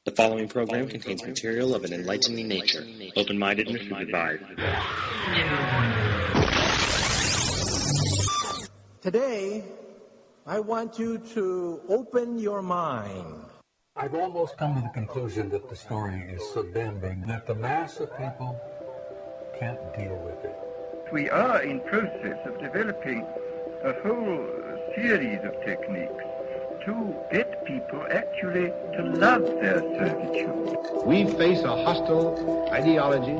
The following program contains material of an enlightening nature. Open-mindedness is advised. Today, I want you to open your mind. I've almost come to the conclusion that the story is so damning that the mass of people can't deal with it. We are in process of developing a whole series of techniques to get people actually to love their servitude. We face a hostile ideology,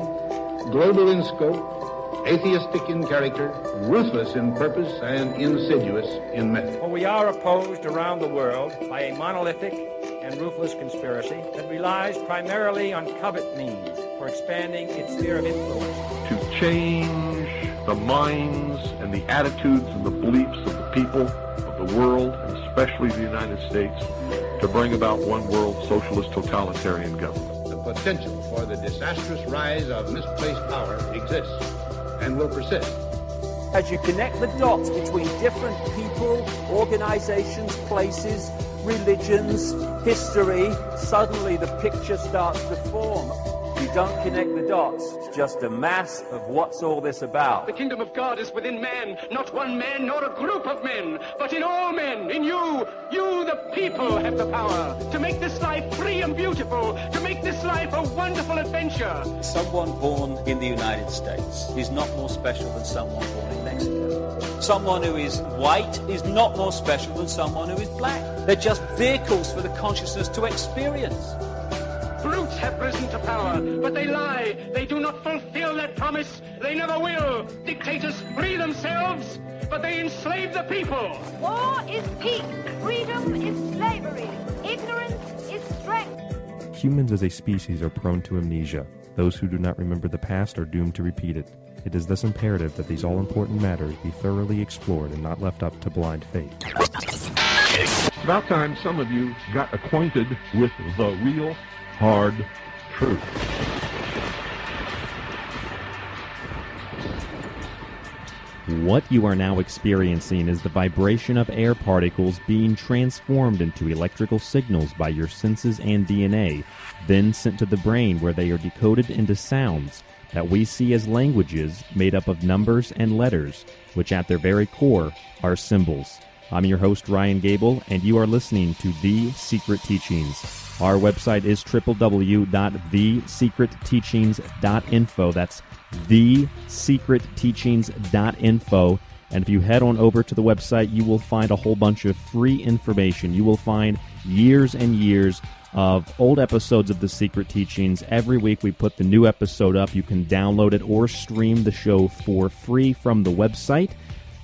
global in scope, atheistic in character, ruthless in purpose, and insidious in method. For we are opposed around the world by a monolithic and ruthless conspiracy that relies primarily on covert means for expanding its sphere of influence. To change the minds and the attitudes and the beliefs of the people of the world, and especially the United States, to bring about one world socialist totalitarian government. The potential for the disastrous rise of misplaced power exists and will persist. As you connect the dots between different people, organizations, places, religions, history, suddenly the picture starts to form. You don't connect the dots. It's just a mass of what's all this about. The kingdom of God is within man, not one man nor a group of men, but in all men, in you. You, the people, have the power to make this life free and beautiful, to make this life a wonderful adventure. Someone born in the United States is not more special than someone born in Mexico. Someone who is white is not more special than someone who is black. They're just vehicles for the consciousness to experience. Brutes have risen to power, but they lie. They do not fulfill that promise. They never will. Dictators free themselves, but they enslave the people. War is peace. Freedom is slavery. Ignorance is strength. Humans as a species are prone to amnesia. Those who do not remember the past are doomed to repeat it. It is thus imperative that these all-important matters be thoroughly explored and not left up to blind faith. It's about time some of you got acquainted with the real hard truth. What you are now experiencing is the vibration of air particles being transformed into electrical signals by your senses and DNA, then sent to the brain where they are decoded into sounds that we see as languages made up of numbers and letters, which at their very core are symbols. I'm your host, Ryan Gable, and you are listening to The Secret Teachings. Our website is www.thesecretteachings.info. That's thesecretteachings.info. And if you head on over to the website, you will find a whole bunch of free information. You will find years and years of old episodes of The Secret Teachings. Every week we put the new episode up. You can download it or stream the show for free from the website.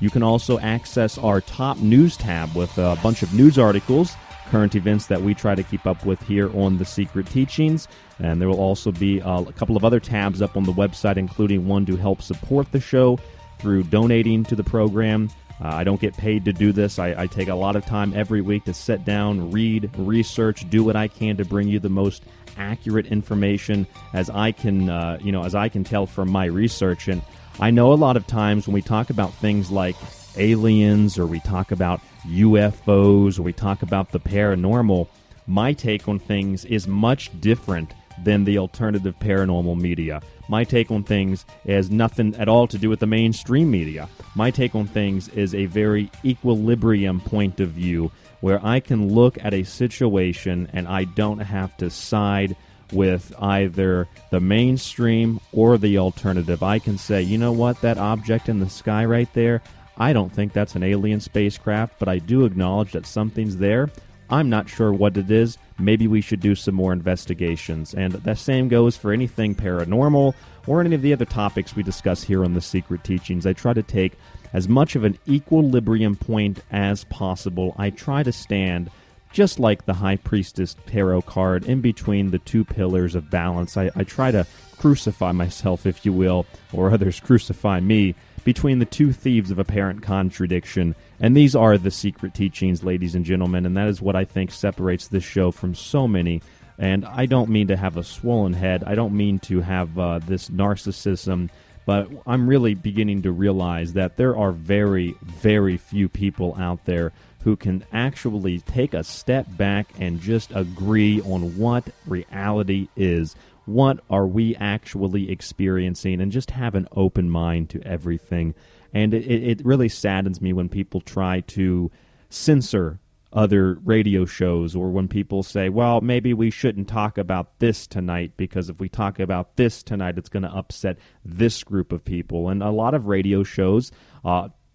You can also access our top news tab with a bunch of news articles, current events that we try to keep up with here on The Secret Teachings. And there will also be a couple of other tabs up on the website, including one to help support the show through donating to the program. I don't get paid to do this. I take a lot of time every week to sit down, read, research, do what I can to bring you the most accurate information as I can, as I can tell from my research. And I know a lot of times when we talk about things like aliens or we talk about UFOs or we talk about the paranormal, my take on things is much different than the alternative paranormal media. My take on things has nothing at all to do with the mainstream media. My take on things is a very equilibrium point of view where I can look at a situation and I don't have to side with either the mainstream or the alternative. I can say, you know what, that object in the sky right there, I don't think that's an alien spacecraft, but I do acknowledge that something's there. I'm not sure what it is. Maybe we should do some more investigations. And the same goes for anything paranormal or any of the other topics we discuss here on The Secret Teachings. I try to take as much of an equilibrium point as possible. I try to stand just like the High Priestess tarot card, in between the two pillars of balance. I try to crucify myself, if you will, or others crucify me, between the two thieves of apparent contradiction. And these are The Secret Teachings, ladies and gentlemen, and that is what I think separates this show from so many. And I don't mean to have a swollen head. I don't mean to have this narcissism. But I'm really beginning to realize that there are very, very few people out there who can actually take a step back and just agree on what reality is. What are we actually experiencing, and just have an open mind to everything. And it really saddens me when people try to censor other radio shows, or when people say, well, maybe we shouldn't talk about this tonight because if we talk about this tonight, it's going to upset this group of people. And a lot of radio shows,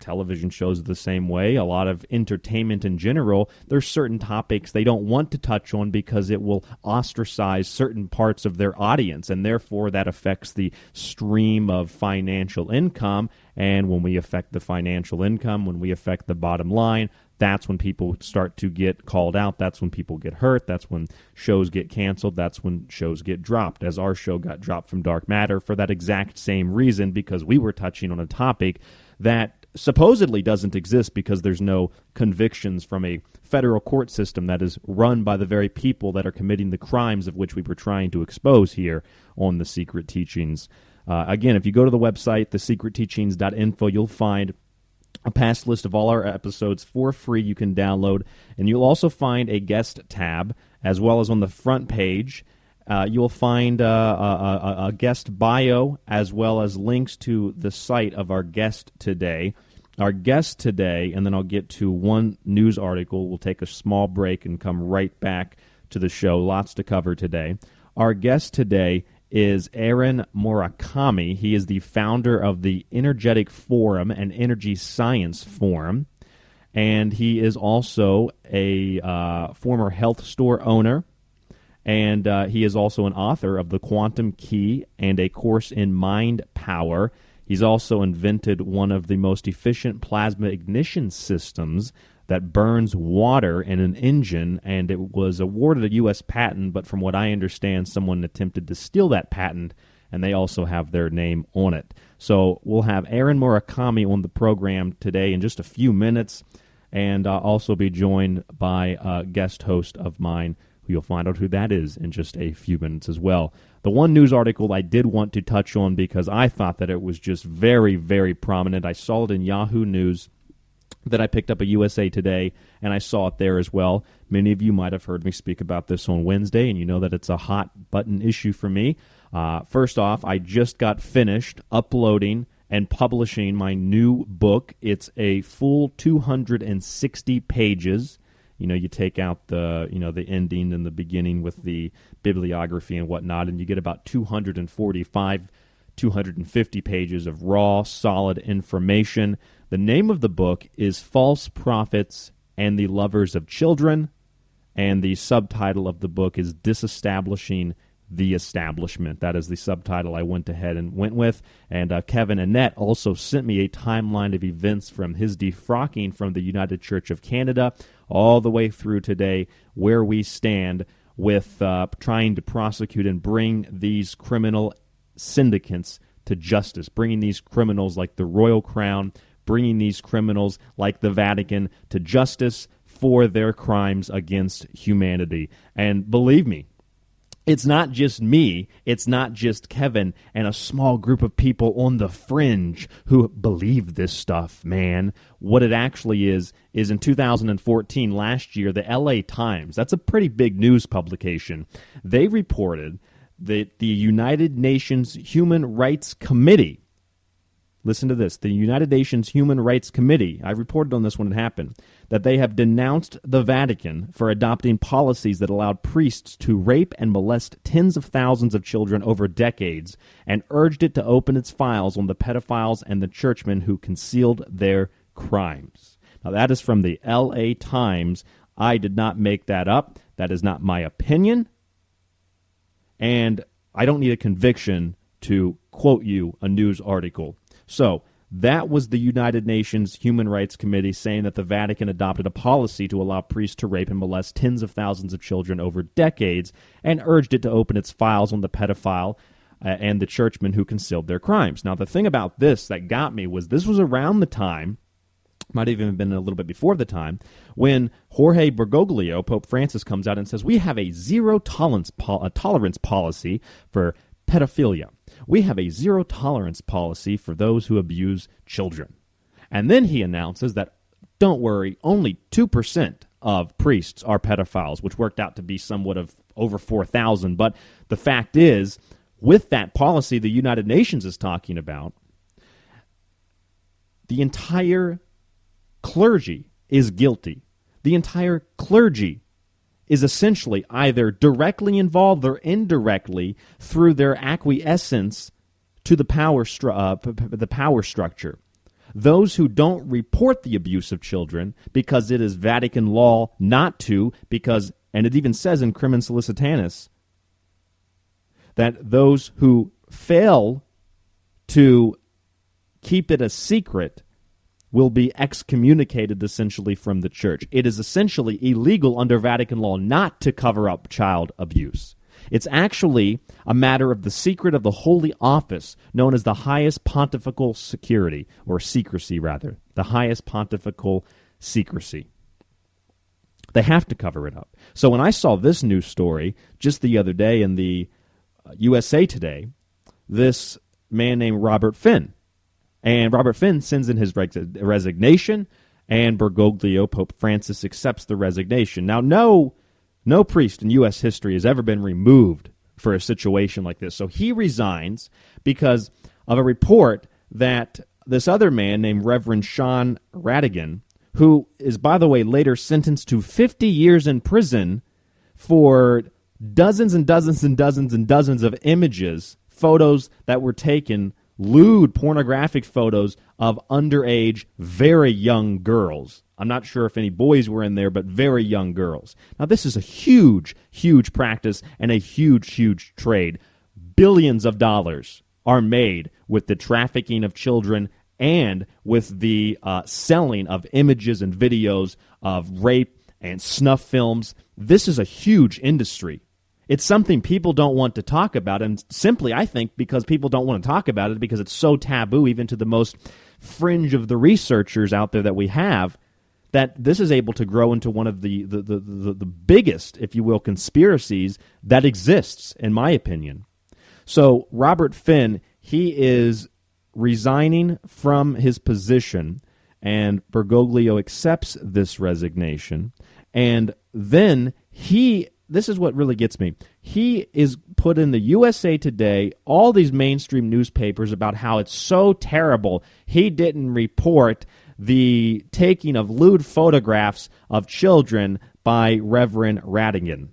television shows the same way, a lot of entertainment in general, there's certain topics they don't want to touch on because it will ostracize certain parts of their audience, and therefore that affects the stream of financial income. And when we affect the financial income, when we affect the bottom line, that's when people start to get called out. That's when people get hurt. That's when shows get canceled. That's when shows get dropped, as our show got dropped from Dark Matter for that exact same reason, because we were touching on a topic that supposedly doesn't exist because there's no convictions from a federal court system that is run by the very people that are committing the crimes of which we were trying to expose here on The Secret Teachings. Again, if you go to the website, thesecretteachings.info, you'll find a past list of all our episodes for free you can download, and you'll also find a guest tab, as well as on the front page you'll find a guest bio, as well as links to the site of our guest today. Our guest today, and then I'll get to one news article. We'll take a small break and come right back to the show. Lots to cover today. Our guest today is Aaron Murakami. He is the founder of the Energetic Forum and Energy Science Forum, and he is also a former health store owner, and he is also an author of The Quantum Key and A Course in Mind Power. He's also invented one of the most efficient plasma ignition systems that burns water in an engine, and it was awarded a U.S. patent, but from what I understand, someone attempted to steal that patent, and they also have their name on it. So we'll have Aaron Murakami on the program today in just a few minutes, and also be joined by a guest host of mine, who you'll find out who that is in just a few minutes as well. The one news article I did want to touch on because I thought that it was just very, very prominent. I saw it in Yahoo News. That I picked up a USA Today, and I saw it there as well. Many of you might have heard me speak about this on Wednesday, and you know that it's a hot-button issue for me. First off, I just got finished uploading and publishing my new book. It's a full 260 pages. You know, you take out the ending and the beginning with the bibliography and whatnot, and you get about 250 pages of raw, solid information. The name of the book is False Prophets and the Lovers of Children, and the subtitle of the book is Disestablishing the Establishment. That is the subtitle I went ahead and went with, and Kevin Annett also sent me a timeline of events from his defrocking from the United Church of Canada all the way through today, where we stand with trying to prosecute and bring these criminal syndicates to justice, bringing these criminals like the Royal Crown, bringing these criminals like the Vatican to justice for their crimes against humanity. And believe me, it's not just me, it's not just Kevin and a small group of people on the fringe who believe this stuff, man. What it actually is in 2014, last year, the LA Times, that's a pretty big news publication, they reported that the United Nations Human Rights Committee, listen to this, the United Nations Human Rights Committee, I reported on this when it happened, that they have denounced the Vatican for adopting policies that allowed priests to rape and molest tens of thousands of children over decades, and urged it to open its files on the pedophiles and the churchmen who concealed their crimes. Now, that is from the LA Times. I did not make that up. That is not my opinion. And I don't need a conviction to quote you a news article. So that was the United Nations Human Rights Committee saying that the Vatican adopted a policy to allow priests to rape and molest tens of thousands of children over decades, and urged it to open its files on the pedophile and the churchmen who concealed their crimes. Now, the thing about this that got me was this was around the time, might have even been a little bit before the time, when Jorge Bergoglio, Pope Francis, comes out and says, we have a zero-tolerance policy for pedophilia. We have a zero-tolerance policy for those who abuse children. And then he announces that don't worry, only 2% of priests are pedophiles, which worked out to be somewhat of over 4,000. But the fact is, with that policy the United Nations is talking about, the entire clergy is guilty. The entire clergy is essentially either directly involved or indirectly through their acquiescence to the power structure. Those who don't report the abuse of children because it is Vatican law not to, because, and it even says in Crimen Solicitatis, that those who fail to keep it a secret will be excommunicated essentially from the church. It is essentially illegal under Vatican law not to cover up child abuse. It's actually a matter of the secret of the Holy Office, known as the highest pontifical security, or secrecy rather, the highest pontifical secrecy. They have to cover it up. So when I saw this news story just the other day in the USA Today, this man named Robert Finn, and Robert Finn sends in his resignation, and Bergoglio, Pope Francis, accepts the resignation. Now, no priest in U.S. history has ever been removed for a situation like this. So he resigns because of a report that this other man named Reverend Sean Radigan, who is, by the way, later sentenced to 50 years in prison for dozens and dozens and dozens and dozens of images, photos that were taken, lewd pornographic photos of underage, very young girls. I'm not sure if any boys were in there, but very young girls. Now, this is a huge, huge practice and a huge, huge trade. Billions of dollars are made with the trafficking of children and with the selling of images and videos of rape and snuff films. This is a huge industry. It's something people don't want to talk about, and simply, I think, because people don't want to talk about it because it's so taboo, even to the most fringe of the researchers out there that we have, that this is able to grow into one of the biggest, if you will, conspiracies that exists, in my opinion. So Robert Finn, he is resigning from his position, and Bergoglio accepts this resignation, and then this is what really gets me. He is put in the USA Today, all these mainstream newspapers, about how it's so terrible he didn't report the taking of lewd photographs of children by Reverend Radigan.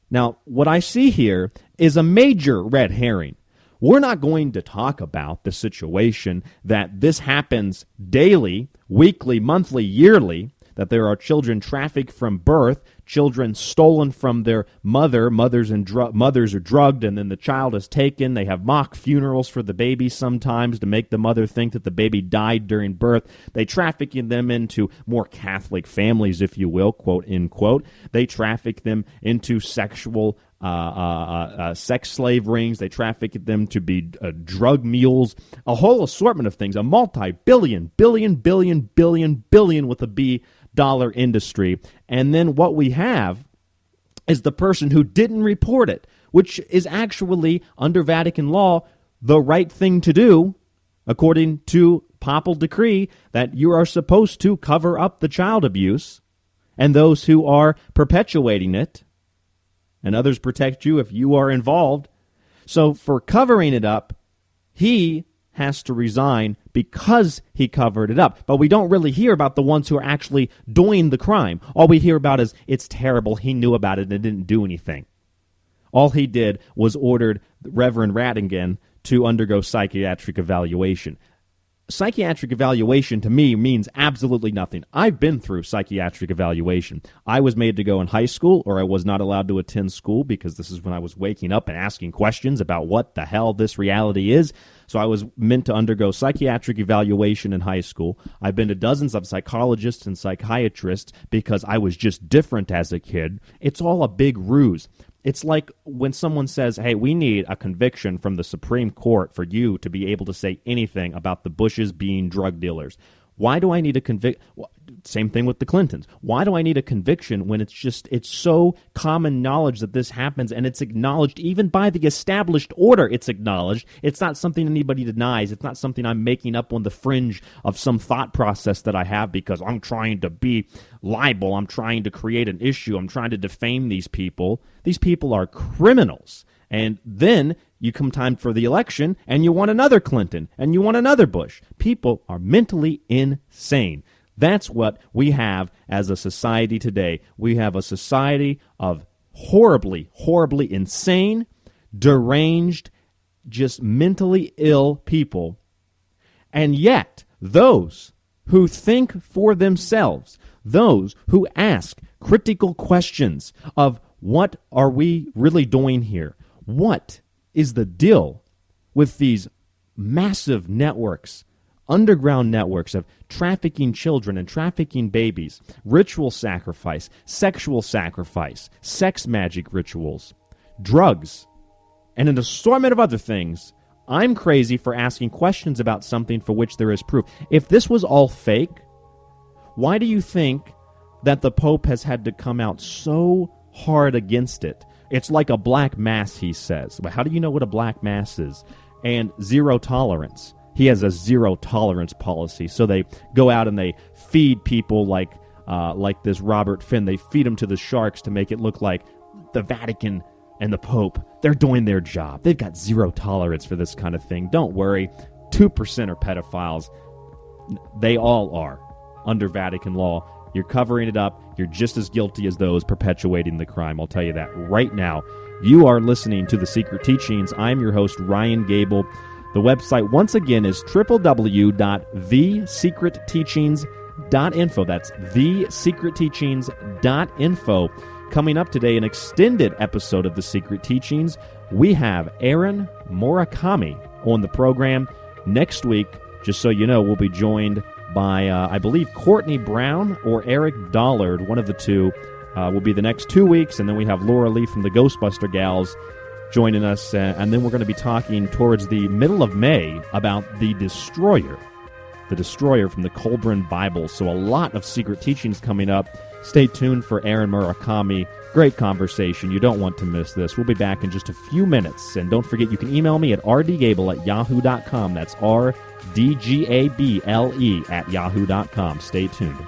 Now, what I see here is a major red herring. We're not going to talk about the situation that this happens daily, weekly, monthly, yearly, that there are children trafficked from birth, children stolen from their mothers are drugged, and then the child is taken. They have mock funerals for the baby sometimes to make the mother think that the baby died during birth. They traffic them into more Catholic families, if you will, quote, end quote. They traffic them into sexual sex slave rings. They traffic them to be drug mules, a whole assortment of things, a multi-billion with a B dollar industry. And then what we have is the person who didn't report it, which is actually, under Vatican law, the right thing to do, according to papal decree, that you are supposed to cover up the child abuse, and those who are perpetuating it, and others protect you if you are involved. So for covering it up, he has to resign because he covered it up. But we don't really hear about the ones who are actually doing the crime. All we hear about is, it's terrible, he knew about it and didn't do anything. All he did was ordered Reverend Radigan to undergo psychiatric evaluation. Psychiatric evaluation to me means absolutely nothing. I've been through psychiatric evaluation. I was made to go in high school, or I was not allowed to attend school, because this is when I was waking up and asking questions about what the hell this reality is. So I was meant to undergo psychiatric evaluation in high school. I've been to dozens of psychologists and psychiatrists because I was just different as a kid. It's all a big ruse. It's like when someone says, hey, we need a conviction from the Supreme Court for you to be able to say anything about the Bushes being drug dealers. Why do I need a convict? Same thing with the Clintons. Why do I need a conviction when it's so common knowledge that this happens, and it's acknowledged even by the established order? It's acknowledged. It's not something anybody denies. It's not something I'm making up on the fringe of some thought process that I have because I'm trying to be liable. I'm trying to create an issue. I'm trying to defame these people. These people are criminals. And then you come time for the election, and you want another Clinton, and you want another Bush. People are mentally insane. That's what we have as a society today. We have a society of horribly, horribly insane, deranged, just mentally ill people. And yet, those who think for themselves, those who ask critical questions of what are we really doing here? What is the deal with these massive networks, underground networks of trafficking children and trafficking babies, ritual sacrifice, sexual sacrifice, sex magic rituals, drugs, and an assortment of other things? I'm crazy for asking questions about something for which there is proof. If this was all fake, why do you think that the Pope has had to come out so hard against it? It's like a black mass, he says. But how do you know what a black mass is? And zero tolerance. He has a zero tolerance policy. So they go out and they feed people like this Robert Finn. They feed them to the sharks to make it look like the Vatican and the Pope, they're doing their job. They've got zero tolerance for this kind of thing. Don't worry. 2% are pedophiles. They all are under Vatican law. You're covering it up. You're just as guilty as those perpetuating the crime. I'll tell you that right now. You are listening to The Secret Teachings. I'm your host, Ryan Gable. The website, once again, is www.thesecretteachings.info. That's thesecretteachings.info. Coming up today, an extended episode of The Secret Teachings. We have Aaron Murakami on the program. Next week, just so you know, we'll be joined by, I believe, Courtney Brown or Eric Dollard. One of the two will be the next 2 weeks, and then we have Laura Lee from the Ghostbuster Gals joining us, and then we're going to be talking towards the middle of May about the Destroyer from the Colburn Bible. So a lot of secret teachings coming up. Stay tuned for Aaron Murakami. Great conversation. You don't want to miss this. We'll be back in just a few minutes. And don't forget, you can email me at rdgable@yahoo.com. That's rdgable@yahoo.com. Stay tuned.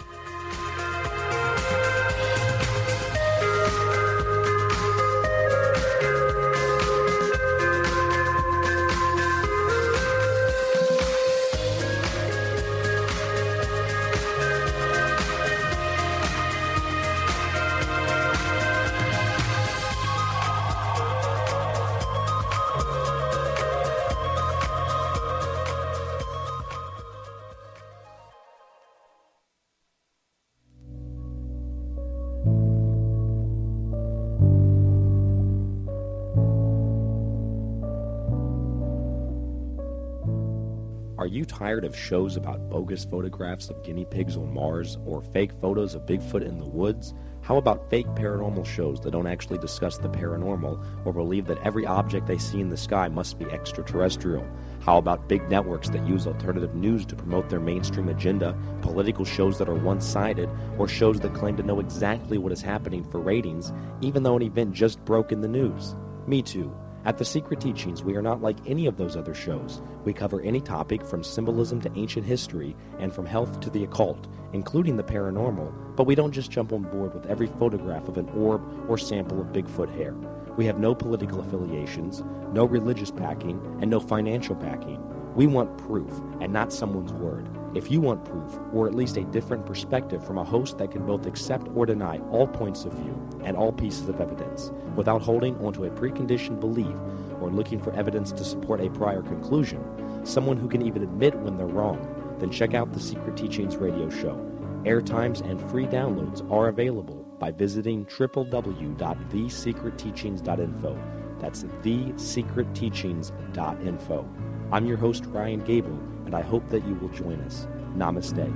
Are you tired of shows about bogus photographs of guinea pigs on Mars or fake photos of Bigfoot in the woods? How about fake paranormal shows that don't actually discuss the paranormal or believe that every object they see in the sky must be extraterrestrial? How about big networks that use alternative news to promote their mainstream agenda, political shows that are one-sided, or shows that claim to know exactly what is happening for ratings, even though an event just broke in the news? Me too. At The Secret Teachings, we are not like any of those other shows. We cover any topic from symbolism to ancient history and from health to the occult, including the paranormal, but we don't just jump on board with every photograph of an orb or sample of Bigfoot hair. We have no political affiliations, no religious backing, and no financial backing. We want proof and not someone's word. If you want proof, or at least a different perspective from a host that can both accept or deny all points of view and all pieces of evidence, without holding onto a preconditioned belief or looking for evidence to support a prior conclusion, someone who can even admit when they're wrong, then check out the Secret Teachings radio show. Airtimes and free downloads are available by visiting www.thesecretteachings.info. That's thesecretteachings.info. I'm your host, Ryan Gable, and I hope that you will join us. Namaste.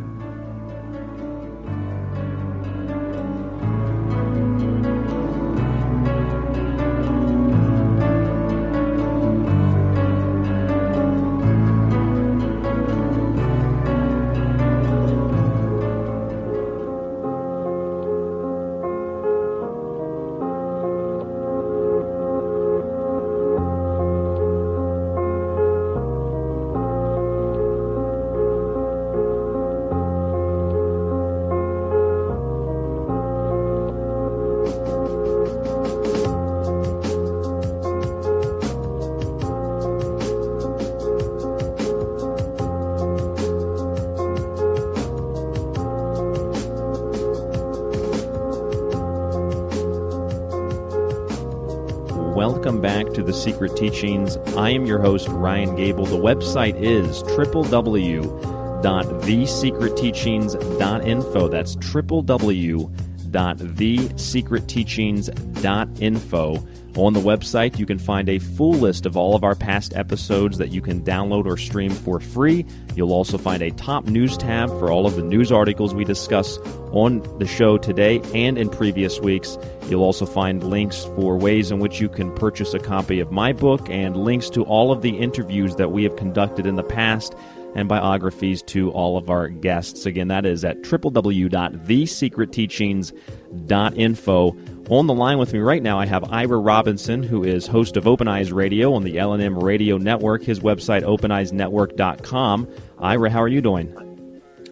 welcome back to The Secret Teachings. I am your host, Ryan Gable. The website is www.thesecretteachings.info. That's www.thesecretteachings.info. On the website, you can find a full list of all of our past episodes that you can download or stream for free. You'll also find a top news tab for all of the news articles we discuss on the show today and in previous weeks. You'll also find links for ways in which you can purchase a copy of my book and links to all of the interviews that we have conducted in the past and biographies to all of our guests. Again, that is at www.thesecretteachings.info. On the line with me right now, I have Ira Robinson, who is host of Open Eyes Radio on the L&M Radio Network. His website, openeyesnetwork.com. Ira, how are you doing?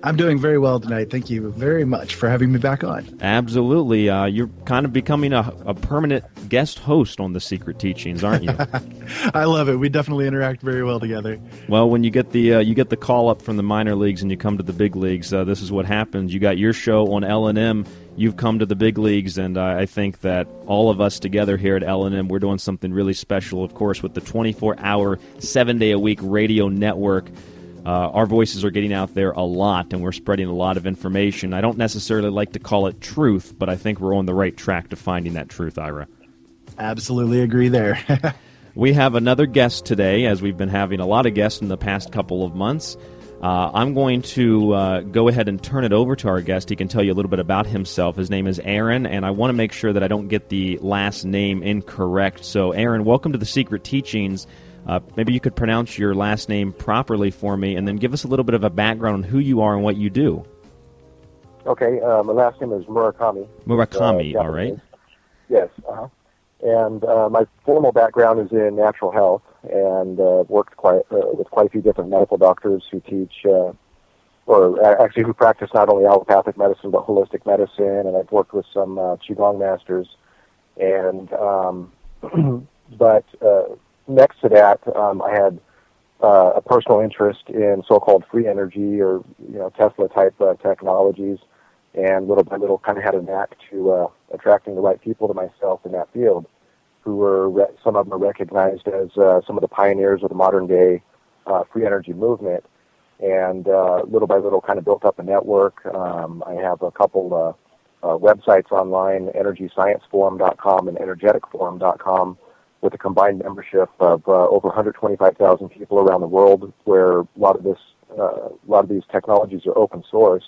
I'm doing very well tonight. Thank you very much for having me back on. Absolutely. You're kind of becoming a permanent guest host on The Secret Teachings, aren't you? I love it. We definitely interact very well together. Well, when you get the call up from the minor leagues and you come to the big leagues, this is what happens. You got your show on L&M. You've come to the big leagues, and I think that all of us together here at L&M, we're doing something really special, of course, with the 24-hour, 7-day-a-week radio network. Our voices are getting out there a lot, and we're spreading a lot of information. I don't necessarily like to call it truth, but I think we're on the right track to finding that truth, Ira. Absolutely agree there. We have another guest today, as we've been having a lot of guests in the past couple of months. I'm going to go ahead and turn it over to our guest. He can tell you a little bit about himself. His name is Aaron, and I want to make sure that I don't get the last name incorrect. So, Aaron, welcome to The Secret Teachings. Maybe you could pronounce your last name properly for me, and then give us a little bit of a background on who you are and what you do. Okay, my last name is Murakami. Murakami, all right. Yes, and my formal background is in natural health, and worked with quite a few different medical doctors who teach, or actually who practice not only allopathic medicine but holistic medicine, and I've worked with some Qigong masters, and but next to that, I had a personal interest in so-called free energy, or Tesla-type technologies, and little by little kind of had a knack to attracting the right people to myself in that field, who were some of them are recognized as some of the pioneers of the modern-day free energy movement, and little by little kind of built up a network. I have a couple websites online, EnergyScienceForum.com and EnergeticForum.com, with a combined membership of over 125,000 people around the world, where a lot of these technologies are open source.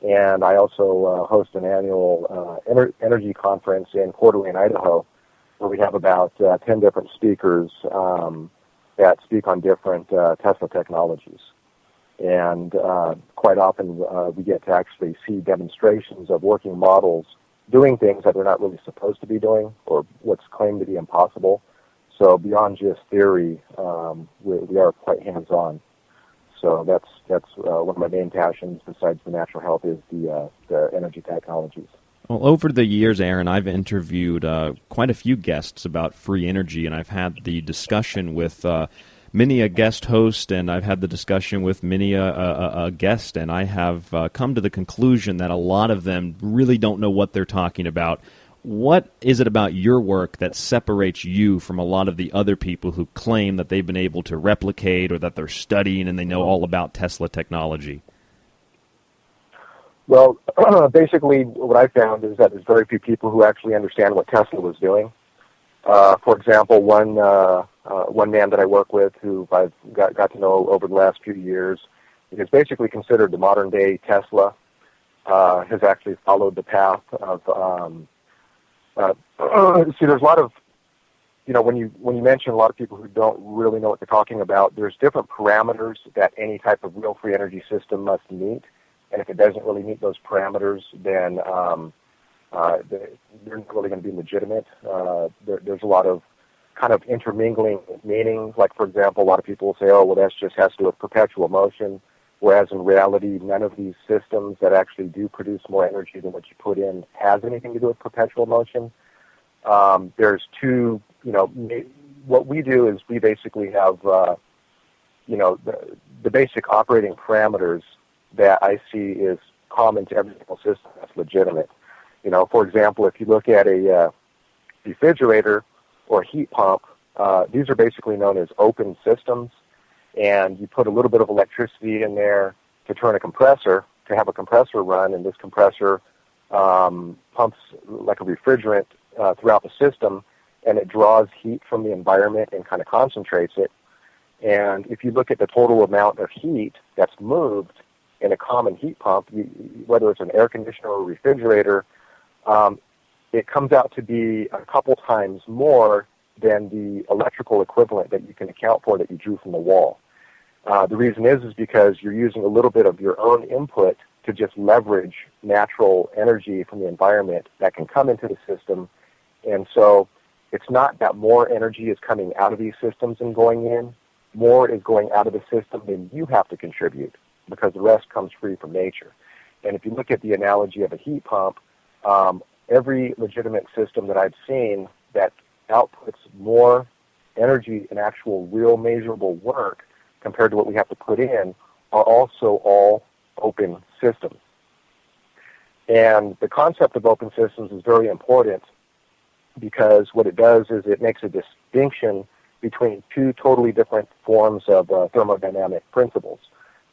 And I also host an annual energy conference in Coeur d'Alene, Idaho, where we have about 10 different speakers that speak on different Tesla technologies. And quite often we get to actually see demonstrations of working models doing things that they're not really supposed to be doing, or what's claimed to be impossible. So beyond just theory, we are quite hands-on. So that's one of my main passions, besides the natural health, is the energy technologies. Well, over the years, Aaron, I've interviewed quite a few guests about free energy, and I've had the discussion with many a guest host, and I've had the discussion with many a guest, and I have come to the conclusion that a lot of them really don't know what they're talking about. What is it about your work that separates you from a lot of the other people who claim that they've been able to replicate, or that they're studying and they know all about Tesla technology? Well, basically what I found is that there's very few people who actually understand what Tesla was doing. For example, one man that I work with, who I've got to know over the last few years, is basically considered the modern-day Tesla, has actually followed the path of... see, there's a lot of, when you mention a lot of people who don't really know what they're talking about, there's different parameters that any type of real free energy system must meet, and if it doesn't really meet those parameters, then they're not really going to be legitimate. There's a lot of kind of intermingling meanings. Like, for example, a lot of people will say, oh, well, that just has to do with perpetual motion, whereas in reality, none of these systems that actually do produce more energy than what you put in has anything to do with perpetual motion. There's two, what we do is we basically have, the basic operating parameters that I see is common to every single system that's legitimate. For example, if you look at a refrigerator, or a heat pump, these are basically known as open systems, and you put a little bit of electricity in there to turn a compressor, to have a compressor run, and this compressor pumps like a refrigerant throughout the system, and it draws heat from the environment and kind of concentrates it. And if you look at the total amount of heat that's moved in a common heat pump, whether it's an air conditioner or a refrigerator, it comes out to be a couple times more than the electrical equivalent that you can account for that you drew from the wall. The reason is because you're using a little bit of your own input to just leverage natural energy from the environment that can come into the system. And so it's not that more energy is coming out of these systems and going in. More is going out of the system than you have to contribute, because the rest comes free from nature. And if you look at the analogy of a heat pump, every legitimate system that I've seen that outputs more energy in actual real measurable work compared to what we have to put in are also all open systems. And the concept of open systems is very important because what it does is it makes a distinction between two totally different forms of thermodynamic principles.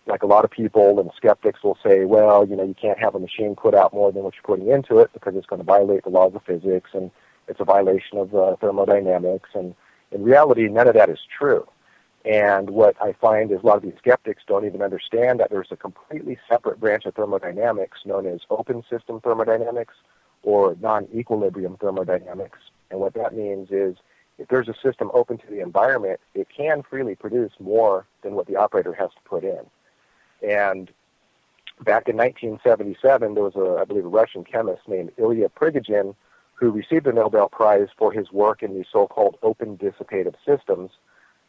Like a lot of people and skeptics will say, well, you can't have a machine put out more than what you're putting into it because it's going to violate the laws of physics and it's a violation of thermodynamics. And in reality, none of that is true. And what I find is a lot of these skeptics don't even understand that there's a completely separate branch of thermodynamics known as open system thermodynamics or non-equilibrium thermodynamics. And what that means is if there's a system open to the environment, it can freely produce more than what the operator has to put in. And back in 1977, there was, I believe, a Russian chemist named Ilya Prigogine who received the Nobel Prize for his work in these so-called open dissipative systems.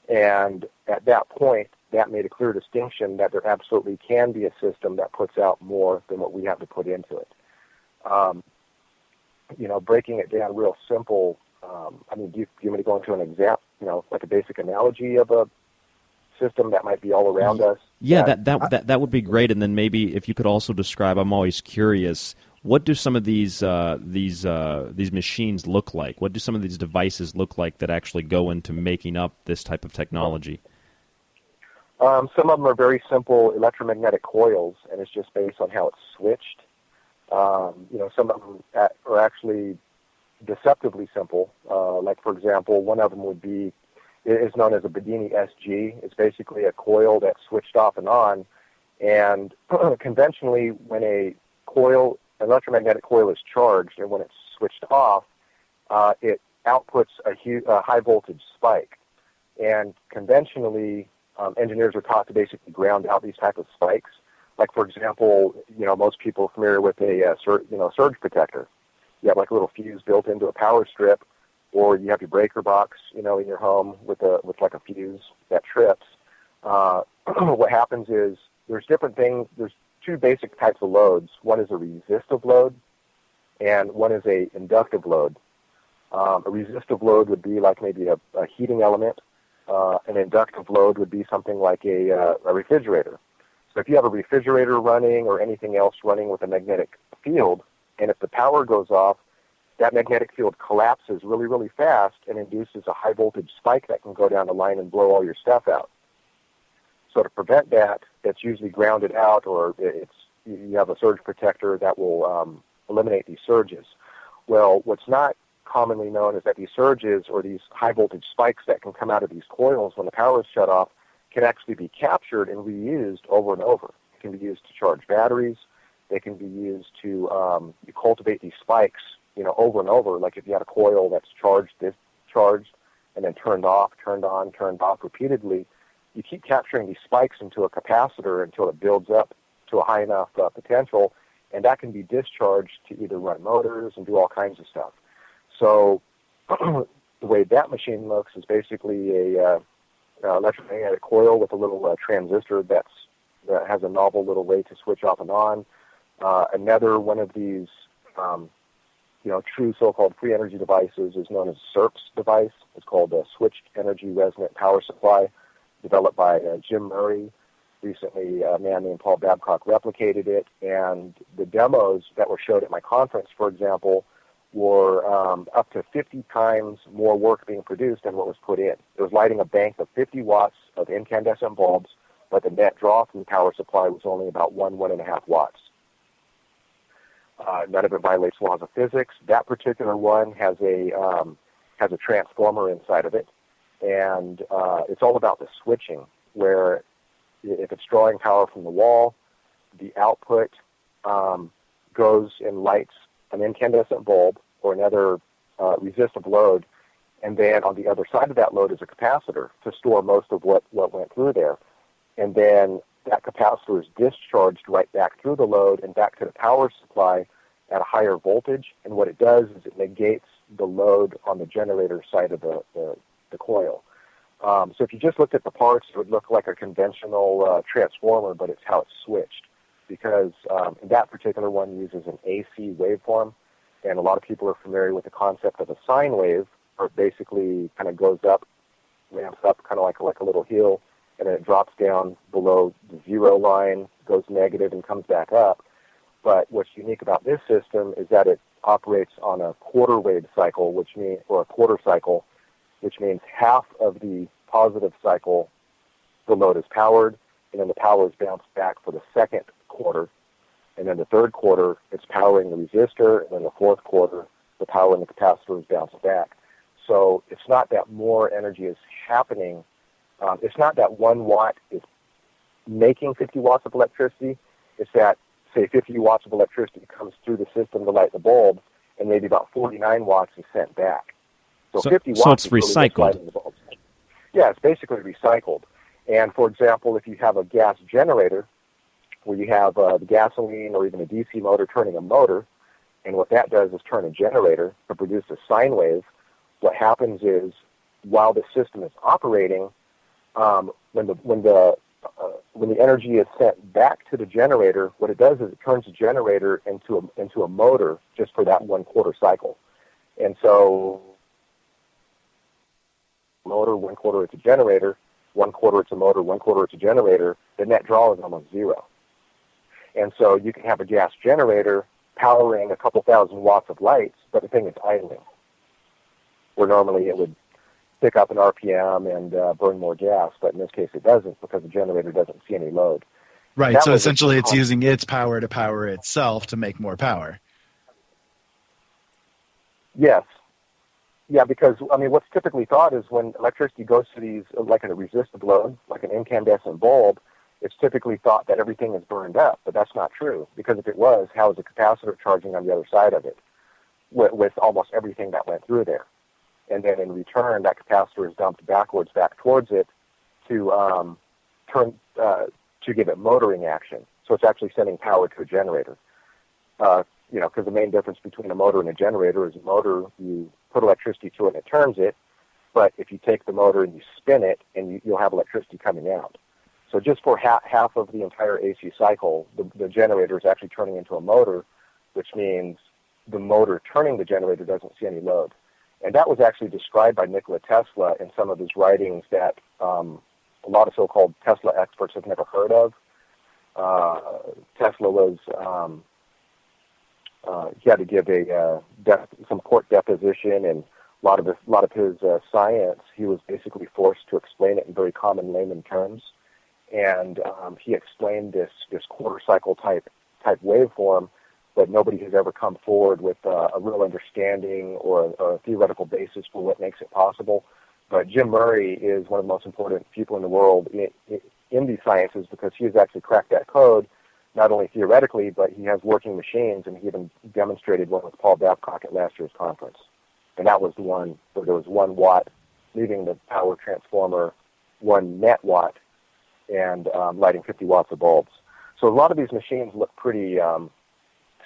And at that point, that made a clear distinction that there absolutely can be a system that puts out more than what we have to put into it. Breaking it down real simple, do you want me to go into an example, like a basic analogy of a system that might be all around us? Yeah, that would be great. And then maybe if you could also describe, I'm always curious, what do some of these machines look like? What do some of these devices look like that actually go into making up this type of technology? Some of them are very simple electromagnetic coils, and it's just based on how it's switched. Some of them are actually deceptively simple. Like, for example, one of them is known as a Bedini SG. It's basically a coil that's switched off and on. And conventionally, when an electromagnetic coil is charged and when it's switched off, it outputs a high voltage spike. And conventionally, engineers are taught to basically ground out these type of spikes. Like, for example, most people are familiar with a surge protector. You have like a little fuse built into a power strip, or you have your breaker box, in your home with like a fuse that trips. What happens is there's different things. There's two basic types of loads. One is a resistive load, and one is a inductive load. A resistive load would be like maybe a heating element. An inductive load would be something like a refrigerator. So if you have a refrigerator running or anything else running with a magnetic field, and if the power goes off, that magnetic field collapses really, really fast and induces a high voltage spike that can go down the line and blow all your stuff out. So to prevent that, it's usually grounded out, or you have a surge protector that will eliminate these surges. Well, what's not commonly known is that these surges or these high voltage spikes that can come out of these coils when the power is shut off can actually be captured and reused over and over. It can be used to charge batteries. They can be used to cultivate these spikes, over and over. Like if you had a coil that's charged, discharged, and then turned off, turned on, turned off repeatedly, you keep capturing these spikes into a capacitor until it builds up to a high enough potential, and that can be discharged to either run motors and do all kinds of stuff. So the way that machine looks is basically a electromagnetic coil with a little transistor that has a novel little way to switch off and on. Another one of these, true so-called free energy devices is known as a SERPS device. It's called a Switched Energy Resonant Power Supply, developed by Jim Murray. Recently, a man named Paul Babcock replicated it, and the demos that were showed at my conference, for example, were up to 50 times more work being produced than what was put in. It was lighting a bank of 50 watts of incandescent bulbs, but the net draw from the power supply was only about 1.5 watts. None of it violates laws of physics. That particular one has a transformer inside of it, and it's all about the switching, where if it's drawing power from the wall, the output goes and lights an incandescent bulb or another resistive load, and then on the other side of that load is a capacitor to store most of what went through there. And then that capacitor is discharged right back through the load and back to the power supply at a higher voltage. And what it does is it negates the load on the generator side of the coil. So if you just looked at the parts, it would look like a conventional transformer, but it's how it's switched. Because that particular one uses an AC waveform, and a lot of people are familiar with the concept of a sine wave, where it basically kind of goes up, ramps up kind of like a little hill, and then it drops down below the zero line, goes negative, and comes back up. But what's unique about this system is that it operates on a quarter wave cycle, or a quarter cycle, which means half of the positive cycle, the load is powered, and then the power is bounced back for the second quarter. And then the third quarter, it's powering the resistor, and then the fourth quarter, the power in the capacitor is bounced back. So it's not that more energy is happening. It's not that 1 watt is making 50 watts of electricity. It's that, say, 50 watts of electricity comes through the system to light the bulb, and maybe about 49 watts is sent back. So 50 watts so it's is really recycled. what's lighting the bulbs. Yeah, it's basically recycled. And, for example, if you have a gas generator, where you have the gasoline or even a DC motor turning a motor, and what that does is turn a generator to produce a sine wave. What happens is, while the system is operating, when the energy is sent back to the generator, what it does is it turns the generator into a motor just for that 1 quarter cycle. And so, motor, 1 quarter it's a generator, 1 quarter it's a motor, 1 quarter it's a generator, the net draw is almost zero. And so you can have a gas generator powering a couple thousand watts of lights, but the thing is idling, where normally it would pick up an RPM and burn more gas, but in this case it doesn't, because the generator doesn't see any load. Right, so essentially it's using its power to power itself to make more power. Yes. Yeah, because, I mean, what's typically thought is when electricity goes to these, like a resistive load, like an incandescent bulb, it's typically thought that everything is burned up, but that's not true, because if it was, how is the capacitor charging on the other side of it with almost everything that went through there? And then in return, that capacitor is dumped backwards back towards it to give it motoring action. So it's actually sending power to a generator. Because the main difference between a motor and a generator is a motor, you put electricity to it and it turns it, but if you take the motor and you spin it, and you'll have electricity coming out. So just for half of the entire AC cycle, the generator is actually turning into a motor, which means the motor turning the generator doesn't see any load. And that was actually described by Nikola Tesla in some of his writings that a lot of so-called Tesla experts have never heard of. Tesla was, he had to give some court deposition, and a lot of his science, he was basically forced to explain it in very common layman terms. And he explained this quarter cycle type waveform, but nobody has ever come forward with a real understanding or a theoretical basis for what makes it possible. But Jim Murray is one of the most important people in the world in these sciences, because he has actually cracked that code, not only theoretically, but he has working machines, and he even demonstrated one with Paul Babcock at last year's conference. And that was the one where there was 1 watt leaving the power transformer, 1 net watt, and lighting 50 watts of bulbs. So a lot of these machines look pretty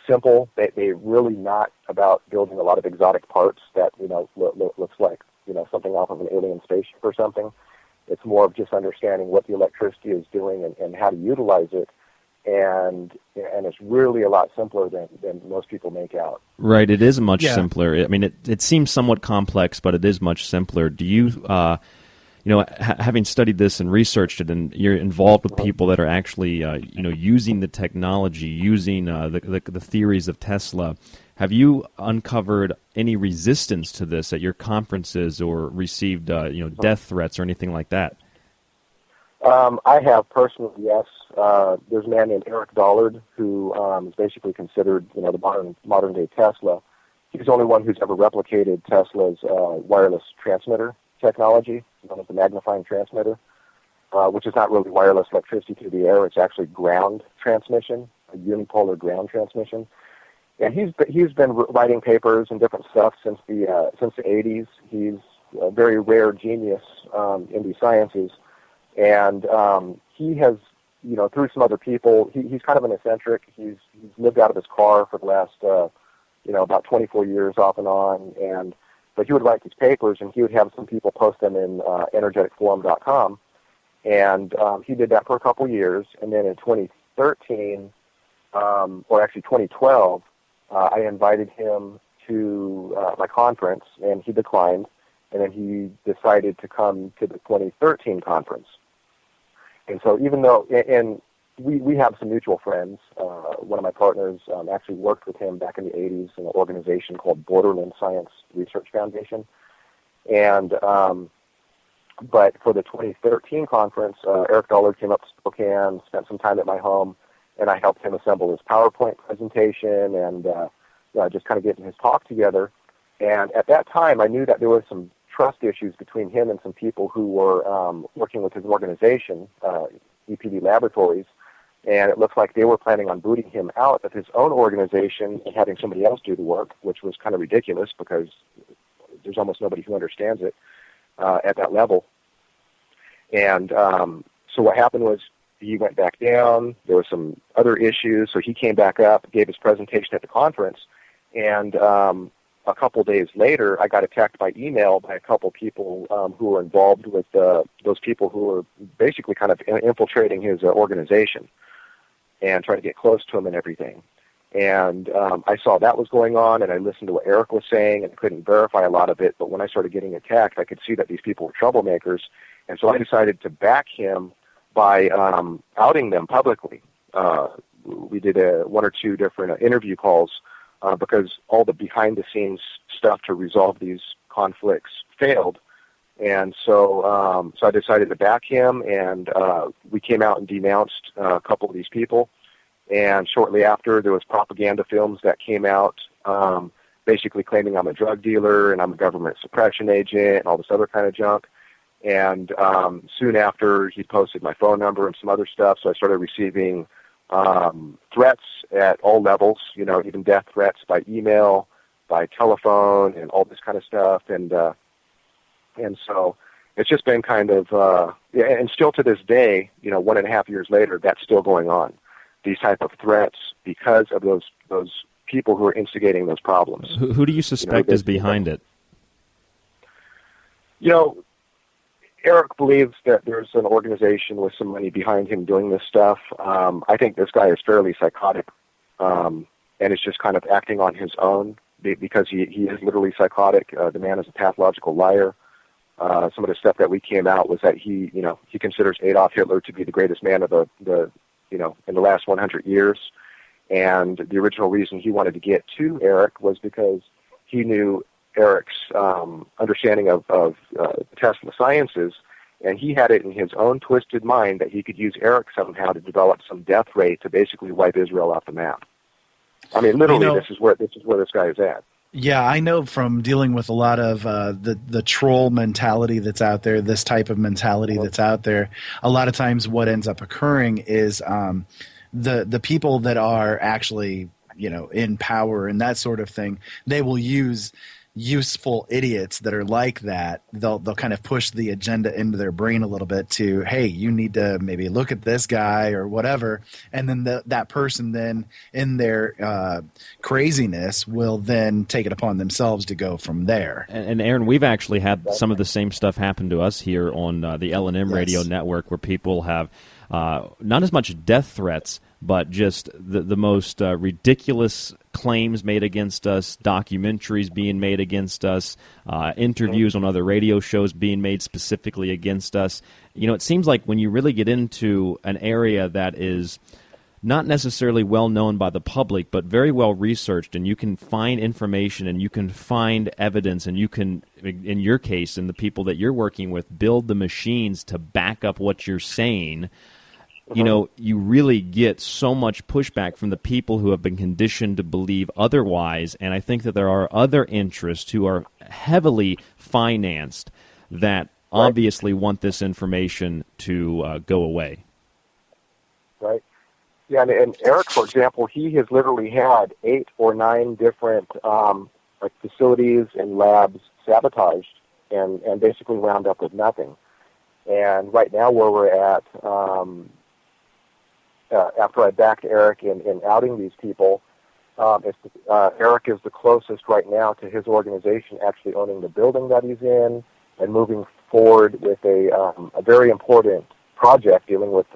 simple. They're really not about building a lot of exotic parts that looks like something off of an alien spaceship or something. It's more of just understanding what the electricity is doing and how to utilize it, and it's really a lot simpler than most people make out. Right, it is much simpler. I mean, it seems somewhat complex, but it is much simpler. Do you having studied this and researched it, and you're involved with people that are actually, using the technology, using the theories of Tesla, Have you uncovered any resistance to this at your conferences or received death threats or anything like that? I have personally, yes. There's a man named Eric Dollard who is basically considered, the modern day Tesla. He's the only one who's ever replicated Tesla's wireless transmitter technology, known as the magnifying transmitter, which is not really wireless electricity through the air. It's actually ground transmission, a unipolar ground transmission. And he's been writing papers and different stuff since the 80s. He's a very rare genius in these sciences. And he has, through some other people, he's kind of an eccentric. He's lived out of his car for the last, about 24 years off and on. But he would write these papers, and he would have some people post them in energeticforum.com. And he did that for a couple years. And then in 2013, or actually 2012, I invited him to my conference, and he declined. And then he decided to come to the 2013 conference. And so even though, and we have some mutual friends, one of my partners actually worked with him back in the 80s in an organization called Borderland Science Research Foundation. And but for the 2013 conference, Eric Dollard came up to Spokane, spent some time at my home, and I helped him assemble his PowerPoint presentation and just kind of getting his talk together. And at that time, I knew that there was some trust issues between him and some people who were working with his organization, EPD Laboratories, and it looks like they were planning on booting him out of his own organization and having somebody else do the work, which was kind of ridiculous because there's almost nobody who understands it at that level. And so what happened was he went back down. There were some other issues, so he came back up, gave his presentation at the conference, and a couple days later, I got attacked by email by a couple people who were involved with those people who were basically kind of infiltrating his organization and trying to get close to him and everything. And I saw that was going on, and I listened to what Eric was saying, and couldn't verify a lot of it. But when I started getting attacked, I could see that these people were troublemakers, and so I decided to back him by outing them publicly. We did one or two different interview calls because all the behind-the-scenes stuff to resolve these conflicts failed. And so I decided to back him, and we came out and denounced a couple of these people. And shortly after, there was propaganda films that came out basically claiming I'm a drug dealer and I'm a government suppression agent and all this other kind of junk. And soon after, he posted my phone number and some other stuff, so I started receiving threats at all levels, even death threats by email, by telephone, and all this kind of stuff. And so it's just been kind of, and still to this day, 1.5 years later, that's still going on. These type of threats because of those people who are instigating those problems. Who do you suspect is behind it? Eric believes that there's an organization with some money behind him doing this stuff. I think this guy is fairly psychotic, and is just kind of acting on his own because he is literally psychotic. The man is a pathological liar. Some of the stuff that we came out was that he considers Adolf Hitler to be the greatest man of the in the last 100 years. And the original reason he wanted to get to Eric was because he knew Eric's understanding of Tesla sciences, and he had it in his own twisted mind that he could use Eric somehow to develop some death ray to basically wipe Israel off the map. I mean, literally, this is where this guy is at. Yeah, I know from dealing with a lot of the troll mentality that's out there, this type of mentality that's out there, a lot of times what ends up occurring is the people that are actually, in power and that sort of thing, they will use useful idiots that are like that. They'll kind of push the agenda into their brain a little bit to, hey, you need to maybe look at this guy or whatever, and then that person then in their craziness will then take it upon themselves to go from there. And Aaron, we've actually had some of the same stuff happen to us here on the L&M radio network, where people have not as much death threats, but just the most ridiculous claims made against us, documentaries being made against us, interviews on other radio shows being made specifically against us. It seems like when you really get into an area that is not necessarily well known by the public, but very well researched, and you can find information and you can find evidence, and you can, in your case, and the people that you're working with, build the machines to back up what you're saying, you know, you really get so much pushback from the people who have been conditioned to believe otherwise. And I think that there are other interests who are heavily financed that obviously want this information to go away. Right. Yeah, and Eric, for example, he has literally had 8 or 9 different like facilities and labs sabotaged and basically wound up with nothing. And right now where we're at, after I backed Eric in outing these people, Eric is the closest right now to his organization actually owning the building that he's in and moving forward with a very important project dealing with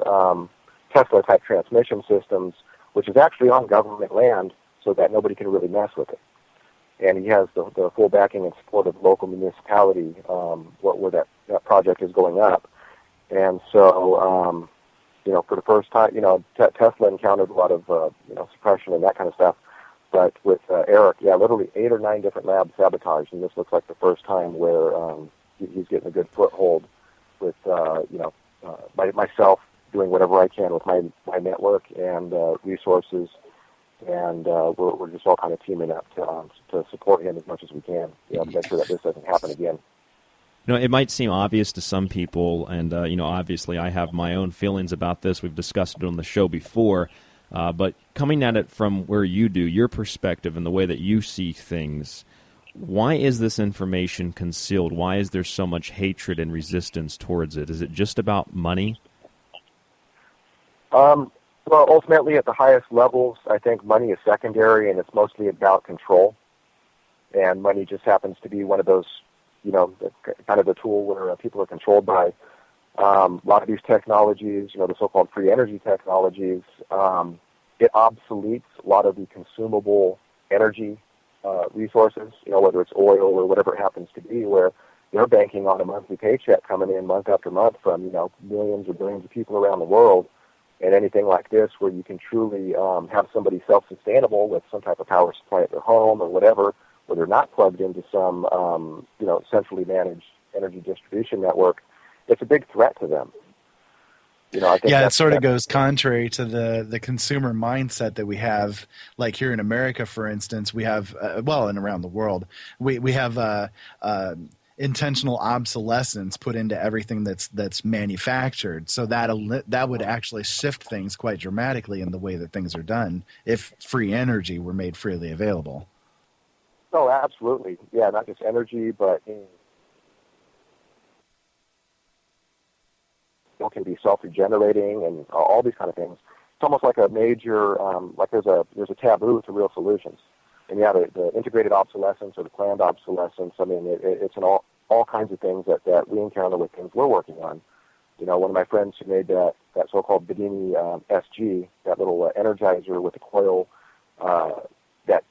Tesla-type transmission systems, which is actually on government land so that nobody can really mess with it. And he has the full backing and support of local municipality where that project is going up. And so, you know, for the first time, you know, Tesla encountered a lot of, you know, suppression and that kind of stuff. But with Eric, yeah, literally 8 or 9 different labs sabotaged, and this looks like the first time where he's getting a good foothold with, you know, myself doing whatever I can with my network and resources, and we're just all kind of teaming up to support him as much as we can, you know, to make sure that this doesn't happen again. You know, it might seem obvious to some people, and, you know, obviously I have my own feelings about this. We've discussed it on the show before, but coming at it from where you do, your perspective and the way that you see things, why is this information concealed? Why is there so much hatred and resistance towards it? Is it just about money? Well, ultimately, at the highest levels, I think money is secondary, and it's mostly about control. And money just happens to be one of those, you know, kind of a tool where people are controlled by a lot of these technologies, you know, the so-called free energy technologies. It obsoletes a lot of the consumable energy resources, you know, whether it's oil or whatever it happens to be, where they're banking on a monthly paycheck coming in month after month from, you know, millions or billions of people around the world. And anything like this where you can truly have somebody self-sustainable with some type of power supply at their home or whatever, where they're not plugged into some, you know, centrally managed energy distribution network, it's a big threat to them. You know, I think it sort of goes contrary to the consumer mindset that we have, like here in America, for instance, we have, well, and around the world, we have intentional obsolescence put into everything that's manufactured. So that would actually shift things quite dramatically in the way that things are done if free energy were made freely available. Oh, absolutely. Yeah, not just energy, but it can be self-regenerating and all these kind of things. It's almost like a major, like there's a taboo to real solutions. And yeah, the integrated obsolescence or the planned obsolescence, I mean, it's in all kinds of things that we encounter with things we're working on. You know, one of my friends who made that so-called Bedini SG, that little energizer with a coil that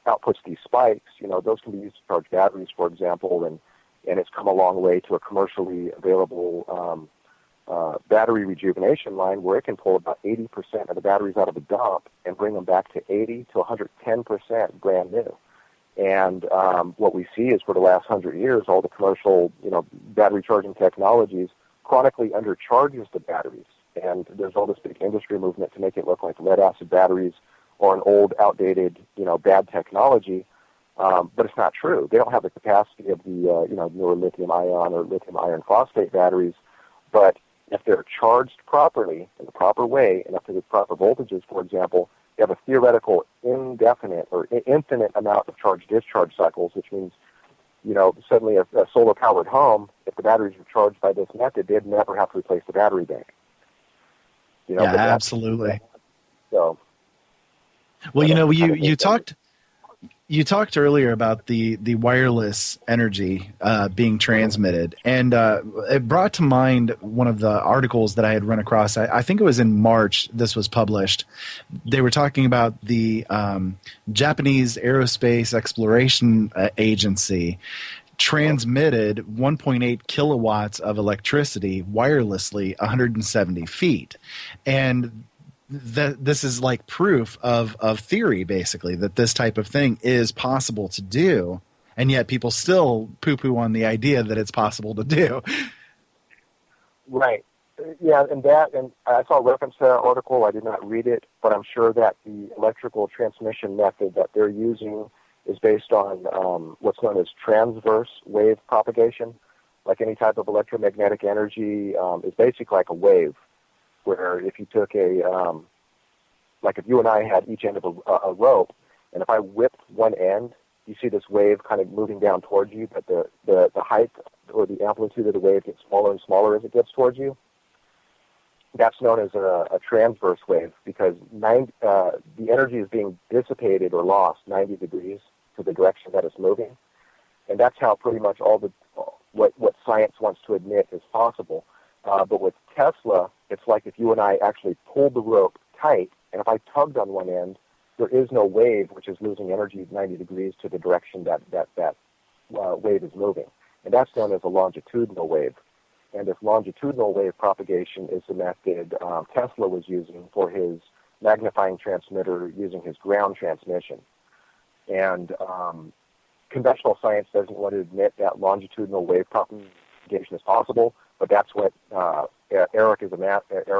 outputs these spikes, you know, those can be used to charge batteries, for example, and it's come a long way to a commercially available battery rejuvenation line where it can pull about 80% of the batteries out of the dump and bring them back to 80 to 110% brand new. And what we see is for the last 100 years, all the commercial, you know, battery charging technologies chronically undercharges the batteries. And there's all this big industry movement to make it look like lead-acid batteries or an old, outdated, you know, bad technology. But it's not true. They don't have the capacity of the, you know, newer lithium-ion or lithium iron phosphate batteries. But if they're charged properly, in the proper way, and up to the proper voltages, for example, you have a theoretical indefinite or infinite amount of charge-discharge cycles, which means, you know, suddenly a solar-powered home, if the batteries were charged by this method, they'd never have to replace the battery bank. You know, yeah, absolutely. So, well, you know, you talked earlier about the wireless energy being transmitted, and it brought to mind one of the articles that I had run across. I think it was in March this was published. They were talking about the Japanese Aerospace Exploration Agency transmitted 1.8 kilowatts of electricity wirelessly 170 feet. And this is like proof of theory, basically, that this type of thing is possible to do, and yet people still poo-poo on the idea that it's possible to do. Right. Yeah, and I saw a reference to that article. I did not read it, but I'm sure that the electrical transmission method that they're using is based on what's known as transverse wave propagation. Like any type of electromagnetic energy is basically like a wave, where if you took like if you and I had each end of a rope, and if I whipped one end, you see this wave kind of moving down towards you, but the height or the amplitude of the wave gets smaller and smaller as it gets towards you. That's known as a transverse wave, because the energy is being dissipated or lost 90 degrees to the direction that it's moving. And that's how pretty much what science wants to admit is possible. But with Tesla, it's like if you and I actually pulled the rope tight, and if I tugged on one end, there is no wave which is losing energy 90 degrees to the direction that wave is moving. And that's known as a longitudinal wave. And this longitudinal wave propagation is the method Tesla was using for his magnifying transmitter using his ground transmission. And conventional science doesn't want to admit that longitudinal wave propagation is possible, but that's what Eric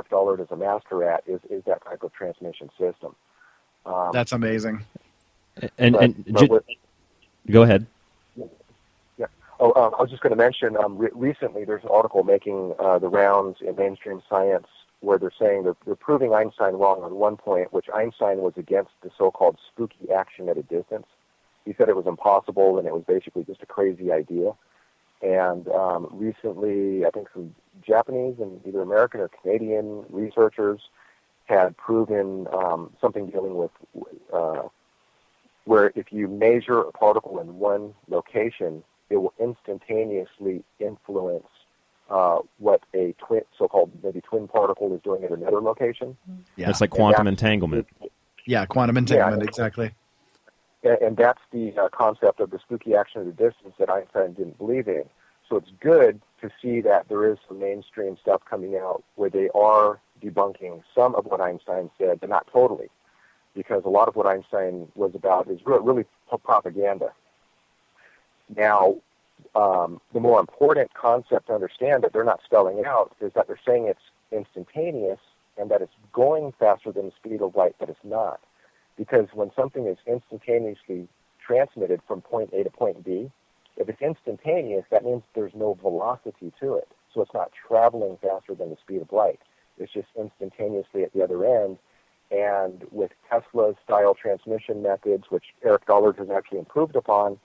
Dollard is a master at, is that type of transmission system. That's amazing. Go ahead. Yeah. I was just going to mention, recently there's an article making the rounds in mainstream science where they're saying they're proving Einstein wrong on one point, which Einstein was against the so-called spooky action at a distance. He said it was impossible and it was basically just a crazy idea. And recently, I think some Japanese and either American or Canadian researchers had proven something dealing with where if you measure a particle in one location, it will instantaneously influence what a so-called maybe twin particle is doing at another location. Yeah, it's like quantum entanglement. Yeah, quantum entanglement, exactly. And that's the concept of the spooky action at a distance that Einstein didn't believe in. So it's good to see that there is some mainstream stuff coming out where they are debunking some of what Einstein said, but not totally, because a lot of what Einstein was about is really propaganda. Now, the more important concept to understand that they're not spelling out is that they're saying it's instantaneous and that it's going faster than the speed of light, but it's not. Because when something is instantaneously transmitted from point A to point B, if it's instantaneous, that means there's no velocity to it. So it's not traveling faster than the speed of light. It's just instantaneously at the other end. And with Tesla's style transmission methods, which Eric Dollard has actually improved upon,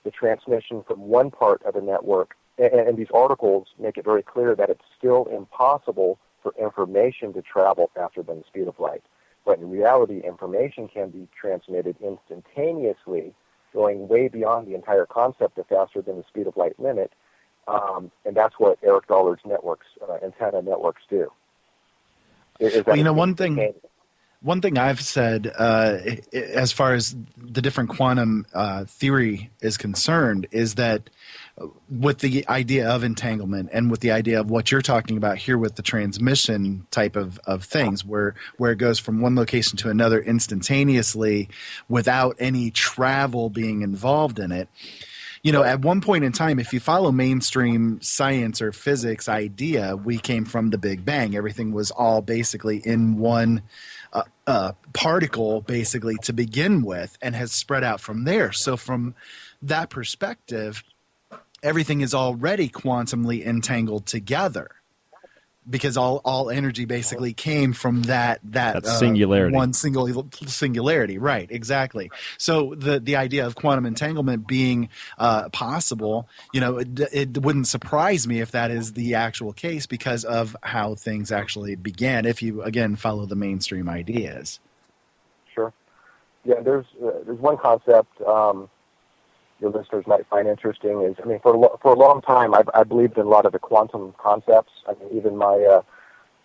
the transmission from one part of the network, and these articles make it very clear that it's still impossible for information to travel faster than the speed of light. But in reality, information can be transmitted instantaneously, going way beyond the entire concept of faster than the speed of light limit, and that's what Eric Dollard's networks, antenna networks, do. Well, one thing I've said as far as the different quantum theory is concerned is that with the idea of entanglement and with the idea of what you're talking about here with the transmission type of things where it goes from one location to another instantaneously without any travel being involved in it. You know, at one point in time, if you follow mainstream science or physics idea, we came from the Big Bang. Everything was all basically in one particle basically to begin with and has spread out from there. So from that perspective, everything is already quantumly entangled together because all energy basically came from that singularity. One singularity. Right, exactly. So the idea of quantum entanglement being possible, you know, it wouldn't surprise me if that is the actual case because of how things actually began, if you, again, follow the mainstream ideas. Sure. Yeah, there's one concept your listeners might find interesting is, I mean, for a long time, I believed in a lot of the quantum concepts. I mean, even my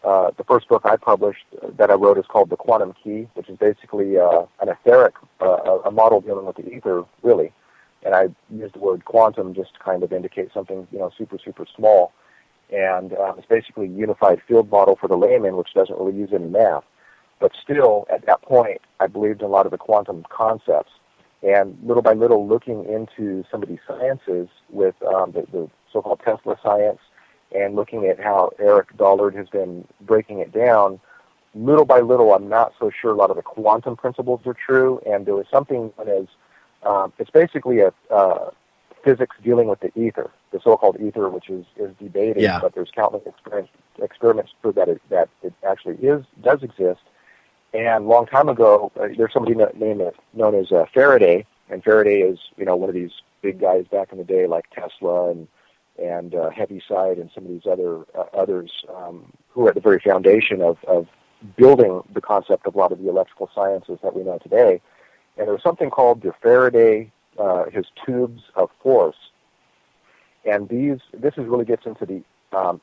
the first book I published that I wrote is called The Quantum Key, which is basically an etheric, a model dealing with the ether, really. And I used the word quantum just to kind of indicate something, you know, super, super small. And it's basically a unified field model for the layman, which doesn't really use any math. But still, at that point, I believed in a lot of the quantum concepts. And little by little, looking into some of these sciences with the so-called Tesla science and looking at how Eric Dollard has been breaking it down, little by little, I'm not so sure a lot of the quantum principles are true. And there was something known as, it's basically a physics dealing with the ether, the so-called ether, which is debated, but there's countless experiments to prove that it actually does exist. And a long time ago, there's somebody known as Faraday, and Faraday is, one of these big guys back in the day, like Tesla and Heaviside and some of these others who are at the very foundation of building the concept of a lot of the electrical sciences that we know today. And there was something called the Faraday, his tubes of force, and this really gets into the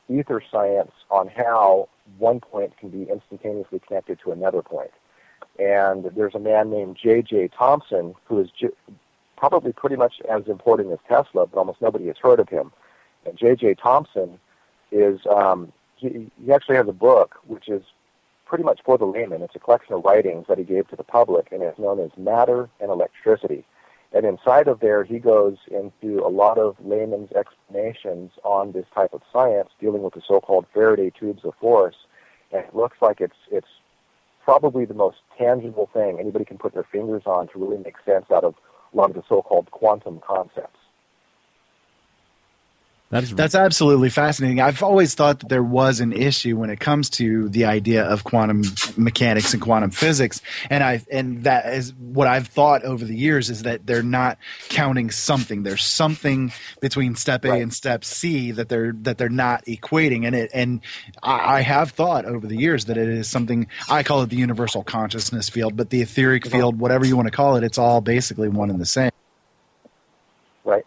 ether science on how one point can be instantaneously connected to another point. And there's a man named J.J. Thomson who is probably pretty much as important as Tesla, but almost nobody has heard of him. And J.J. Thomson is, he actually has a book which is pretty much for the layman. It's a collection of writings that he gave to the public, and it's known as Matter and Electricity. And inside of there, he goes into a lot of layman's explanations on this type of science, dealing with the so-called Faraday tubes of force. And it looks like it's probably the most tangible thing anybody can put their fingers on to really make sense out of a lot of the so-called quantum concepts. That's absolutely fascinating. I've always thought that there was an issue when it comes to the idea of quantum mechanics and quantum physics, and that is what I've thought over the years, is that they're not counting something. There's something between step A and step C that they're not equating, and I have thought over the years that it is something. I call it the universal consciousness field, but the etheric field, whatever you want to call it, it's all basically one and the same. Right.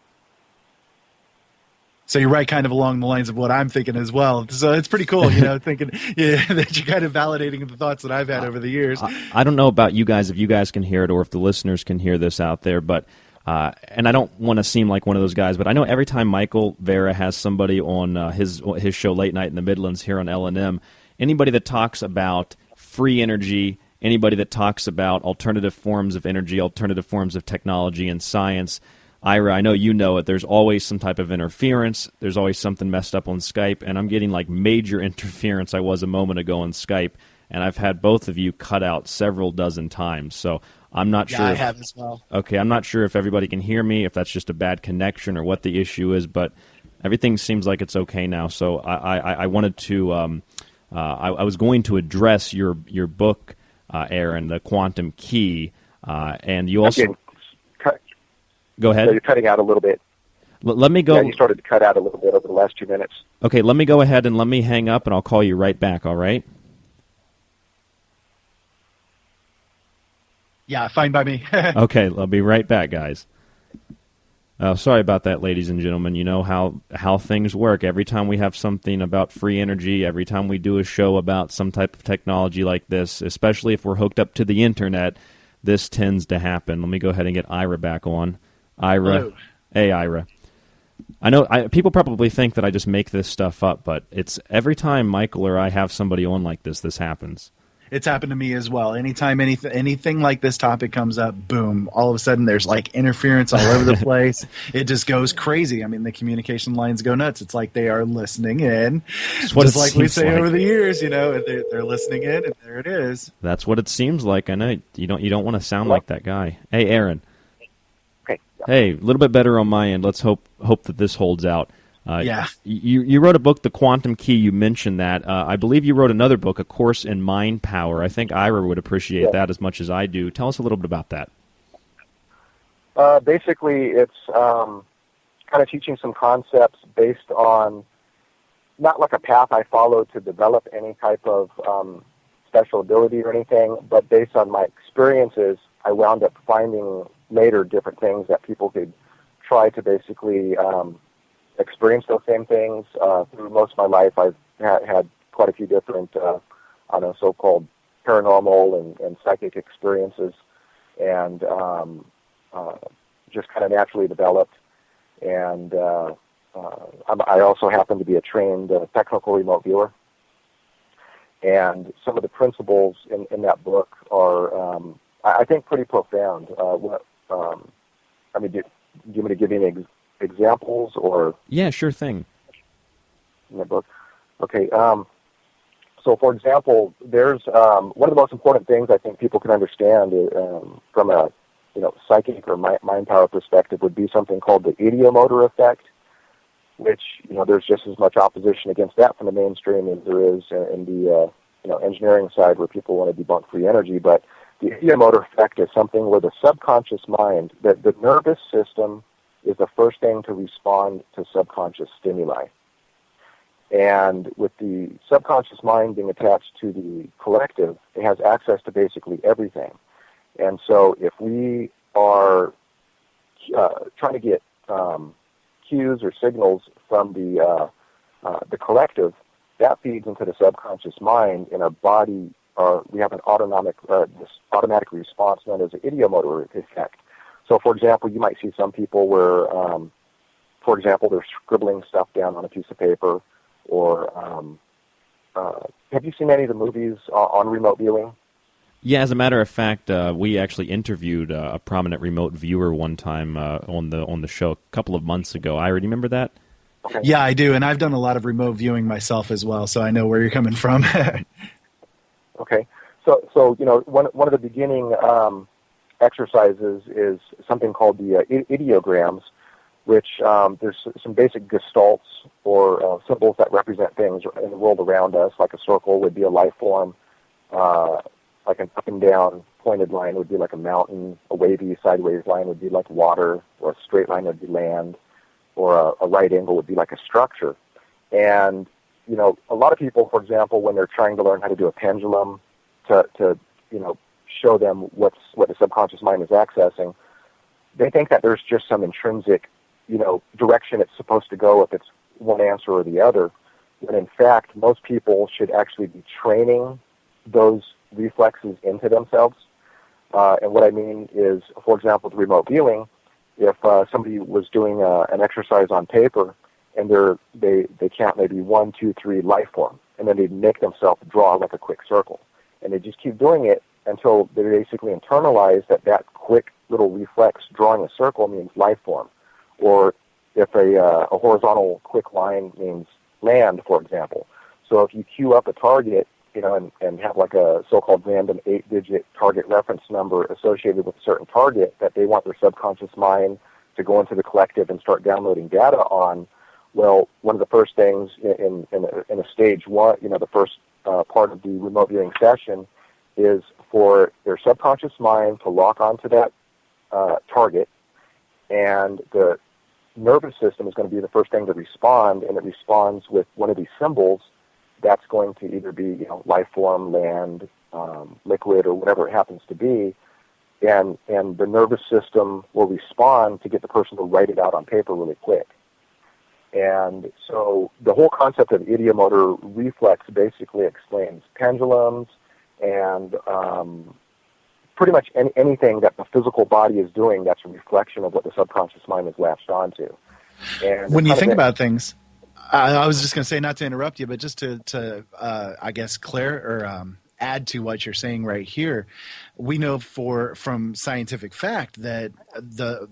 So you're right, kind of along the lines of what I'm thinking as well. So it's pretty cool, thinking that you're kind of validating the thoughts that I've had over the years. I don't know about you guys, if you guys can hear it or if the listeners can hear this out there, but and I don't want to seem like one of those guys, but I know every time Michael Vera has somebody on his show Late Night in the Midlands here on L&M, anybody that talks about free energy, anybody that talks about alternative forms of energy, alternative forms of technology and science, Ira, I know you know it. There's always some type of interference. There's always something messed up on Skype, and I'm getting like major interference. I was a moment ago on Skype, and I've had both of you cut out several dozen times. So I'm not sure. I have as well. Okay, I'm not sure if everybody can hear me, if that's just a bad connection or what the issue is, but everything seems like it's okay now. So I wanted to, I was going to address your book, Aaron, The Quantum Key, and you also. Okay. Go ahead. So you're cutting out a little bit. Let me go. Yeah, you started to cut out a little bit over the last 2 minutes. Okay, let me go ahead and let me hang up, and I'll call you right back, all right? Yeah, fine by me. Okay, I'll be right back, guys. Sorry about that, ladies and gentlemen. You know how things work. Every time we have something about free energy, every time we do a show about some type of technology like this, especially if we're hooked up to the Internet, this tends to happen. Let me go ahead and get Ira back on. Ira. Hello. Hey, Ira. I know people probably think that I just make this stuff up, but it's every time Michael or I have somebody on like this happens. It's happened to me as well. Anytime anything like this topic comes up, boom, all of a sudden there's like interference all over the place. It just goes crazy. I mean, the communication lines go nuts. It's like they are listening in. Just like we say over the years, they're listening in, and there it is. That's what it seems like. I know you don't want to sound like that guy. Hey, Aaron. Okay. Hey, a little bit better on my end. Let's hope that this holds out. Yeah. You wrote a book, The Quantum Key. You mentioned that. I believe you wrote another book, A Course in Mind Power. I think Ira would appreciate that as much as I do. Tell us a little bit about that. Basically, it's kind of teaching some concepts based on not like a path I followed to develop any type of special ability or anything, but based on my experiences, I wound up finding later different things that people could try to basically experience those same things. Through most of my life, I've had quite a few different, so-called paranormal and psychic experiences, and just kind of naturally developed. And I also happen to be a trained technical remote viewer. And some of the principles in that book are, I think, pretty profound. I mean, do you want me to give you any examples or? Yeah, sure thing. In the book, okay. So, for example, there's one of the most important things I think people can understand from a psychic or mind power perspective would be something called the ideomotor effect, which there's just as much opposition against that from the mainstream as there is in the engineering side where people want to debunk free energy. But the ideomotor effect is something where the subconscious mind, the nervous system, is the first thing to respond to subconscious stimuli. And with the subconscious mind being attached to the collective, it has access to basically everything. And so if we are trying to get cues or signals from the collective, that feeds into the subconscious mind. In our body, we have an this automatic response known as the ideomotor effect. So, for example, you might see some people where, for example, they're scribbling stuff down on a piece of paper, or have you seen any of the movies on remote viewing? Yeah, as a matter of fact, we actually interviewed a prominent remote viewer one time on the show a couple of months ago. I already remember that. Okay. Yeah, I do, and I've done a lot of remote viewing myself as well, so I know where you're coming from. Okay, so one of the beginning exercises is something called the ideograms, which there's some basic gestalts or symbols that represent things in the world around us. Like a circle would be a life form. Like an up and down pointed line would be like a mountain. A wavy sideways line would be like water, or a straight line would be land, or a right angle would be like a structure. And a lot of people, for example, when they're trying to learn how to do a pendulum to show them what the subconscious mind is accessing, they think that there's just some intrinsic direction it's supposed to go if it's one answer or the other. When in fact, most people should actually be training those reflexes into themselves. And what I mean is, for example, with remote viewing, if somebody was doing an exercise on paper and they count maybe 1, 2, 3 life form, and then they make themselves draw like a quick circle, and they just keep doing it until they basically internalize that quick little reflex drawing a circle means life form. Or if a horizontal quick line means land, for example. So if you queue up a target, and have like a so-called random 8-digit target reference number associated with a certain target that they want their subconscious mind to go into the collective and start downloading data on, well, one of the first things in a stage one, the first part of the remote viewing session is for their subconscious mind to lock onto that target, and the nervous system is going to be the first thing to respond, and it responds with one of these symbols that's going to either be life form, land, liquid, or whatever it happens to be, and the nervous system will respond to get the person to write it out on paper really quick. And so the whole concept of ideomotor reflex basically explains pendulums and pretty much anything that the physical body is doing that's a reflection of what the subconscious mind is latched onto. And when you think about things, I was just going to say, not to interrupt you, but just to I guess, add to what you're saying right here. We know from scientific fact that the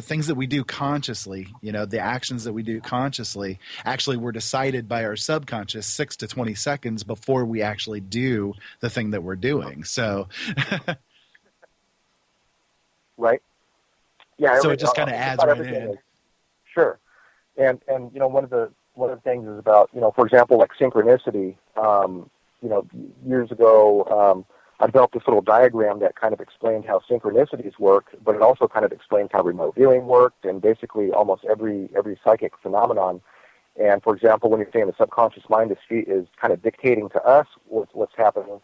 things that we do consciously, the actions that we do consciously, actually were decided by our subconscious 6 to 20 seconds before we actually do the thing that we're doing. So, right? Yeah. So it just kind of adds right in. Sure. And one of the things is about, for example, like synchronicity. Years ago, I developed this little diagram that kind of explained how synchronicities work, but it also kind of explained how remote viewing worked, and basically almost every psychic phenomenon. And for example, when you're saying the subconscious mind is kind of dictating to us what's happening.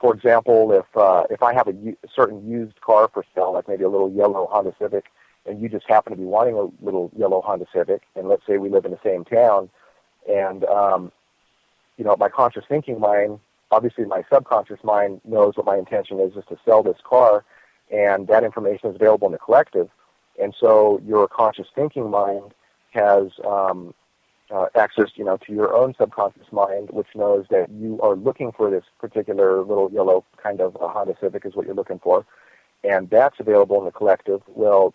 For example, if I have a certain used car for sale, like maybe a little yellow Honda Civic, and you just happen to be wanting a little yellow Honda Civic, and let's say we live in the same town, and my conscious thinking mind, obviously my subconscious mind knows what my intention is to sell this car, and that information is available in the collective. And so your conscious thinking mind has access, to your own subconscious mind, which knows that you are looking for this particular little yellow kind of Honda Civic is what you're looking for, and that's available in the collective. Well,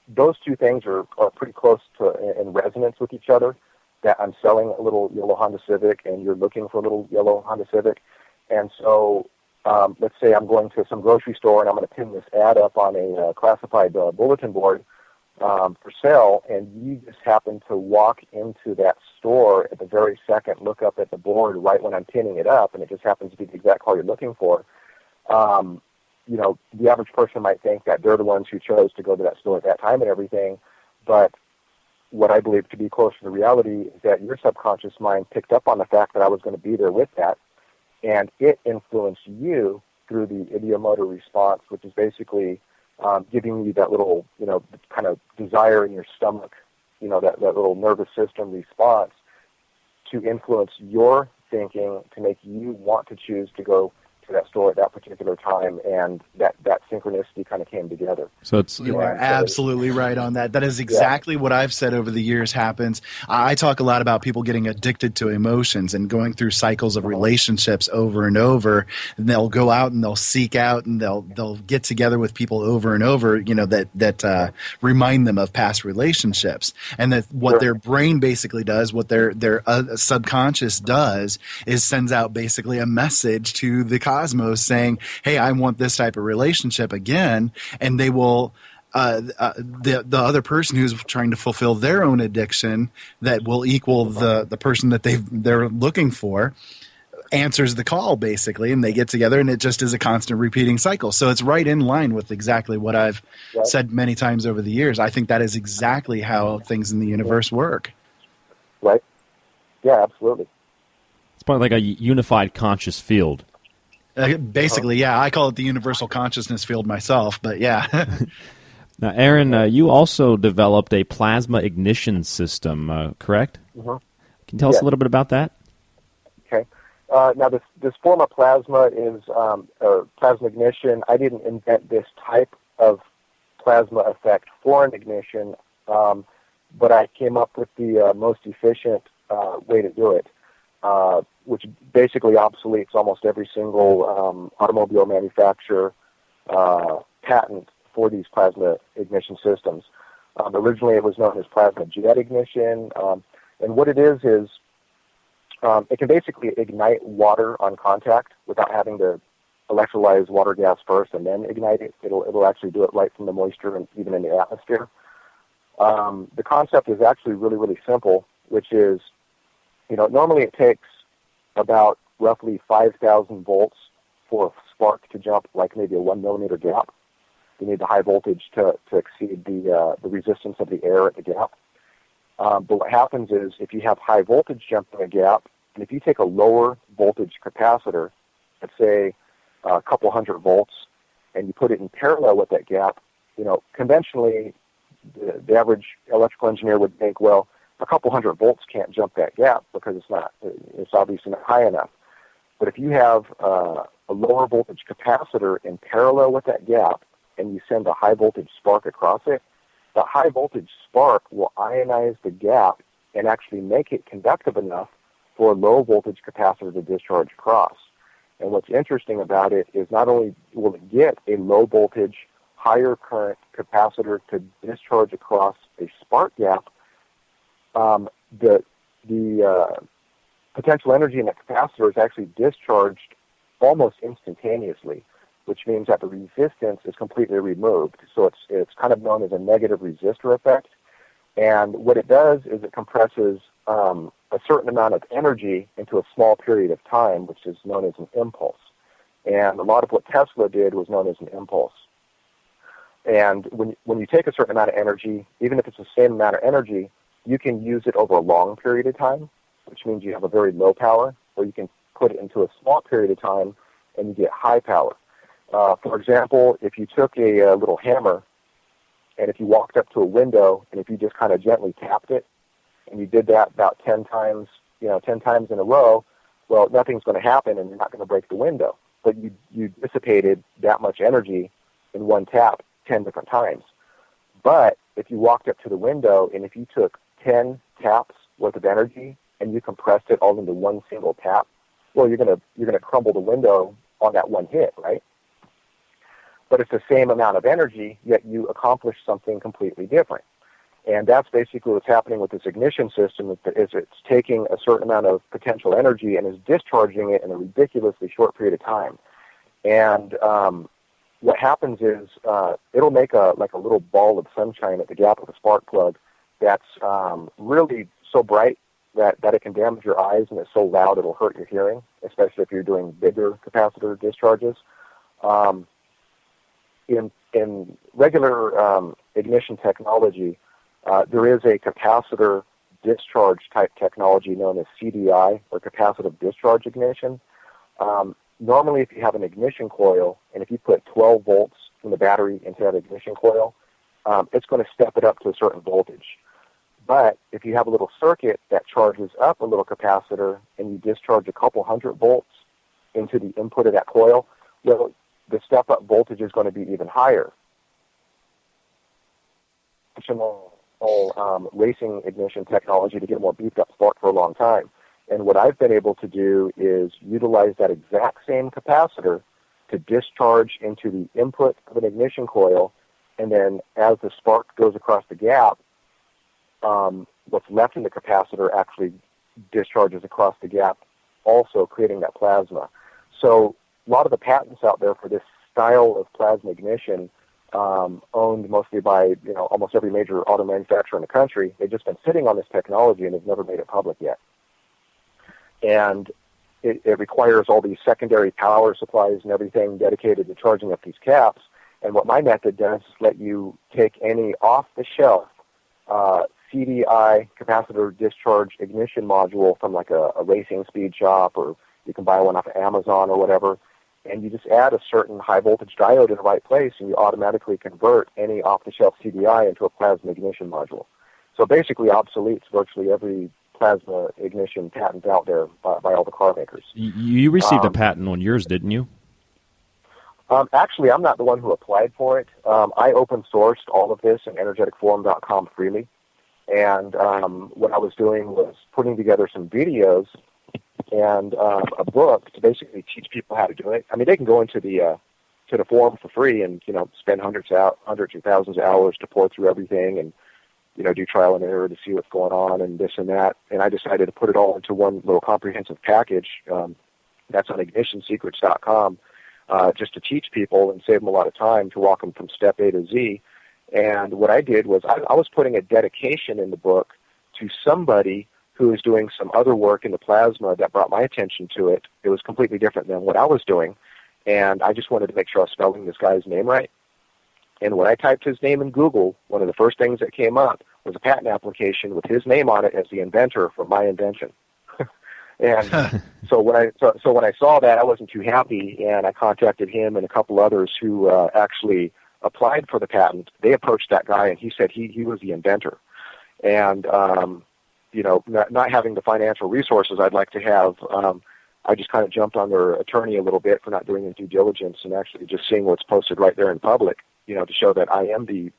those two things are pretty close to in resonance with each other, that I'm selling a little yellow Honda Civic and you're looking for a little yellow Honda Civic. And so let's say I'm going to some grocery store and I'm going to pin this ad up on a classified bulletin board for sale, and you just happen to walk into that store at the very second, look up at the board right when I'm pinning it up, and it just happens to be the exact car you're looking for. The average person might think that they're the ones who chose to go to that store at that time and everything, but what I believe to be closer to reality is that your subconscious mind picked up on the fact that I was going to be there with that, and it influenced you through the ideomotor response, which is basically giving you that little, kind of desire in your stomach, that little nervous system response to influence your thinking to make you want to choose to go to that store at that particular time, and that synchronicity kind of came together. So you are absolutely right on that. That is exactly what I've said over the years happens. I talk a lot about people getting addicted to emotions and going through cycles of relationships over and over. And they'll go out and they'll seek out and they'll get together with people over and over, that remind them of past relationships. And that what their brain basically does, what their subconscious does, is sends out basically a message to the cosmos saying, hey, I want this type of relationship again, and they will the other person who's trying to fulfill their own addiction that will equal the person that they're looking for answers the call, basically, and they get together, and it just is a constant repeating cycle. So it's right in line with exactly what I've said many times over the years. I think that is exactly how things in the universe work. Right. Yeah, absolutely. It's probably like a unified conscious field. Basically, yeah. I call it the universal consciousness field myself, but yeah. Now, Aaron, you also developed a plasma ignition system, correct? Mm-hmm. Can you tell us a little bit about that? Okay. Now, this form of plasma is plasma ignition. I didn't invent this type of plasma effect for an ignition, but I came up with the most efficient way to do it, which basically obsoletes almost every single automobile manufacturer patent for these plasma ignition systems. Originally, it was known as plasma jet ignition, and what it is it can basically ignite water on contact without having to electrolyze water gas first and then ignite it. It'll actually do it right from the moisture and even in the atmosphere. The concept is actually really, really simple, which is, normally it takes about roughly 5,000 volts for a spark to jump like maybe a 1 millimeter gap. You need the high voltage to exceed the resistance of the air at the gap. But what happens is if you have high voltage jumping a gap, and if you take a lower voltage capacitor, let's say a couple hundred volts, and you put it in parallel with that gap, conventionally the average electrical engineer would think, well, a couple hundred volts can't jump that gap because it's obviously not high enough. But if you have a lower voltage capacitor in parallel with that gap, and you send a high voltage spark across it, the high voltage spark will ionize the gap and actually make it conductive enough for a low voltage capacitor to discharge across. And what's interesting about it is not only will it get a low voltage, higher current capacitor to discharge across a spark gap, the potential energy in the capacitor is actually discharged almost instantaneously, which means that the resistance is completely removed. So it's kind of known as a negative resistor effect. And what it does is it compresses a certain amount of energy into a small period of time, which is known as an impulse. And a lot of what Tesla did was known as an impulse. And when you take a certain amount of energy, even if it's the same amount of energy, you can use it over a long period of time, which means you have a very low power, or you can put it into a small period of time and you get high power. For example, if you took a little hammer and if you walked up to a window and if you just kind of gently tapped it and you did that about 10 times, 10 times in a row, well, nothing's going to happen and you're not going to break the window. But you dissipated that much energy in one tap 10 different times. But if you walked up to the window and if you took 10 taps worth of energy and you compressed it all into one single tap, well, you're gonna crumble the window on that one hit, right? But it's the same amount of energy, yet you accomplish something completely different. And that's basically what's happening with this ignition system, is it's taking a certain amount of potential energy and is discharging it in a ridiculously short period of time. And what happens is it'll make a little ball of sunshine at the gap of a spark plug that's really so bright that it can damage your eyes, and it's so loud it'll hurt your hearing, especially if you're doing bigger capacitor discharges. In regular ignition technology, there is a capacitor discharge type technology known as CDI, or capacitive discharge ignition. Normally, if you have an ignition coil, and if you put 12 volts from the battery into that ignition coil, it's going to step it up to a certain voltage. But if you have a little circuit that charges up a little capacitor and you discharge a couple hundred volts into the input of that coil, well, the step-up voltage is going to be even higher. Racing ignition technology to get a more beefed-up spark for a long time. And what I've been able to do is utilize that exact same capacitor to discharge into the input of an ignition coil, and then as the spark goes across the gap, what's left in the capacitor actually discharges across the gap, also creating that plasma. So a lot of the patents out there for this style of plasma ignition, owned mostly by almost every major auto manufacturer in the country, they've just been sitting on this technology and have never made it public yet. And it requires all these secondary power supplies and everything dedicated to charging up these caps. And what my method does is let you take any off-the-shelf CDI, capacitor discharge ignition module, from like a racing speed shop, or you can buy one off of Amazon or whatever, and you just add a certain high-voltage diode in the right place, and you automatically convert any off-the-shelf CDI into a plasma ignition module. So basically obsoletes virtually every plasma ignition patent out there by all the car makers. You received a patent on yours, didn't you? Actually, I'm not the one who applied for it. I open-sourced all of this in energeticforum.com freely. And what I was doing was putting together some videos and a book to basically teach people how to do it. I mean, they can go into the forum for free and spend hundreds of thousands of hours to pour through everything and do trial and error to see what's going on and this and that. And I decided to put it all into one little comprehensive package. That's on ignitionsecrets.com, just to teach people and save them a lot of time, to walk them from step A to Z. And what I did was I was putting a dedication in the book to somebody who was doing some other work in the plasma that brought my attention to it. It was completely different than what I was doing, and I just wanted to make sure I was spelling this guy's name right. And when I typed his name in Google, one of the first things that came up was a patent application with his name on it as the inventor for my invention. And so when I saw that, I wasn't too happy, and I contacted him and a couple others who actually applied for the patent. They approached that guy, and he said he was the inventor. And not having the financial resources I'd like to have, I just kind of jumped on their attorney a little bit for not doing their due diligence and actually just seeing what's posted right there in public, to show that I am the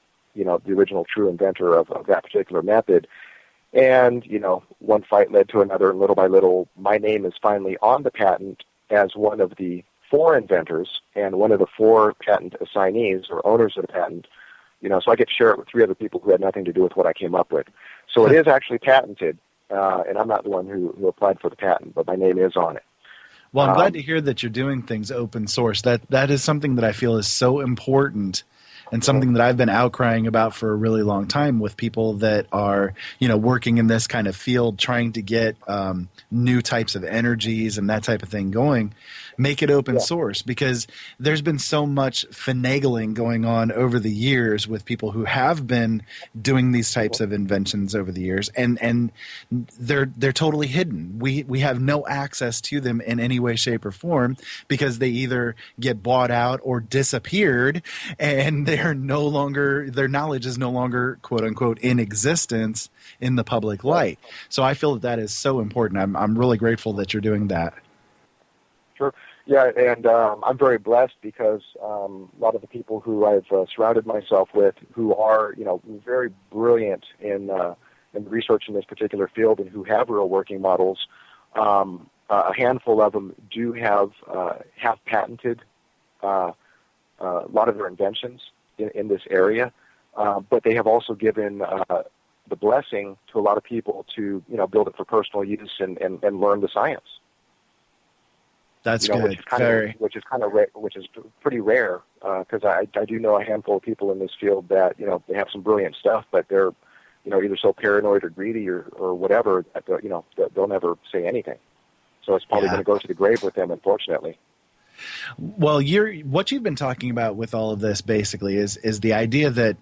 original true inventor of that particular method. And, one fight led to another, and little by little, my name is finally on the patent as one of the 4 inventors and one of the 4 patent assignees or owners of the patent, so I get to share it with 3 other people who had nothing to do with what I came up with. So it is actually patented, and I'm not the one who applied for the patent, but my name is on it. Well, I'm glad to hear that you're doing things open source. That is something that I feel is so important, and something that I've been outcrying about for a really long time with people that are, working in this kind of field, trying to get new types of energies and that type of thing going. Make it open source, because there's been so much finagling going on over the years with people who have been doing these types of inventions over the years, and they're totally hidden. We have no access to them in any way, shape, or form, because they either get bought out or disappeared, and their knowledge is no longer, quote unquote, in existence in the public light. So I feel that is so important. I'm really grateful that you're doing that. Sure. Yeah, and I'm very blessed because a lot of the people who I've surrounded myself with, who are, very brilliant in and research in this particular field and who have real working models, a handful of them do have patented a lot of their inventions in this area, but they have also given the blessing to a lot of people to build it for personal use and learn the science. That's good. Which is pretty rare, because I do know a handful of people in this field that they have some brilliant stuff, but they're either so paranoid or greedy or whatever that they'll never say anything. So it's probably going to go to the grave with them, unfortunately. Well, what you've been talking about with all of this basically is the idea that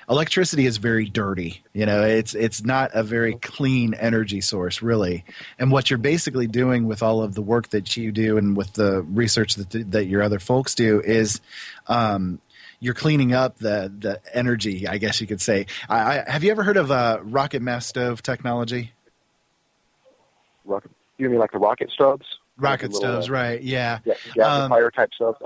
electricity is very dirty. It's not a very clean energy source, really. And what you're basically doing with all of the work that you do and with the research that your other folks do is you're cleaning up the energy, I guess you could say. Have you ever heard of rocket mass stove technology? You mean like the rocket stoves? Rocket stoves, right? Yeah. Gasifier type stoves.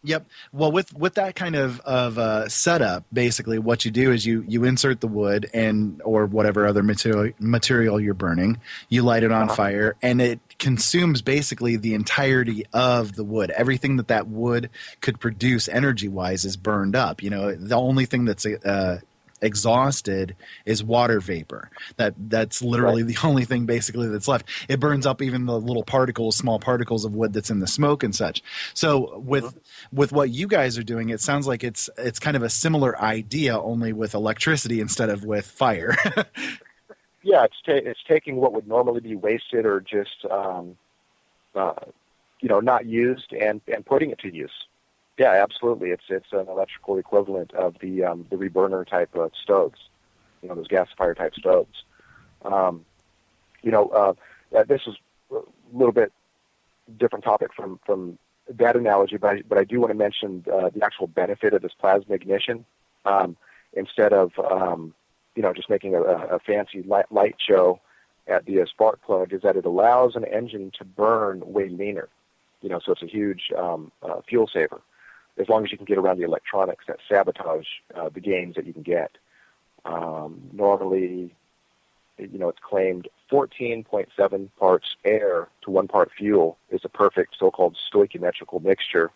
Yep. Well, with that kind of setup, basically what you do is you insert the wood or whatever other material you're burning. You light it on fire, and it consumes basically the entirety of the wood. Everything that wood could produce energy-wise is burned up. The only thing that's exhausted is water vapor. That's literally the only thing basically that's left. It burns up even the little small particles of wood that's in the smoke and such. So with what you guys are doing, it sounds like it's kind of a similar idea, only with electricity instead of with fire. Yeah, it's taking what would normally be wasted or just not used and putting it to use. Yeah, absolutely. It's an electrical equivalent of the reburner type of stoves, those gasifier type stoves. This is a little bit different topic from that analogy, but I do want to mention the actual benefit of this plasma ignition instead of just making a fancy light show at the spark plug, is that it allows an engine to burn way leaner. So it's a huge fuel saver, as long as you can get around the electronics that sabotage the gains that you can get. Normally, it's claimed 14.7 parts air to 1 part fuel is a perfect so-called stoichiometrical mixture.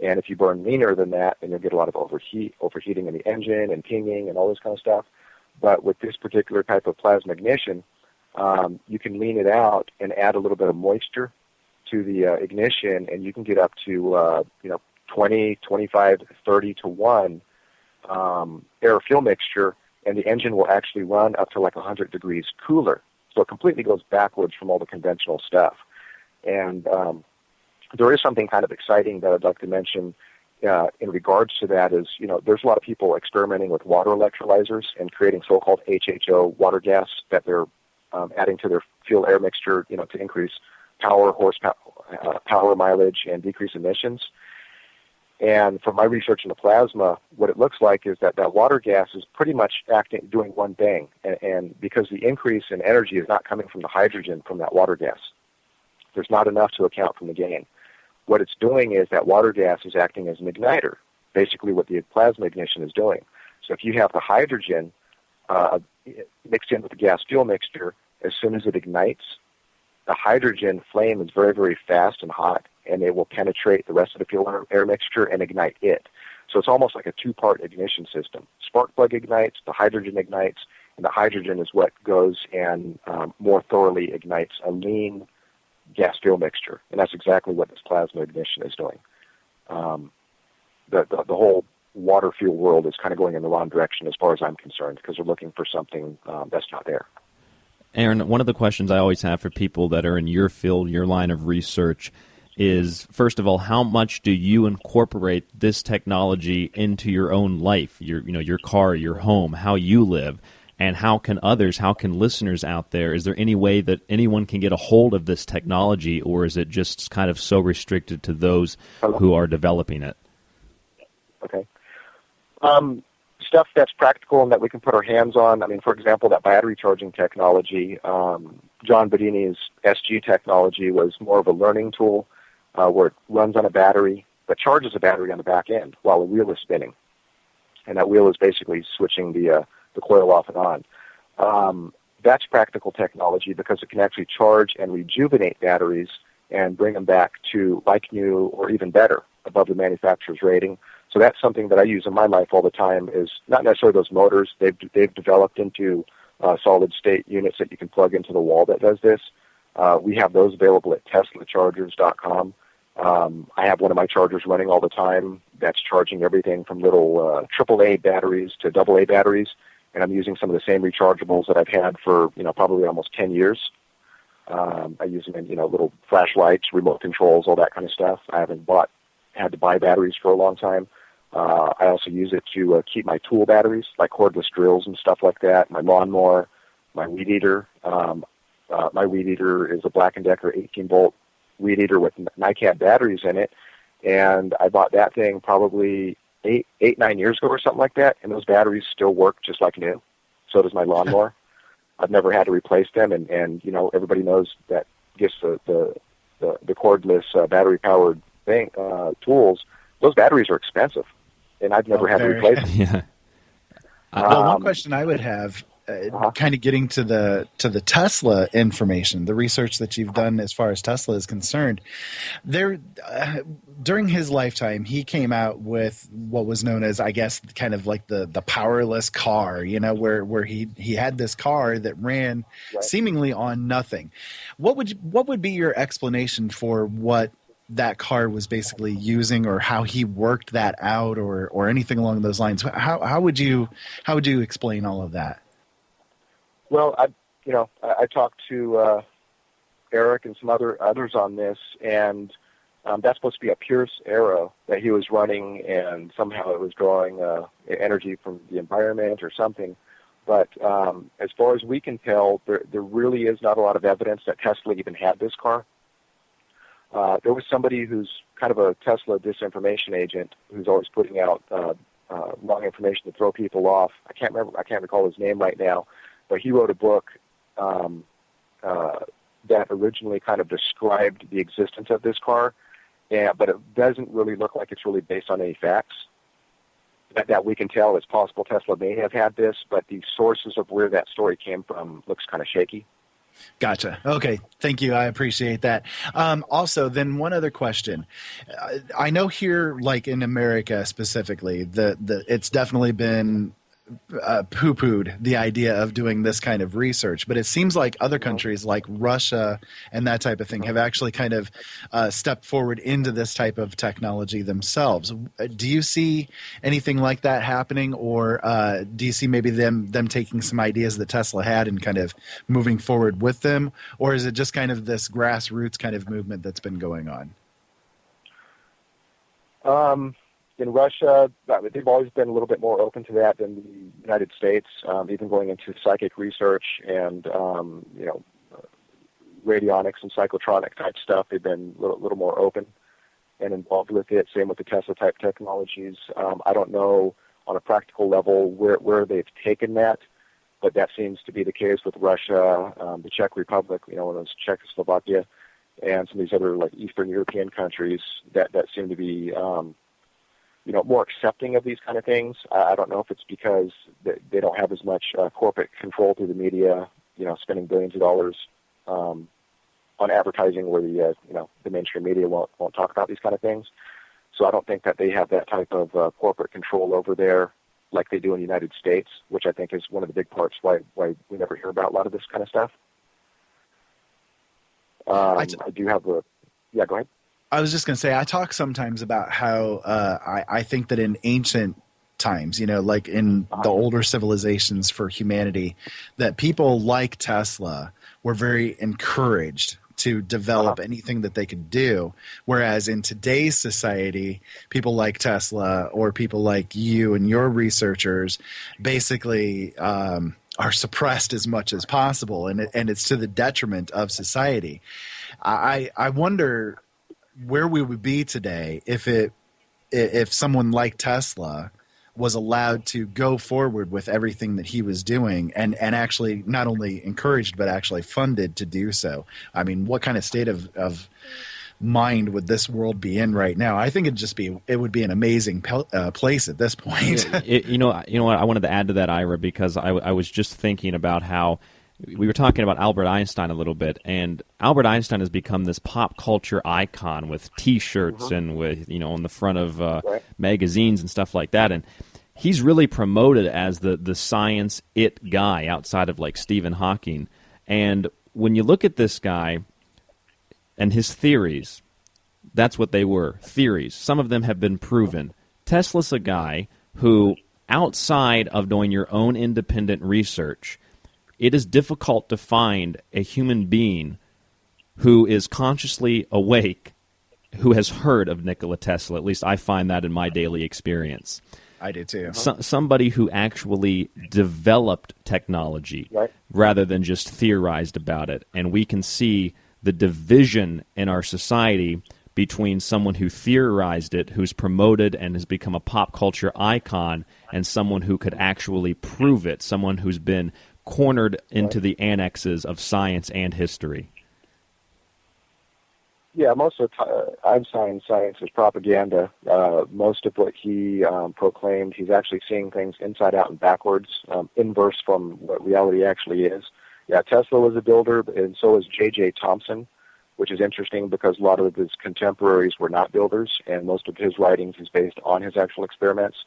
And if you burn leaner than that, then you'll get a lot of overheating in the engine and pinging and all this kind of stuff. But with this particular type of plasma ignition, you can lean it out and add a little bit of moisture to the ignition, and you can get up to 20, 25, 30 to 1 air-fuel mixture, and the engine will actually run up to like 100 degrees cooler. So it completely goes backwards from all the conventional stuff. And there is something kind of exciting that I'd like to mention in regards to that is, there's a lot of people experimenting with water electrolyzers and creating so-called HHO water gas that they're adding to their fuel air mixture, to increase horsepower, power mileage, and decrease emissions. And from my research in the plasma, what it looks like is that water gas is pretty much doing one thing. And because the increase in energy is not coming from the hydrogen from that water gas, there's not enough to account for the gain. What it's doing is that water gas is acting as an igniter, basically what the plasma ignition is doing. So if you have the hydrogen mixed in with the gas fuel mixture, as soon as it ignites, the hydrogen flame is very, very fast and hot, and it will penetrate the rest of the fuel air mixture and ignite it. So it's almost like a two-part ignition system. Spark plug ignites, the hydrogen ignites, and the hydrogen is what goes and more thoroughly ignites a lean gas fuel mixture, and that's exactly what this plasma ignition is doing. The whole water fuel world is kind of going in the wrong direction as far as I'm concerned, because they're looking for something that's not there. Aaron, one of the questions I always have for people that are in your field, your line of research, is, first of all, how much do you incorporate this technology into your own life, your car, your home, how you live, and how can listeners out there, is there any way that anyone can get a hold of this technology, or is it just kind of so restricted to those who are developing it? Okay. Stuff that's practical and that we can put our hands on. I mean, for example, that battery charging technology, John Bedini's SG technology was more of a learning tool where it runs on a battery but charges a battery on the back end while a wheel is spinning. And that wheel is basically switching the coil off and on. That's practical technology because it can actually charge and rejuvenate batteries and bring them back to like new or even better above the manufacturer's rating. So that's something that I use in my life all the time, is not necessarily those motors. They've developed into solid-state units that you can plug into the wall that does this. We have those available at TeslaChargers.com. I have one of my chargers running all the time that's charging everything from little AAA batteries to AA batteries, and I'm using some of the same rechargeables that I've had for probably almost 10 years. I use them in little flashlights, remote controls, all that kind of stuff. I haven't had to buy batteries for a long time. I also use it to keep my tool batteries, like cordless drills and stuff like that, my lawnmower, my weed eater. My weed eater is a Black & Decker 18-volt weed eater with NiCad batteries in it, and I bought that thing probably 9 years ago or something like that, and those batteries still work just like new. So does my lawnmower. I've never had to replace them, and everybody knows that just the cordless battery-powered thing tools, those batteries are expensive, and I've never had to replace them. Yeah. Well, one question I would have, kind of getting to the Tesla information, the research that you've done as far as Tesla is concerned, during his lifetime, he came out with what was known as, I guess, kind of like the powerless car, where he had this car that ran seemingly on nothing. What would be your explanation for what that car was basically using, or how he worked that out, or anything along those lines? How would you explain all of that? Well, I talked to Eric and some others on this, and that's supposed to be a Pierce Arrow that he was running, and somehow it was drawing energy from the environment or something. But as far as we can tell, there really is not a lot of evidence that Tesla even had this car. There was somebody who's kind of a Tesla disinformation agent who's always putting out wrong information to throw people off. I can't recall his name right now, but he wrote a book that originally kind of described the existence of this car, but it doesn't really look like it's really based on any facts. That we can tell, it's possible Tesla may have had this, but the sources of where that story came from looks kind of shaky. Gotcha. Okay. Thank you. I appreciate that. Also, then one other question. I know here, like in America specifically, it's definitely been poo-pooed, the idea of doing this kind of research, but it seems like other countries like Russia and that type of thing have actually kind of stepped forward into this type of technology themselves. Do you see anything like that happening, or do you see maybe them taking some ideas that Tesla had and kind of moving forward with them, or is it just kind of this grassroots kind of movement that's been going on? In Russia, they've always been a little bit more open to that than the United States, even going into psychic research and, radionics and psychotronic type stuff. They've been a little more open and involved with it. Same with the Tesla type technologies. I don't know on a practical level where they've taken that, but that seems to be the case with Russia, the Czech Republic, when it was Czechoslovakia, and some of these other like Eastern European countries that seem to be more accepting of these kind of things. I don't know if it's because they don't have as much corporate control through the media, spending billions of dollars on advertising where the mainstream media won't talk about these kind of things. So I don't think that they have that type of corporate control over there like they do in the United States, which I think is one of the big parts why we never hear about a lot of this kind of stuff. I do have yeah, go ahead. I was just going to say, I talk sometimes about how I think that in ancient times, like in the older civilizations for humanity, that people like Tesla were very encouraged to develop anything that they could do. Whereas in today's society, people like Tesla or people like you and your researchers basically are suppressed as much as possible, and it's to the detriment of society. I wonder where we would be today if someone like Tesla was allowed to go forward with everything that he was doing and actually not only encouraged but actually funded to do so. I mean, what kind of state of mind would this world be in right now? I think it would be an amazing place at this point. You know what? I wanted to add to that, Ira, because I was just thinking about how we were talking about Albert Einstein a little bit, and Albert Einstein has become this pop culture icon with T-shirts and with, on the front of magazines and stuff like that. And he's really promoted as the science it guy outside of like Stephen Hawking. And when you look at this guy and his theories, that's what they were, theories. Some of them have been proven. Tesla's a guy who, outside of doing your own independent research, it is difficult to find a human being who is consciously awake who has heard of Nikola Tesla. At least I find that in my daily experience. I do too. Somebody who actually developed technology rather than just theorized about it. And we can see the division in our society between someone who theorized it, who's promoted and has become a pop culture icon, and someone who could actually prove it, someone who's been cornered into the annexes of science and history. Yeah, most of Einstein's science is propaganda. Most of what he proclaimed, he's actually seeing things inside out and backwards, inverse from what reality actually is. Yeah, Tesla was a builder, and so was J.J. Thomson, which is interesting because a lot of his contemporaries were not builders, and most of his writings is based on his actual experiments.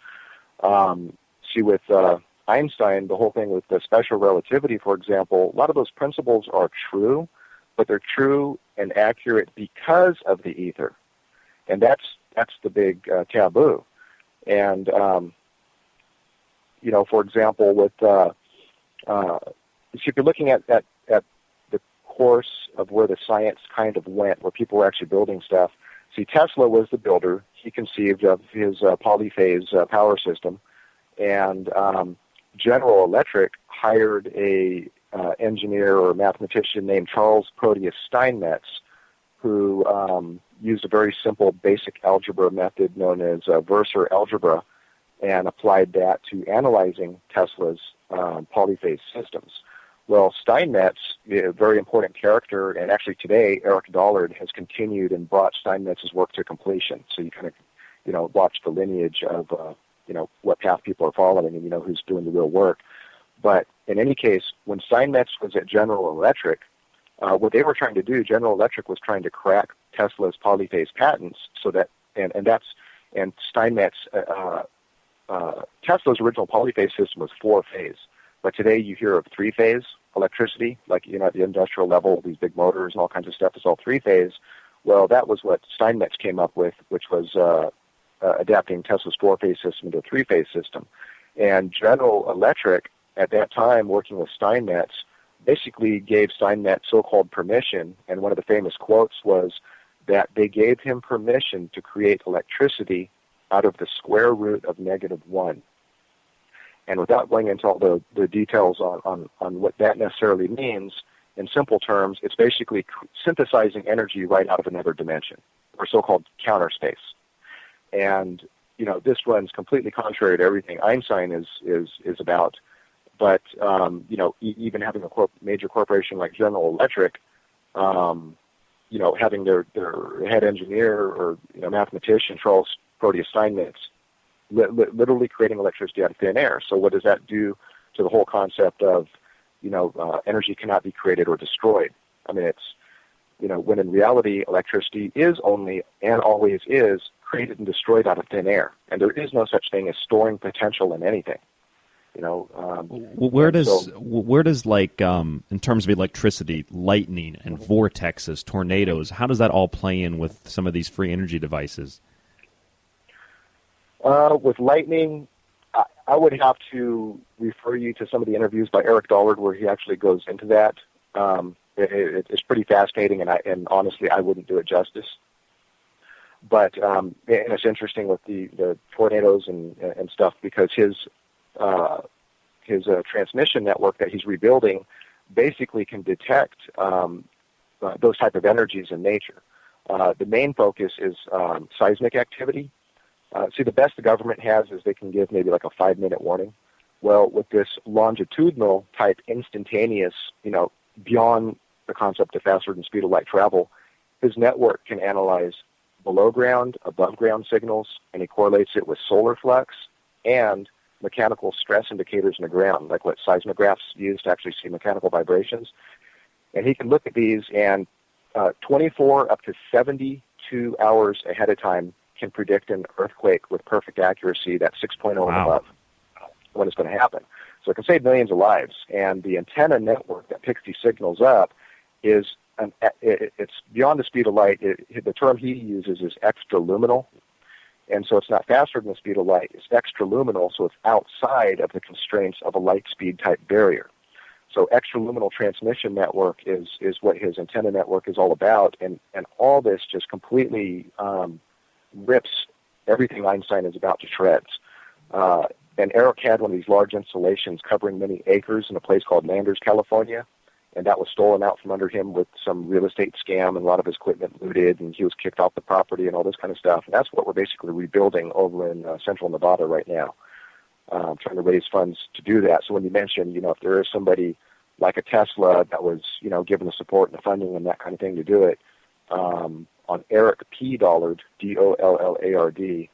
See, with Einstein, the whole thing with the special relativity, for example, a lot of those principles are true, but they're true and accurate because of the ether, and that's the big taboo. And for example, with if you're looking at the course of where the science kind of went, where people were actually building stuff. See, Tesla was the builder. He conceived of his polyphase power system, and General Electric hired a engineer or mathematician named Charles Proteus Steinmetz, who used a very simple basic algebra method known as versor algebra, and applied that to analyzing Tesla's polyphase systems. Well, Steinmetz, a very important character, and actually today Eric Dollard has continued and brought Steinmetz's work to completion. So you kind of, watch the lineage of, what path people are following and, who's doing the real work. But in any case, when Steinmetz was at General Electric, what they were trying to do, General Electric was trying to crack Tesla's polyphase patents so that, and Steinmetz, Tesla's original polyphase system was 4-phase. But today you hear of 3-phase electricity, like, at the industrial level, these big motors and all kinds of stuff is all 3-phase. Well, that was what Steinmetz came up with, which was adapting Tesla's 4-phase system into a 3-phase system. And General Electric, at that time, working with Steinmetz, basically gave Steinmetz so-called permission, and one of the famous quotes was that they gave him permission to create electricity out of the square root of -1. And without going into all the details on what that necessarily means, in simple terms, it's basically synthesizing energy right out of another dimension, or so-called counter space. And, this runs completely contrary to everything Einstein is about. But, even having a major corporation like General Electric, having their head engineer or, mathematician, Charles Proteus Steinmetz, literally creating electricity out of thin air. So what does that do to the whole concept of, energy cannot be created or destroyed? I mean, it's, when in reality electricity is only and always is created and destroyed out of thin air. And there is no such thing as storing potential in anything. Where does like in terms of electricity, lightning and vortexes, tornadoes, how does that all play in with some of these free energy devices? With lightning, I would have to refer you to some of the interviews by Eric Dollard where he actually goes into that. It's pretty fascinating, and honestly, I wouldn't do it justice. But and it's interesting with the tornadoes and stuff because his transmission network that he's rebuilding basically can detect those type of energies in nature. The main focus is seismic activity. See, the best the government has is they can give maybe like a 5-minute warning. Well, with this longitudinal type instantaneous, beyond the concept of faster than speed of light travel, his network can analyze below ground, above ground signals, and he correlates it with solar flux and mechanical stress indicators in the ground, like what seismographs use to actually see mechanical vibrations. And he can look at these and 24 up to 72 hours ahead of time can predict an earthquake with perfect accuracy, that's 6.0 and above, when it's going to happen. So it can save millions of lives. And the antenna network that picks these signals up is it's beyond the speed of light. The term he uses is extraluminal. And so it's not faster than the speed of light. It's extraluminal, so it's outside of the constraints of a light speed type barrier. So extraluminal transmission network is what his antenna network is all about. And all this just completely rips everything Einstein is about to shreds. And Eric had one of these large installations covering many acres in a place called Landers, California, and that was stolen out from under him with some real estate scam, and a lot of his equipment looted, and he was kicked off the property and all this kind of stuff. And that's what we're basically rebuilding over in central Nevada right now, trying to raise funds to do that. So when you mentioned, if there is somebody like a Tesla that was, given the support and the funding and that kind of thing to do it, on Eric P. Dollard, DOLLARD,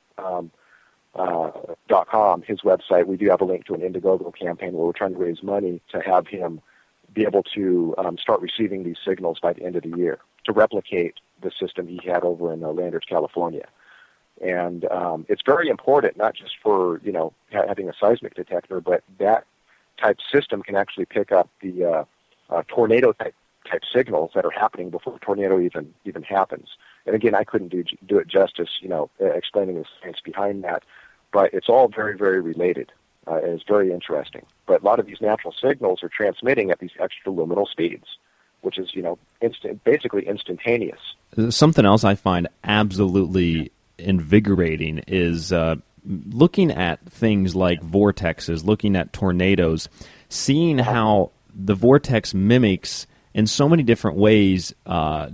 .com, his website, we do have a link to an Indiegogo campaign where we're trying to raise money to have him be able to start receiving these signals by the end of the year to replicate the system he had over in Landers, California. And it's very important, not just for, having a seismic detector, but that type system can actually pick up the tornado type signals that are happening before the tornado even happens. And again, I couldn't do it justice, explaining the science behind that, but it's all very, very related. And it's very interesting. But a lot of these natural signals are transmitting at these extraluminal speeds, which is, basically instantaneous. Something else I find absolutely invigorating is looking at things like vortexes, looking at tornadoes, seeing how the vortex mimics in so many different ways,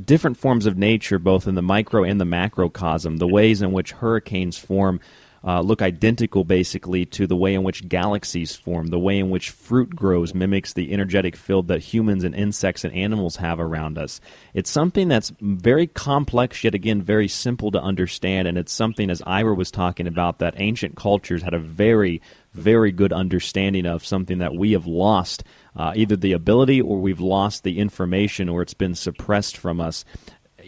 different forms of nature, both in the micro and the macrocosm, the ways in which hurricanes form look identical basically to the way in which galaxies form, the way in which fruit grows mimics the energetic field that humans and insects and animals have around us. It's something that's very complex, yet again very simple to understand, and it's something, as Ira was talking about, that ancient cultures had a very, very good understanding of, something that we have lost, either the ability or we've lost the information or it's been suppressed from us.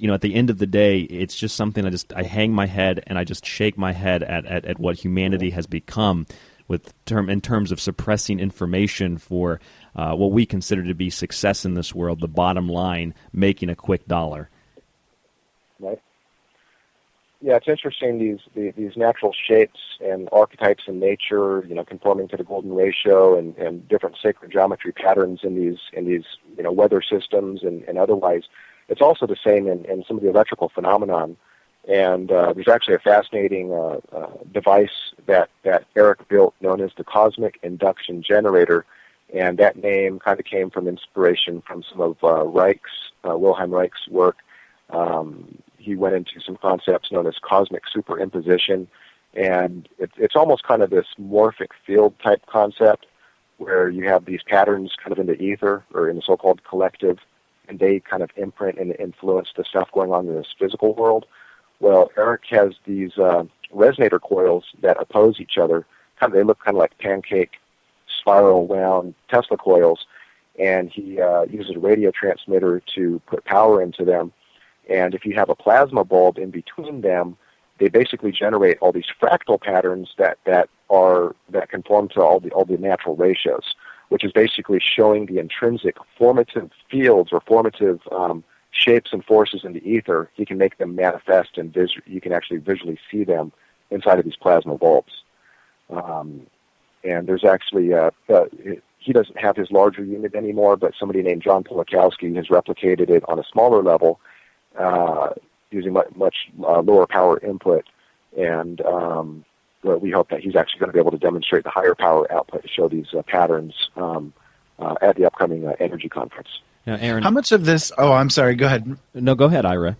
At the end of the day, it's just something I hang my head and I just shake my head at what humanity has become in terms of suppressing information for what we consider to be success in this world, the bottom line, making a quick dollar. Right. Yeah, it's interesting, these natural shapes and archetypes in nature, conforming to the golden ratio and different sacred geometry patterns in these weather systems and otherwise. It's also the same in some of the electrical phenomenon. And there's actually a fascinating device that Eric built known as the Cosmic Induction Generator. And that name kind of came from inspiration from some of Wilhelm Reich's work. He went into some concepts known as cosmic superimposition. And it's almost kind of this morphic field type concept where you have these patterns kind of in the ether or in the so-called collective, and they kind of imprint and influence the stuff going on in this physical world. Well, Eric has these resonator coils that oppose each other. They look kind of like pancake, spiral wound Tesla coils, and he uses a radio transmitter to put power into them. And if you have a plasma bulb in between them, they basically generate all these fractal patterns that conform to all the natural ratios, which is basically showing the intrinsic formative fields or formative shapes and forces in the ether. He can make them manifest, and you can actually visually see them inside of these plasma bulbs. And there's actually, he doesn't have his larger unit anymore, but somebody named John Polakowski has replicated it on a smaller level using much lower power input. And we hope that he's actually going to be able to demonstrate the higher power output to show these patterns at the upcoming energy conference. Now, Aaron, how much of this? Oh, I'm sorry. Go ahead. No, go ahead, Ira.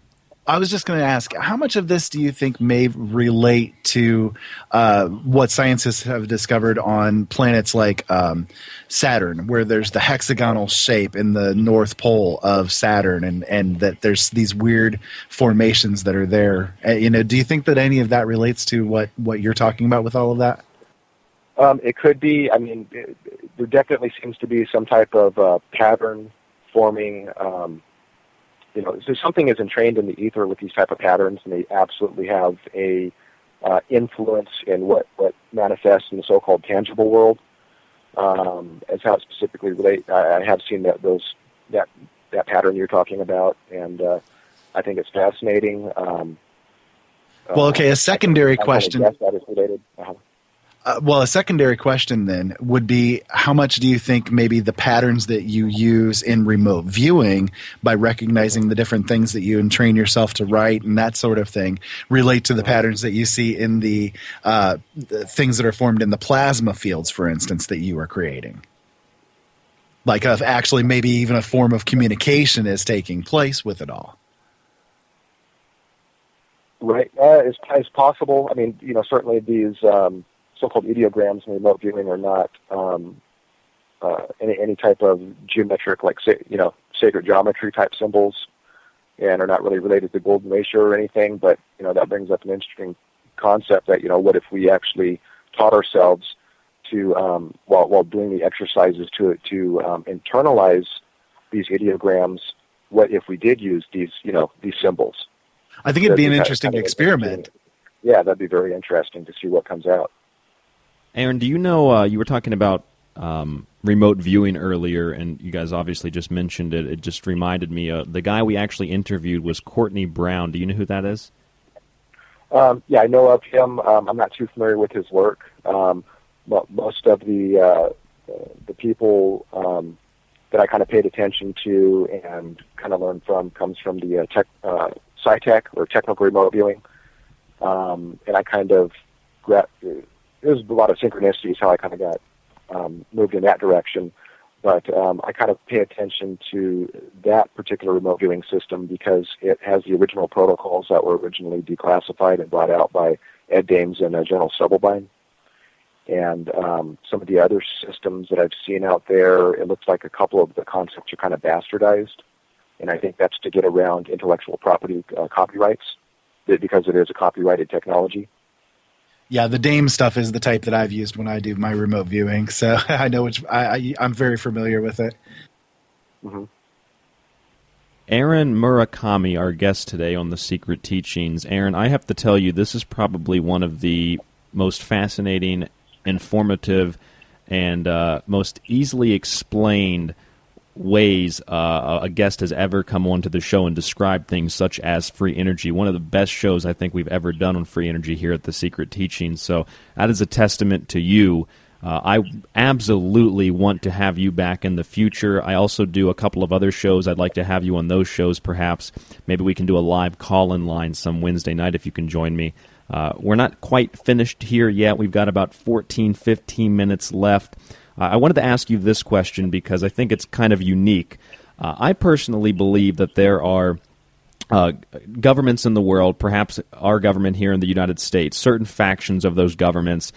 I was just going to ask, how much of this do you think may relate to what scientists have discovered on planets like Saturn, where there's the hexagonal shape in the North Pole of Saturn, and that there's these weird formations that are there? Do you think that any of that relates to what you're talking about with all of that? It could be. I mean, there definitely seems to be some type of pattern forming. So something is entrained in the ether with these type of patterns, and they absolutely have a influence in what manifests in the so-called tangible world. As how it specifically relate, I have seen that pattern you're talking about, and I think it's fascinating. Well, okay, a secondary question. That is related. Well, a secondary question then would be, how much do you think maybe the patterns that you use in remote viewing, by recognizing the different things that you entrain yourself to write and that sort of thing, relate to the patterns that you see in the things that are formed in the plasma fields, for instance, that you are creating? Like, of actually maybe even a form of communication is taking place with it all. Right, as possible. I mean, certainly these so-called ideograms in remote viewing are not any type of geometric, like sacred geometry type symbols, and are not really related to golden ratio or anything. But that brings up an interesting concept that what if we actually taught ourselves to while doing the exercises to internalize these ideograms? What if we did use these symbols? I think it'd be an interesting experiment. Yeah, that'd be very interesting to see what comes out. Aaron, do you know, you were talking about remote viewing earlier, and you guys obviously just mentioned it. It just reminded me, the guy we actually interviewed was Courtney Brown. Do you know who that is? Yeah, I know of him. I'm not too familiar with his work. But most of the people that I kind of paid attention to and kind of learned from comes from the SciTech, or technical remote viewing. And I kind of there's a lot of synchronicities how I kind of got moved in that direction. But I kind of pay attention to that particular remote viewing system because it has the original protocols that were originally declassified and brought out by Ed Dames and General Stubblebine. And some of the other systems that I've seen out there, it looks like a couple of the concepts are kind of bastardized. And I think that's to get around intellectual property copyrights, because it is a copyrighted technology. Yeah, the Dame stuff is the type that I've used when I do my remote viewing, so I know I'm very familiar with it. Mm-hmm. Aaron Murakami, our guest today on The Secret Teachings. Aaron, I have to tell you, this is probably one of the most fascinating, informative, and most easily explained ways a guest has ever come onto the show and described things such as free energy. One of the best shows I think we've ever done on free energy here at The Secret Teachings. So that is a testament to you. I absolutely want to have you back in the future. I also do a couple of other shows. I'd like to have you on those shows, perhaps. Maybe we can do a live call-in line some Wednesday night if you can join me. We're not quite finished here yet. We've got about 14, 15 minutes left. I wanted to ask you this question because I think it's kind of unique. I personally believe that there are governments in the world, perhaps our government here in the United States, certain factions of those governments,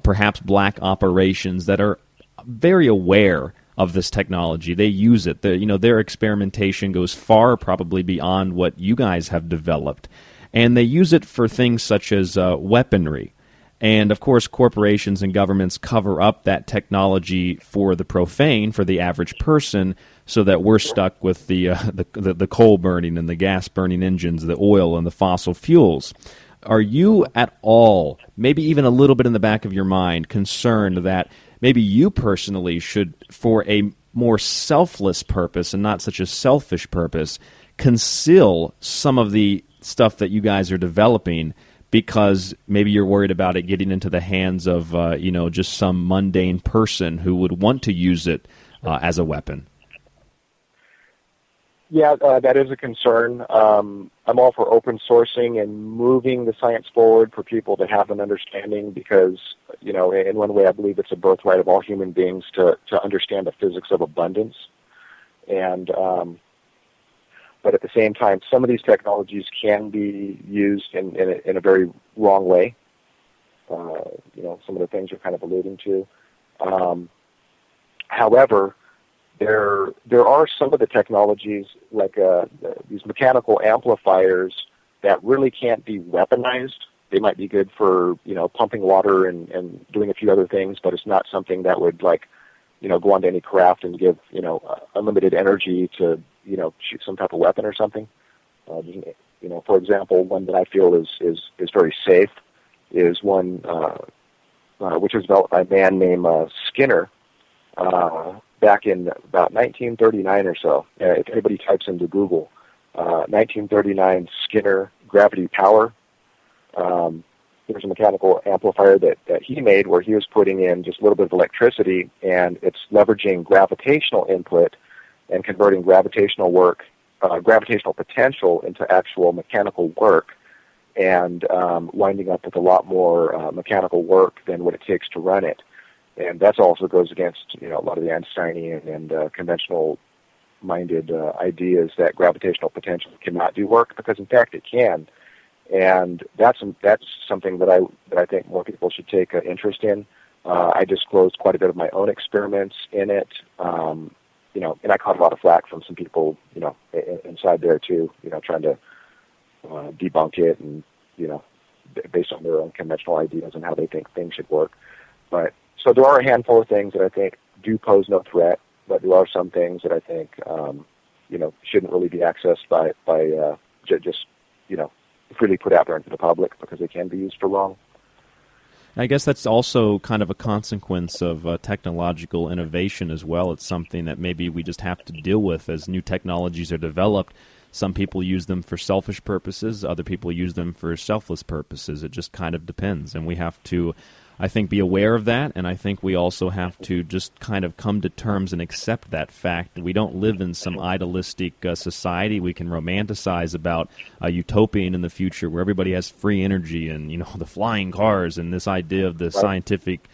perhaps black operations that are very aware of this technology. They use it. Their experimentation goes far, probably beyond what you guys have developed. And they use it for things such as weaponry. And, of course, corporations and governments cover up that technology for the profane, for the average person, so that we're stuck with the coal burning and the gas burning engines, the oil and the fossil fuels. Are you at all, maybe even a little bit in the back of your mind, concerned that maybe you personally should, for a more selfless purpose and not such a selfish purpose, conceal some of the stuff that you guys are developing because maybe you're worried about it getting into the hands of, just some mundane person who would want to use it as a weapon? Yeah, that is a concern. I'm all for open sourcing and moving the science forward for people to have an understanding because, in one way I believe it's a birthright of all human beings to understand the physics of abundance. And but at the same time, some of these technologies can be used in a very wrong way. Some of the things you're kind of alluding to. However, there are some of the technologies, like these mechanical amplifiers, that really can't be weaponized. They might be good for, pumping water and doing a few other things, but it's not something that would go onto any craft and give, unlimited energy to, shoot some type of weapon or something. For example, one that I feel is very safe is one which was developed by a man named Skinner back in about 1939 or so. If anybody types into Google, 1939 Skinner gravity power, there's a mechanical amplifier that he made where he was putting in just a little bit of electricity, and it's leveraging gravitational input and converting gravitational potential into actual mechanical work, and winding up with a lot more mechanical work than what it takes to run it. And that also goes against a lot of the Einsteinian and conventional-minded ideas that gravitational potential cannot do work, because in fact it can. And that's something that I think more people should take interest in. I disclosed quite a bit of my own experiments in it, and I caught a lot of flack from some people, inside there too, trying to debunk it and, based on their own conventional ideas and how they think things should work. But so there are a handful of things that I think do pose no threat, but there are some things that I think, shouldn't really be accessed by just freely put out there into the public, because they can be used for wrong. I guess that's also kind of a consequence of technological innovation as well. It's something that maybe we just have to deal with as new technologies are developed. Some people use them for selfish purposes, other people use them for selfless purposes. It just kind of depends, and we have to, I think, be aware of that, and I think we also have to just kind of come to terms and accept that fact. We don't live in some idealistic society. We can romanticize about a utopian in the future where everybody has free energy and, the flying cars and this idea of the scientific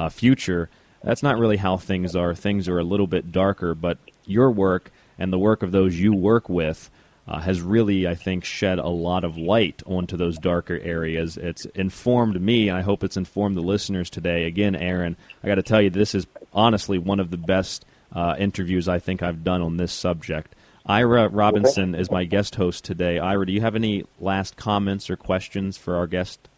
future. That's not really how things are. Things are a little bit darker, but your work and the work of those you work with has really, I think, shed a lot of light onto those darker areas. It's informed me, and I hope it's informed the listeners today. Again, Aaron, I got to tell you, this is honestly one of the best interviews I think I've done on this subject. Ira Robinson is my guest host today. Ira, do you have any last comments or questions for our guest?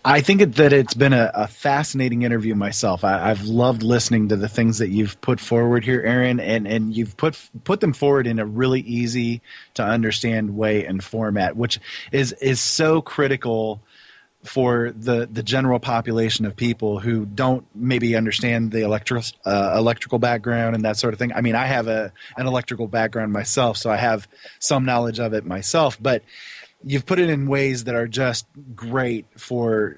I think that it's been a fascinating interview myself. I've loved listening to the things that you've put forward here, Aaron, and you've put them forward in a really easy to understand way and format, which is so critical for the general population of people who don't maybe understand the electrical background and that sort of thing. I mean, I have an electrical background myself, so I have some knowledge of it myself, but you've put it in ways that are just great for,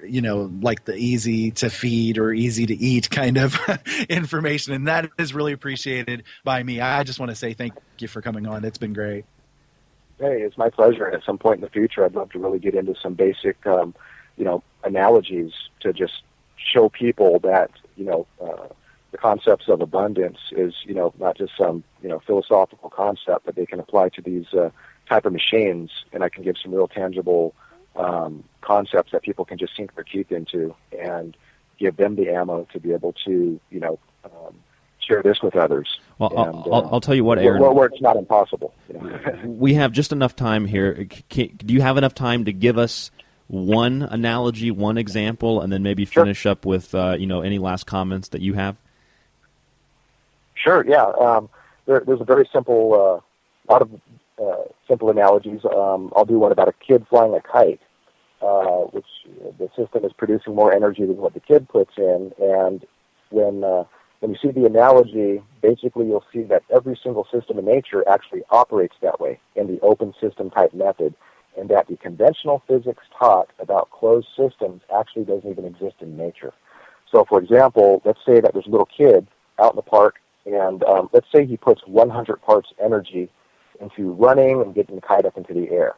like the easy to feed or easy to eat kind of information. And that is really appreciated by me. I just want to say thank you for coming on. It's been great. Hey, it's my pleasure. And at some point in the future, I'd love to really get into some basic, analogies to just show people that, the concepts of abundance is, not just some, philosophical concept that they can apply to these type of machines, and I can give some real tangible concepts that people can just sink their teeth into and give them the ammo to be able to, share this with others. Well, I'll tell you what, Aaron. Where it's not impossible. We have just enough time here. Do you have enough time to give us one analogy, one example, and then maybe finish up with, any last comments that you have? Sure, yeah. There's a very simple, lot of simple analogies. I'll do one about a kid flying a kite, which the system is producing more energy than what the kid puts in. And when you see the analogy, basically you'll see that every single system in nature actually operates that way in the open system type method, and that the conventional physics taught about closed systems actually doesn't even exist in nature. So, for example, let's say that there's a little kid out in the park, and let's say he puts 100 parts energy into running and getting the kite up into the air.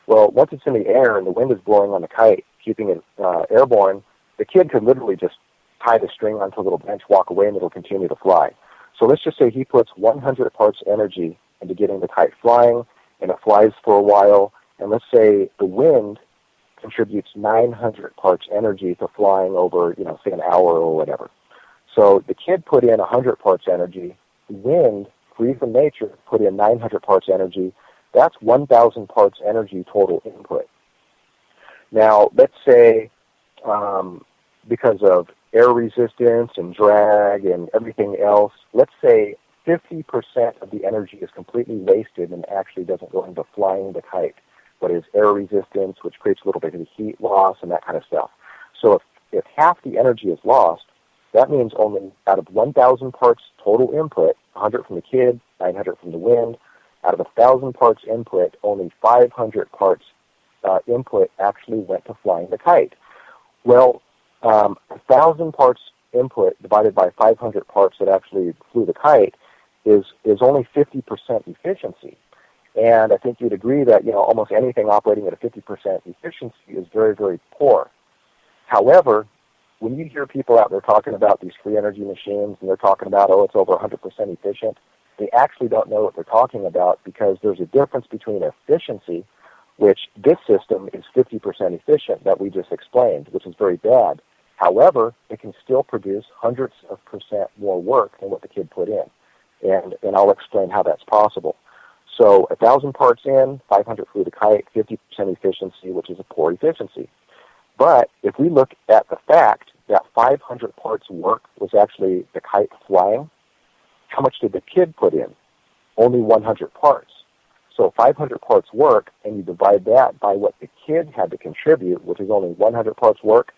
Well, once it's in the air and the wind is blowing on the kite, keeping it airborne, the kid could literally just tie the string onto a little bench, walk away, and it'll continue to fly. So let's just say he puts 100 parts energy into getting the kite flying, and it flies for a while, and let's say the wind contributes 900 parts energy to flying over, say an hour or whatever. So the kid put in 100 parts energy, the wind, free from nature, put in 900 parts energy. That's 1,000 parts energy total input. Now, let's say because of air resistance and drag and everything else, let's say 50% of the energy is completely wasted and actually doesn't go into flying the kite, but is air resistance, which creates a little bit of heat loss and that kind of stuff. So if half the energy is lost, that means only out of 1,000 parts total input, 100 from the kid, 900 from the wind, out of 1,000 parts input, only 500 parts input actually went to flying the kite. Well, 1,000 parts input divided by 500 parts that actually flew the kite is only 50% efficiency. And I think you'd agree that, almost anything operating at a 50% efficiency is very, very poor. However, when you hear people out there talking about these free energy machines and they're talking about, it's over 100% efficient, they actually don't know what they're talking about, because there's a difference between efficiency, which this system is 50% efficient that we just explained, which is very bad. However, it can still produce hundreds of percent more work than what the kid put in. And I'll explain how that's possible. So 1,000 parts in, 500 flew the kite, 50% efficiency, which is a poor efficiency. But if we look at the fact that 500 parts work was actually the kite flying, how much did the kid put in? Only 100 parts. So 500 parts work, and you divide that by what the kid had to contribute, which is only 100 parts work,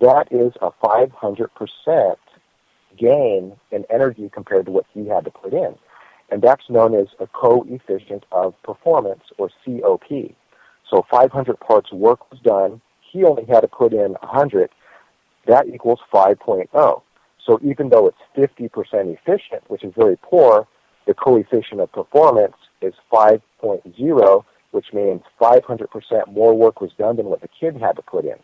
that is a 500% gain in energy compared to what he had to put in. And that's known as a coefficient of performance, or COP. So 500 parts work was done. He only had to put in 100. That equals 5.0. So even though it's 50% efficient, which is very poor, the coefficient of performance is 5.0, which means 500% more work was done than what the kid had to put in.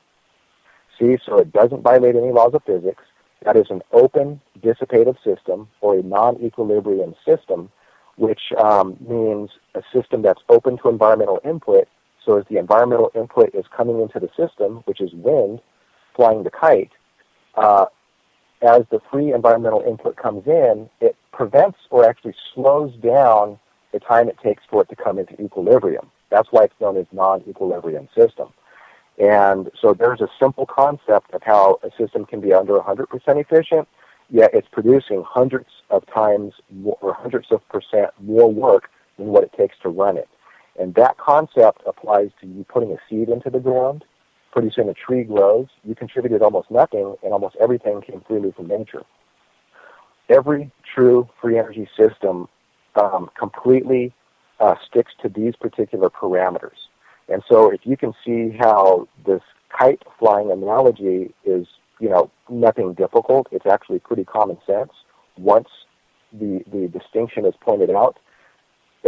See, so it doesn't violate any laws of physics. That is an open dissipative system, or a non-equilibrium system, which means a system that's open to environmental input. So as the environmental input is coming into the system, which is wind, flying the kite, as the free environmental input comes in, it prevents or actually slows down the time it takes for it to come into equilibrium. That's why it's known as non-equilibrium system. And so there's a simple concept of how a system can be under 100% efficient, yet it's producing hundreds of times more, or hundreds of percent more work than what it takes to run it. And that concept applies to you putting a seed into the ground. Pretty soon a tree grows. You contributed almost nothing, and almost everything came freely from nature. Every true free energy system completely sticks to these particular parameters. And so if you can see how this kite flying analogy is, nothing difficult, it's actually pretty common sense. Once the distinction is pointed out,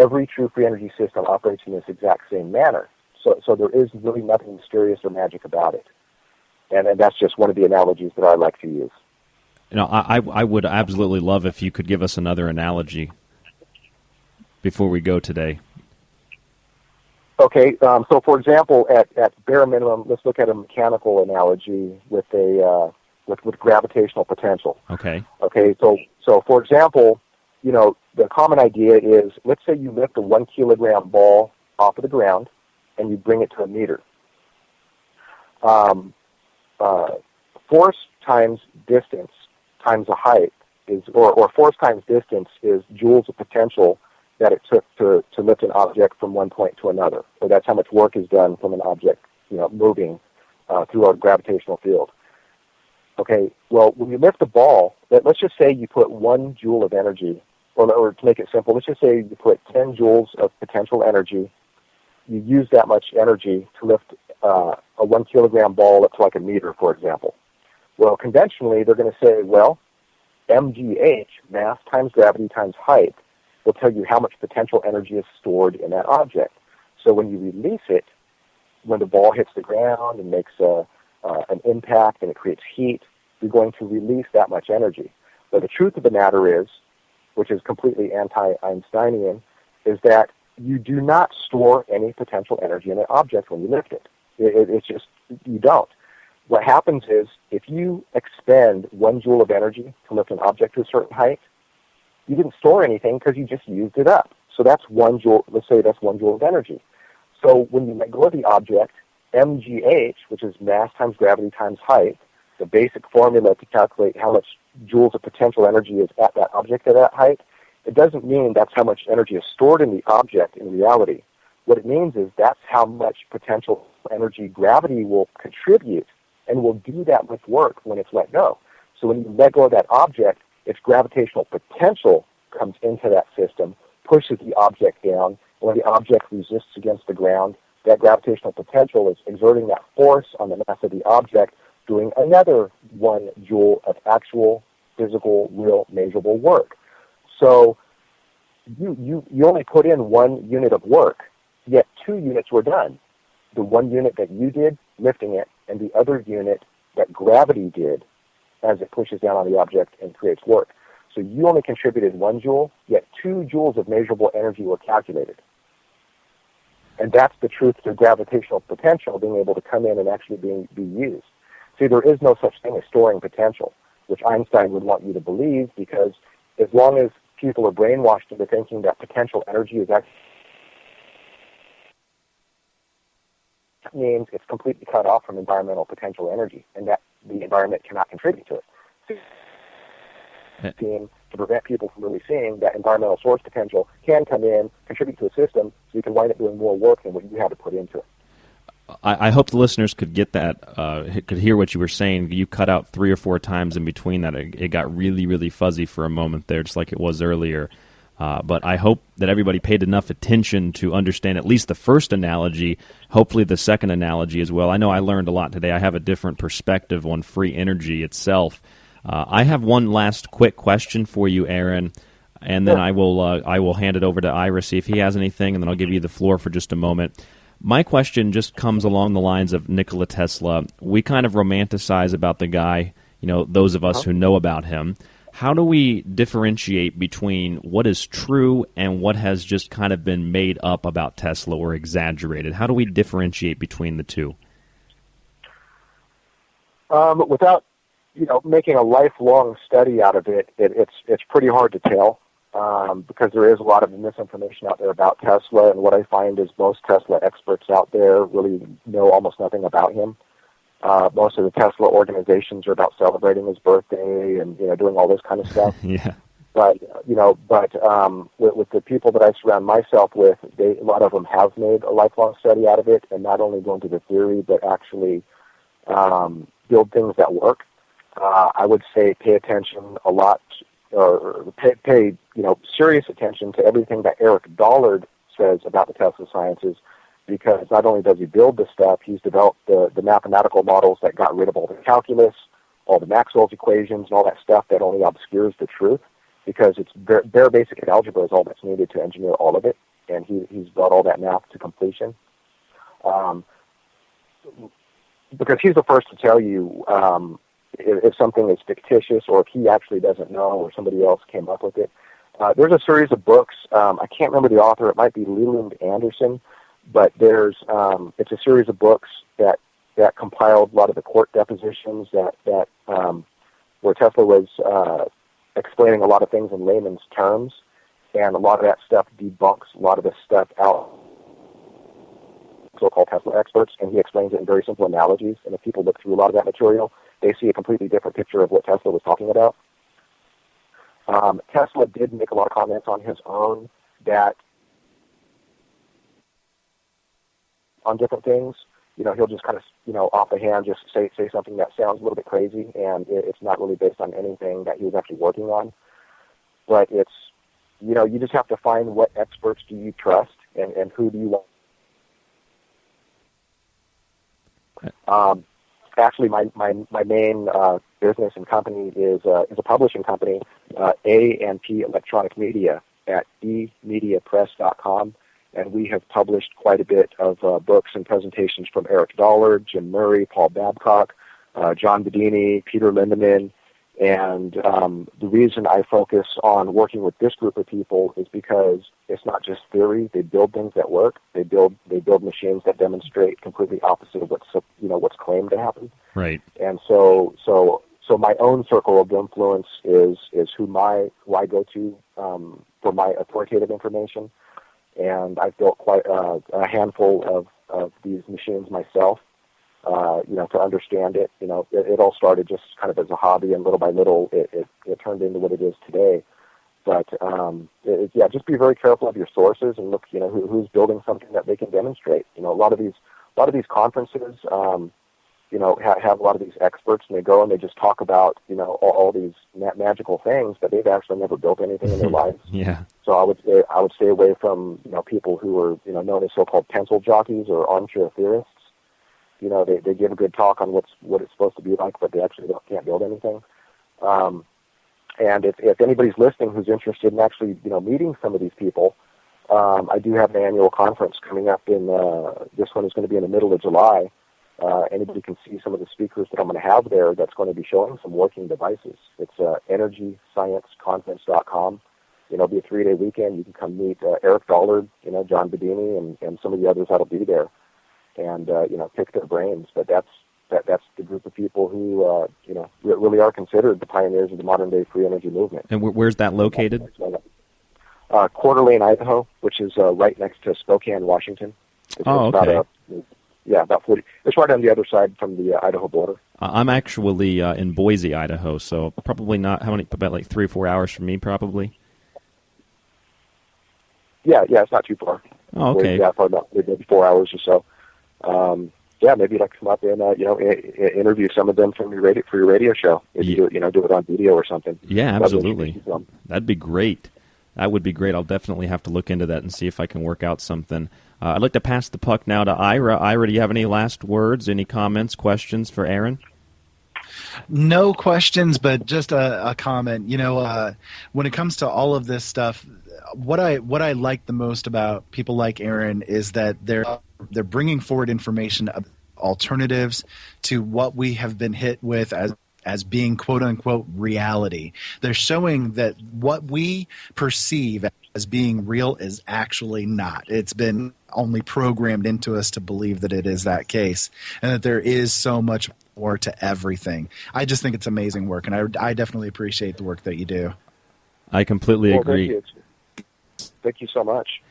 every true free energy system operates in this exact same manner. So there is really nothing mysterious or magic about it. And that's just one of the analogies that I like to use. I would absolutely love if you could give us another analogy before we go today. Okay, so for example, at bare minimum, let's look at a mechanical analogy with with gravitational potential. Okay. Okay, so for example, the common idea is, let's say you lift a 1 kilogram ball off of the ground and you bring it to a meter. Force times distance times the height is, or force times distance is joules of potential that it took to lift an object from one point to another. So that's how much work is done from an object, moving through our gravitational field. Okay, well, when you lift the ball, let's just say you put 1 joule of energy, or to make it simple, let's just say you put 10 joules of potential energy. You use that much energy to lift a 1 kilogram ball up to like a meter, for example. Well, conventionally, they're going to say, well, mgh, mass times gravity times height, will tell you how much potential energy is stored in that object. So when you release it, when the ball hits the ground and makes an impact and it creates heat, you're going to release that much energy. But the truth of the matter is, which is completely anti-Einsteinian, is that you do not store any potential energy in an object when you lift it. It's just, you don't. What happens is, if you expend 1 joule of energy to lift an object to a certain height, you didn't store anything because you just used it up. So that's 1 joule, let's say that's 1 joule of energy. So when you let go of the object mgh, which is mass times gravity times height, the basic formula to calculate how much joules of potential energy is at that object at that height, it doesn't mean that's how much energy is stored in the object in reality. What it means is that's how much potential energy gravity will contribute and will do that much work when it's let go. So when you let go of that object, its gravitational potential comes into that system, pushes the object down, and when the object resists against the ground, that gravitational potential is exerting that force on the mass of the object, doing another 1 joule of actual, physical, real, measurable work. So you only put in 1 unit of work, yet 2 units were done. The 1 unit that you did, lifting it, and the other unit that gravity did as it pushes down on the object and creates work. So you only contributed 1 joule, yet 2 joules of measurable energy were calculated. And that's the truth to gravitational potential being able to come in and actually be used. See, there is no such thing as storing potential, which Einstein would want you to believe, because as long as people are brainwashed into thinking that potential energy is actually, that means it's completely cut off from environmental potential energy, and that the environment cannot contribute to it. To prevent people from really seeing that environmental source potential can come in, contribute to a system, so you can wind up doing more work than what you had to put into it. I hope the listeners could get that, could hear what you were saying. You cut out 3 or 4 times in between that. It got really, really fuzzy for a moment there, just like it was earlier. But I hope that everybody paid enough attention to understand at least the first analogy, hopefully the second analogy as well. I know I learned a lot today. I have a different perspective on free energy itself. I have one last quick question for you, Aaron, and then I will hand it over to Ira, see if he has anything, and then I'll give you the floor for just a moment. My question just comes along the lines of Nikola Tesla. We kind of romanticize about the guy, those of us who know about him. How do we differentiate between what is true and what has just kind of been made up about Tesla or exaggerated? How do we differentiate between the two? Without making a lifelong study out of it, it's pretty hard to tell. Because there is a lot of misinformation out there about Tesla, and what I find is most Tesla experts out there really know almost nothing about him. Most of the Tesla organizations are about celebrating his birthday and doing all this kind of stuff. Yeah. But with the people that I surround myself with, a lot of them have made a lifelong study out of it, and not only go into the theory, but actually build things that work. I would say pay attention a lot. Or pay serious attention to everything that Eric Dollard says about the Tesla sciences, because not only does he build the stuff, he's developed the mathematical models that got rid of all the calculus, all the Maxwell's equations, and all that stuff that only obscures the truth, because it's bare basic algebra is all that's needed to engineer all of it, and he's brought all that math to completion. Because he's the first to tell you if something is fictitious, or if he actually doesn't know, or somebody else came up with it. There's a series of books. I can't remember the author. It might be Leland Anderson, but it's a series of books that compiled a lot of the court depositions that where Tesla was explaining a lot of things in layman's terms, and a lot of that stuff debunks a lot of this stuff out. So-called Tesla experts, and he explains it in very simple analogies. And if people look through a lot of that material, they see a completely different picture of what Tesla was talking about. Tesla did make a lot of comments on his own on different things. He'll just kind of, off the hand, just say something that sounds a little bit crazy, and it's not really based on anything that he was actually working on. But it's, you just have to find what experts do you trust, and who do you want. Actually, my main business and company is a publishing company, A&P Electronic Media at emediapress.com, and we have published quite a bit of books and presentations from Eric Dollard, Jim Murray, Paul Babcock, John Bedini, Peter Lindemann, and the reason I focus on working with this group of people is because it's not just theory. They build things that work. They build machines that demonstrate completely opposite of what's claimed to happen. Right. And so my own circle of influence is who I go to for my authoritative information. and I've built quite a handful of these machines myself. To understand it, it all started just kind of as a hobby, and little by little, it turned into what it is today. But just be very careful of your sources and look, who's building something that they can demonstrate. A lot of these conferences, have a lot of these experts, and they go and they just talk about, all these magical things, but they've actually never built anything in their lives. Yeah. So I would stay away from, people who are, known as so-called pencil jockeys or armchair theorists. They give a good talk on what it's supposed to be like, but they actually can't build anything. And if anybody's listening who's interested in actually, meeting some of these people, I do have an annual conference coming up in, this one is going to be in the middle of July. Anybody can see some of the speakers that I'm going to have there that's going to be showing some working devices. It's EnergyScienceConference.com. It'll be a 3-day weekend. You can come meet Eric Dollard, John Bedini, and some of the others that'll be there, and pick their brains. But that's the group of people who really are considered the pioneers of the modern day free energy movement. And where's that located? Coeur d'Alene, Idaho, which is right next to Spokane, Washington. Okay. About 40. It's right on the other side from the Idaho border. I'm actually in Boise, Idaho, so probably not. About like 3 or 4 hours from me, probably. Yeah, it's not too far. Oh, okay. Yeah, probably about maybe 4 hours or so. Maybe you'd like to come up and interview some of them for your radio show. If you do it on video or something. Yeah, absolutely. That'd be great. That would be great. I'll definitely have to look into that and see if I can work out something. I'd like to pass the puck now to Ira. Ira, do you have any last words, any comments, questions for Aaron? No questions, but just a comment. When it comes to all of this stuff, what I like the most about people like Aaron is that they're bringing forward information of alternatives to what we have been hit with as being quote-unquote reality. They're showing that what we perceive as being real is actually not. It's been only programmed into us to believe that it is that case, and that there is so much more to everything. I just think it's amazing work, and I definitely appreciate the work that you do. I completely agree. Thank you so much.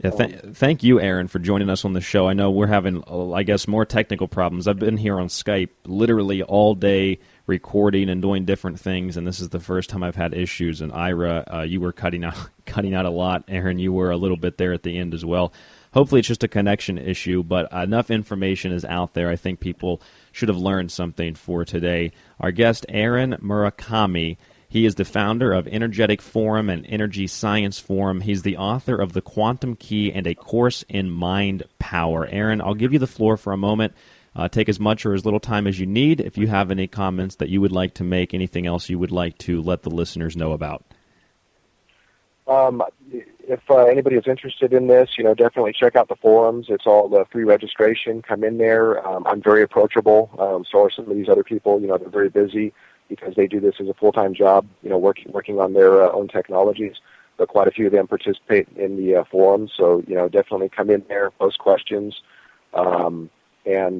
Yeah, thank you, Aaron, for joining us on the show. I know we're having, I guess, more technical problems. I've been here on Skype literally all day recording and doing different things, and this is the first time I've had issues. And Ira, you were cutting out a lot. Aaron, you were a little bit there at the end as well. Hopefully it's just a connection issue, but enough information is out there. I think people should have learned something for today. Our guest, Aaron Murakami, he is the founder of Energetic Forum and Energy Science Forum. He's the author of The Quantum Key and A Course in Mind Power. Aaron, I'll give you the floor for a moment. Take as much or as little time as you need. If you have any comments that you would like to make, anything else you would like to let the listeners know about. If anybody is interested in this, definitely check out the forums. It's all free registration. Come in there. I'm very approachable. So are some of these other people. They're very busy because they do this as a full-time job, working on their own technologies. But quite a few of them participate in the forums. So, definitely come in there, post questions, and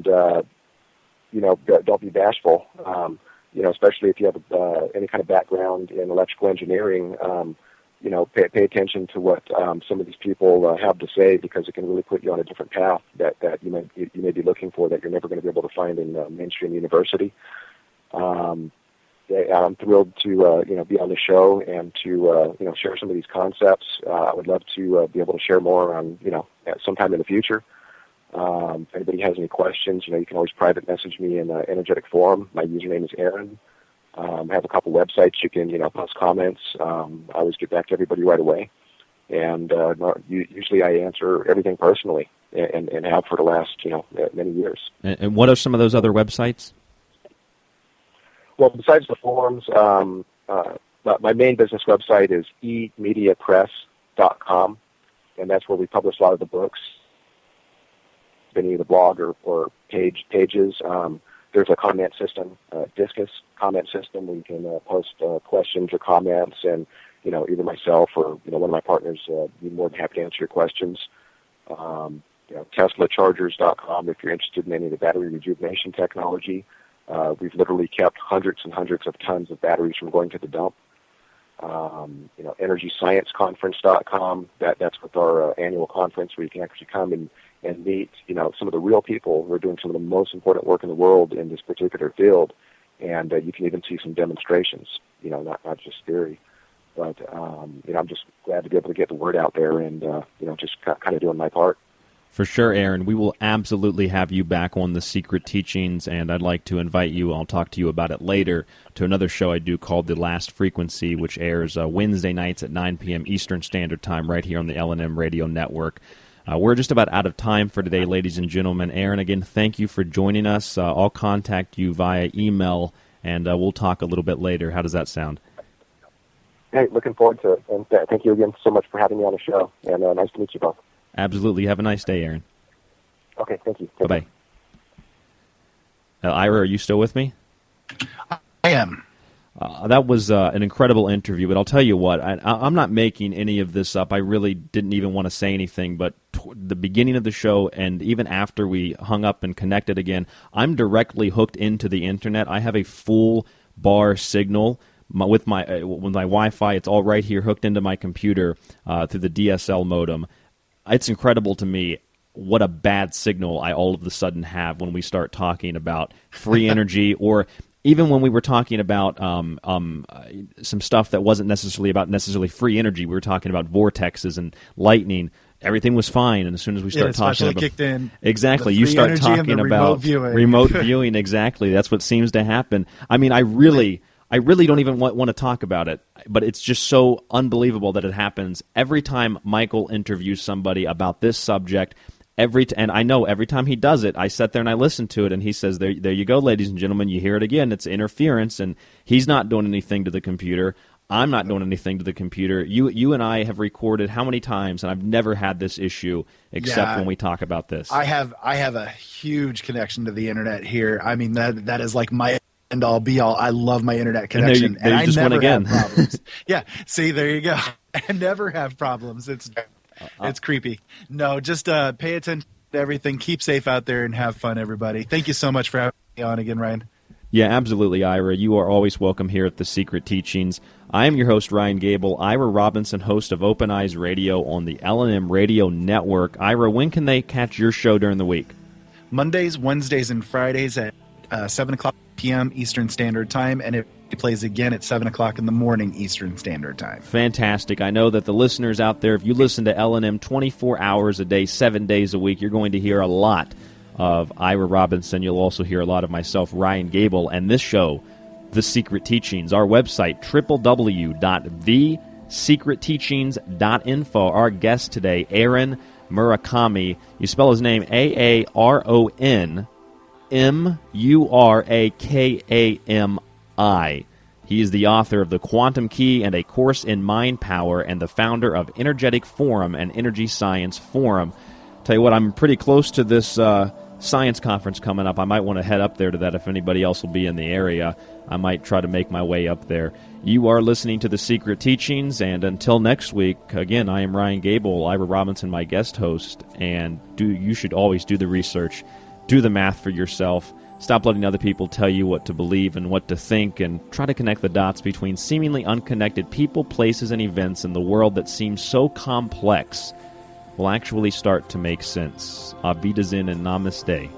don't be bashful. Especially if you have any kind of background in electrical engineering, pay attention to what some of these people have to say, because it can really put you on a different path that you may be looking for that you're never going to be able to find in mainstream university. I'm thrilled to be on the show and to share some of these concepts. I would love to be able to share more on at sometime in the future. If anybody has any questions, you can always private message me in Energetic Forum. My username is Aaron. I have a couple websites you can post comments. I always get back to everybody right away, and usually I answer everything personally, and have for the last many years. And what are some of those other websites? Well, besides the forums, my main business website is emediapress.com, and that's where we publish a lot of the books. Any of the blog or pages. There's a comment system, Discus comment system, where you can post questions or comments, and either myself or one of my partners be more than happy to answer your questions. TeslaChargers.com if you're interested in any of the battery rejuvenation technology. We've literally kept hundreds and hundreds of tons of batteries from going to the dump. EnergyScienceConference.com. That's with our annual conference where you can actually come and meet, some of the real people who are doing some of the most important work in the world in this particular field. And you can even see some demonstrations, not just theory. But, I'm just glad to be able to get the word out there and, just kind of doing my part. For sure, Aaron. We will absolutely have you back on The Secret Teachings, and I'd like to invite you, I'll talk to you about it later, to another show I do called The Last Frequency, which airs Wednesday nights at 9 p.m. Eastern Standard Time right here on the L&M Radio Network. We're just about out of time for today, ladies and gentlemen. Aaron, again, thank you for joining us. I'll contact you via email, and we'll talk a little bit later. How does that sound? Hey, looking forward to it. And thank you again so much for having me on the show. And nice to meet you both. Absolutely. Have a nice day, Aaron. Okay, thank you. Bye-bye. Ira, are you still with me? I am. That was an incredible interview, but I'll tell you what, I'm not making any of this up. I really didn't even want to say anything, but the beginning of the show and even after we hung up and connected again, I'm directly hooked into the Internet. I have a full bar signal with my Wi-Fi. It's all right here hooked into my computer through the DSL modem. It's incredible to me what a bad signal I all of a sudden have when we start talking about free energy, or even when we were talking about some stuff that wasn't necessarily free energy. We were talking about vortexes and lightning. Everything was fine, and as soon as we start talking about kicked in, exactly, you start talking about remote viewing. Exactly, that's what seems to happen. I mean, I really don't even want to talk about it, but it's just so unbelievable that it happens every time Michael interviews somebody about this subject. And I know every time he does it, I sit there and I listen to it, and he says, there you go, ladies and gentlemen, you hear it again. It's interference, and he's not doing anything to the computer. I'm not doing anything to the computer. You and I have recorded how many times, and I've never had this issue except when we talk about this. I have a huge connection to the Internet here. I mean, that is like my end all be all. I love my Internet connection, and I never have problems. Yeah, see, there you go. I never have problems. It's creepy. No, just pay attention to everything. Keep safe out there and have fun, everybody. Thank you so much for having me on again, Ryan. Yeah, absolutely, Ira. You are always welcome here at The Secret Teachings. I am your host, Ryan Gable. Ira Robinson, host of Open Eyes Radio on the L&M Radio Network. Ira, when can they catch your show during the week? Mondays, Wednesdays, and Fridays at 7 o'clock p.m. Eastern Standard Time, and it plays again at 7 o'clock in the morning Eastern Standard Time. Fantastic. I know that the listeners out there, if you listen to L&M 24 hours a day, 7 days a week, you're going to hear a lot of Ira Robinson. You'll also hear a lot of myself, Ryan Gable, and this show, The Secret Teachings. Our website, www.thesecretteachings.info. Our guest today, Aaron Murakami. You spell his name Aaron Murakami. He is the author of The Quantum Key and A Course in Mind Power, and the founder of Energetic Forum and Energy Science Forum. Tell you what, I'm pretty close to this science conference coming up. I might want to head up there to that if anybody else will be in the area. I might try to make my way up there. You are listening to The Secret Teachings, and until next week, again, I am Ryan Gable, Ira Robinson, my guest host, and you should always do the research, do the math for yourself. Stop letting other people tell you what to believe and what to think, and try to connect the dots between seemingly unconnected people, places, and events in the world that seems so complex will actually start to make sense. Auf Wiedersehen and Namaste.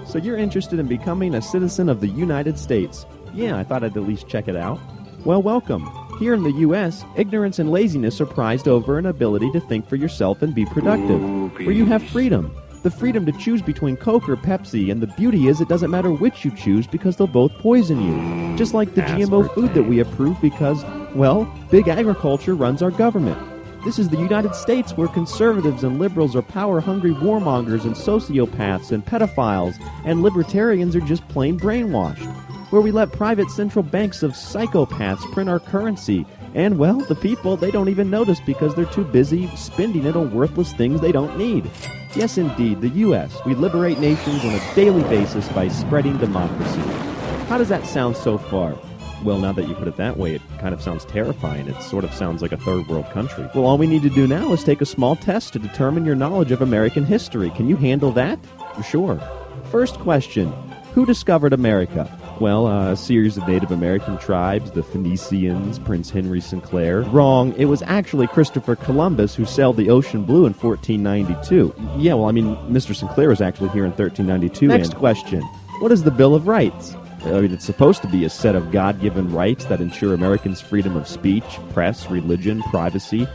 So you're interested in becoming a citizen of the United States. Yeah, I thought I'd at least check it out. Well, welcome. Here in the U.S., ignorance and laziness are prized over an ability to think for yourself and be productive, where you have freedom. The freedom to choose between Coke or Pepsi, and the beauty is it doesn't matter which you choose because they'll both poison you. Just like the GMO food that we approve because, well, big agriculture runs our government. This is the United States where conservatives and liberals are power-hungry warmongers and sociopaths and pedophiles, and libertarians are just plain brainwashed. Where we let private central banks of psychopaths print our currency. And, well, the people, they don't even notice because they're too busy spending it on worthless things they don't need. Yes, indeed, the U.S. We liberate nations on a daily basis by spreading democracy. How does that sound so far? Well, now that you put it that way, it kind of sounds terrifying. It sort of sounds like a third world country. Well, all we need to do now is take a small test to determine your knowledge of American history. Can you handle that? Sure. First question, who discovered America? Well, a series of Native American tribes, the Phoenicians, Prince Henry Sinclair. Wrong, it was actually Christopher Columbus who sailed the ocean blue in 1492. Yeah, well, I mean, Mr. Sinclair was actually here in 1392. Next question, what is the Bill of Rights? I mean, it's supposed to be a set of God-given rights that ensure Americans' freedom of speech, press, religion, privacy,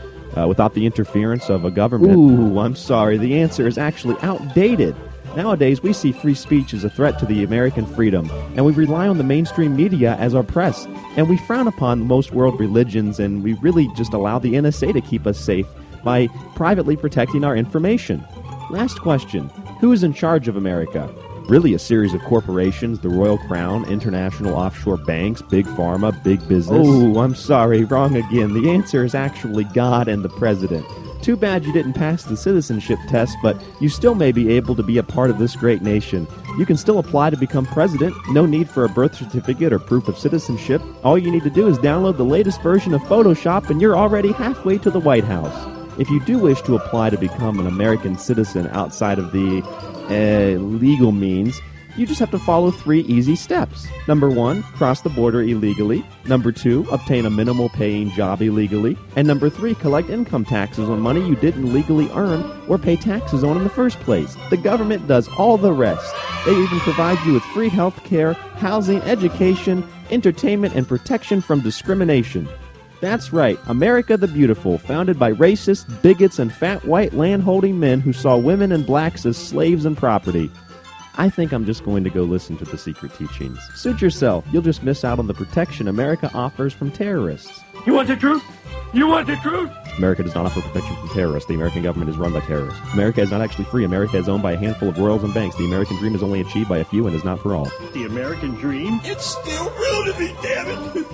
without the interference of a government. Ooh, I'm sorry, the answer is actually outdated. Nowadays, we see free speech as a threat to the American freedom, and we rely on the mainstream media as our press, and we frown upon most world religions, and we really just allow the NSA to keep us safe by privately protecting our information. Last question, who is in charge of America? Really a series of corporations, the Royal Crown, international offshore banks, big pharma, big business. Oh, I'm sorry, wrong again. The answer is actually God and the President. Too bad you didn't pass the citizenship test, but you still may be able to be a part of this great nation. You can still apply to become president. No need for a birth certificate or proof of citizenship. All you need to do is download the latest version of Photoshop and you're already halfway to the White House. If you do wish to apply to become an American citizen outside of the legal means, you just have to follow 3 easy steps. Number 1, cross the border illegally. Number 2, obtain a minimal paying job illegally. And number 3, collect income taxes on money you didn't legally earn or pay taxes on in the first place. The government does all the rest. They even provide you with free health care, housing, education, entertainment, and protection from discrimination. That's right, America the Beautiful, founded by racist, bigots, and fat white land-holding men who saw women and blacks as slaves and property. I think I'm just going to go listen to the secret teachings. Suit yourself. You'll just miss out on the protection America offers from terrorists. You want the truth? You want the truth? America does not offer protection from terrorists. The American government is run by terrorists. America is not actually free. America is owned by a handful of royals and banks. The American dream is only achieved by a few and is not for all. The American dream? It's still real to me, damn it!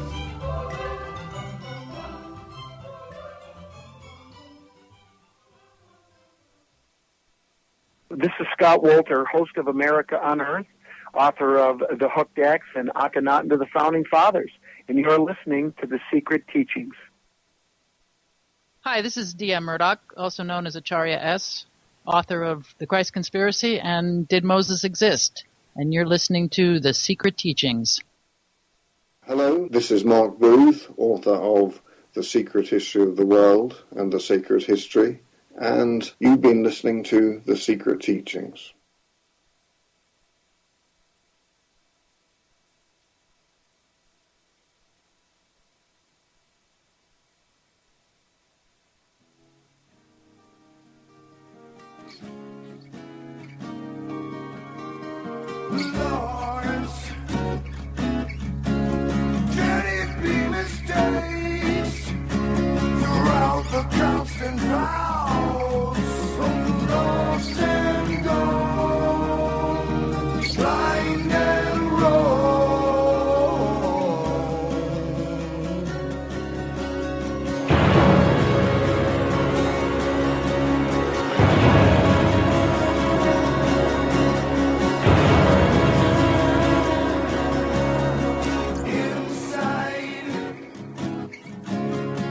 This is Scott Wolter, host of America on Earth, author of The Hooked X and Akhenaten to the Founding Fathers, and you're listening to The Secret Teachings. Hi, this is D.M. Murdoch, also known as Acharya S., author of The Christ Conspiracy and Did Moses Exist? And you're listening to The Secret Teachings. Hello, this is Mark Booth, author of The Secret History of the World and The Sacred History. And you've been listening to The Secret Teachings. Lawrence, can it be mistakes throughout the constant vows from lost and gone, blind and wrong?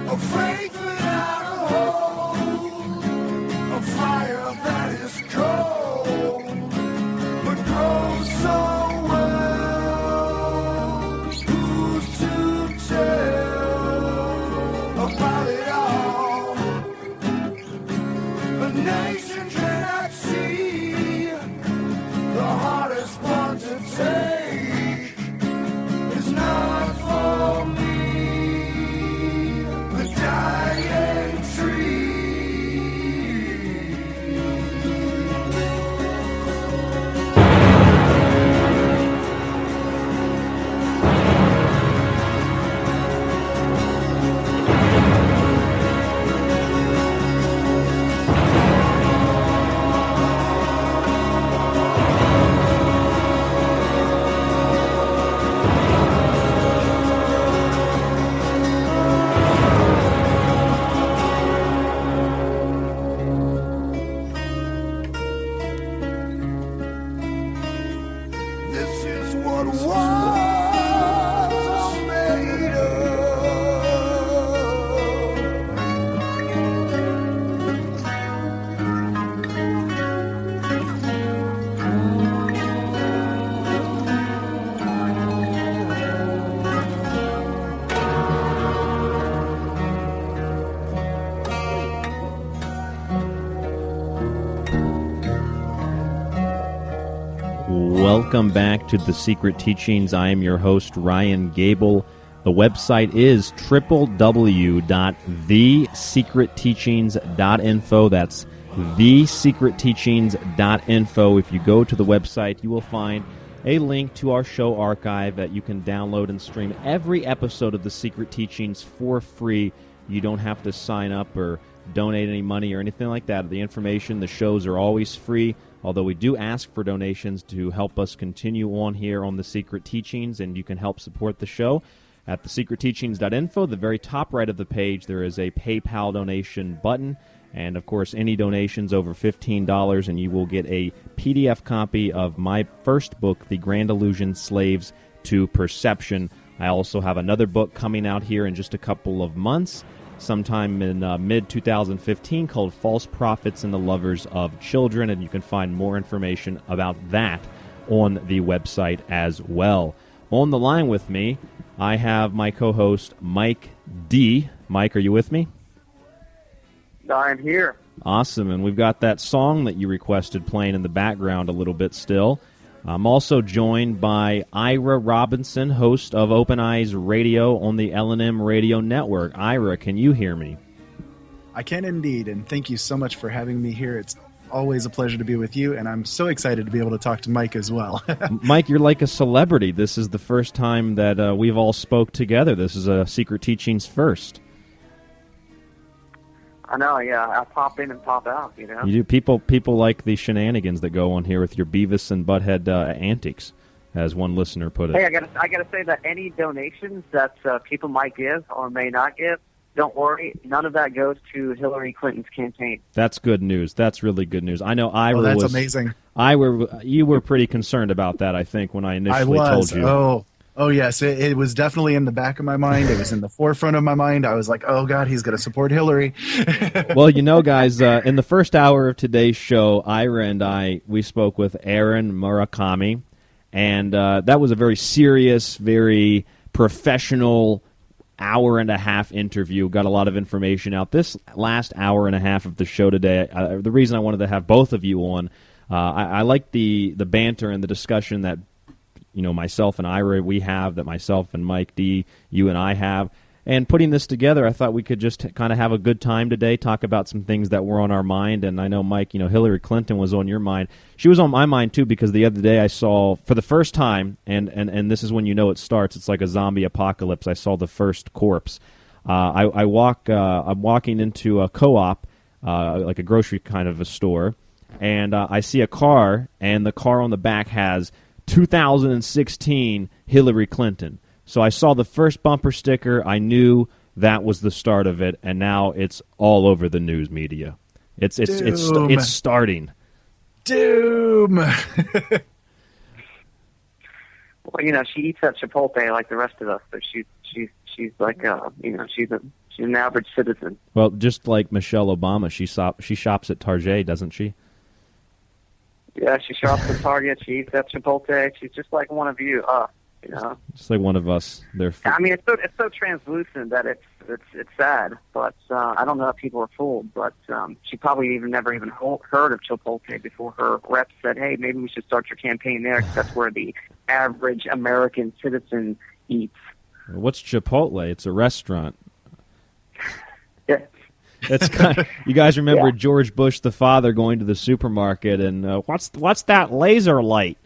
A faith without a hope, a fire that is cold, but grows so well. Who's to tell about it all? A nation cannot see the hardest part. welcome back to The Secret Teachings. I am your host, Ryan Gable. The website is www.thesecretteachings.info. That's thesecretteachings.info. If you go to the website, you will find a link to our show archive that you can download and stream every episode of The Secret Teachings for free. You don't have to sign up or donate any money or anything like that. The information, the shows are always free, although we do ask for donations to help us continue on here on The Secret Teachings, and you can help support the show at thesecretteachings.info. The very top right of the page, there is a PayPal donation button, and of course, any donations over $15, and you will get a PDF copy of my first book, The Grand Illusion: Slaves to Perception. I also have another book coming out here in just a couple of months, sometime in mid-2015, called False Prophets and the Lovers of Children, and you can find more information about that on the website as well. On the line with me, I have my co-host, Mike D. Mike, are you with me? I'm here. Awesome, and we've got that song that you requested playing in the background a little bit still. I'm also joined by Ira Robinson, host of Open Eyes Radio on the L&M Radio Network. Ira, can you hear me? I can indeed, and thank you so much for having me here. It's always a pleasure to be with you, and I'm so excited to be able to talk to Mike as well. Mike, you're like a celebrity. This is the first time that we've all spoke together. This is a Secret Teachings first. I know, yeah. I pop in and pop out, you know. You do. People like the shenanigans that go on here with your Beavis and Butthead antics, as one listener put it. Hey, I gotta say that any donations that people might give or may not give, don't worry, none of that goes to Hillary Clinton's campaign. That's good news. That's really good news. I know Ira that's was amazing. You were pretty concerned about that, I think, when I initially told you. Oh yes, it was definitely in the back of my mind. It was in the forefront of my mind. I was like, oh, God, he's going to support Hillary. Well, you know, guys, in the first hour of today's show, Ira and we spoke with Aaron Murakami, and that was a very serious, very professional hour-and-a-half interview. Got a lot of information out. This last hour and a half of the show today, the reason I wanted to have both of you on, I like the banter and the discussion that myself and Ira, we have, that myself and Mike D, you and I have. And putting this together, I thought we could just kind of have a good time today, talk about some things that were on our mind. And I know, Mike, Hillary Clinton was on your mind. She was on my mind, too, because the other day I saw, for the first time, and this is when it starts, it's like a zombie apocalypse, I saw the first corpse. I'm walking into a co-op, like a grocery kind of a store, and I see a car, and the car on the back has 2016 Hillary Clinton. So I saw the first bumper sticker. I knew that was the start of it, and now it's all over the news media. It's starting. Doom. Well, she eats at Chipotle like the rest of us, but she's like she's an average citizen. Well, just like Michelle Obama, she shops at Target, doesn't she? Yeah, she shops at Target. She eats at Chipotle. She's just like one of you, Just like one of us. I mean, it's so translucent that it's sad. But I don't know if people are fooled. But she probably never even heard of Chipotle before her rep said, "Hey, maybe we should start your campaign there, because that's where the average American citizen eats." What's Chipotle? It's a restaurant. Yeah. It's you guys remember George Bush the father going to the supermarket and what's that laser light?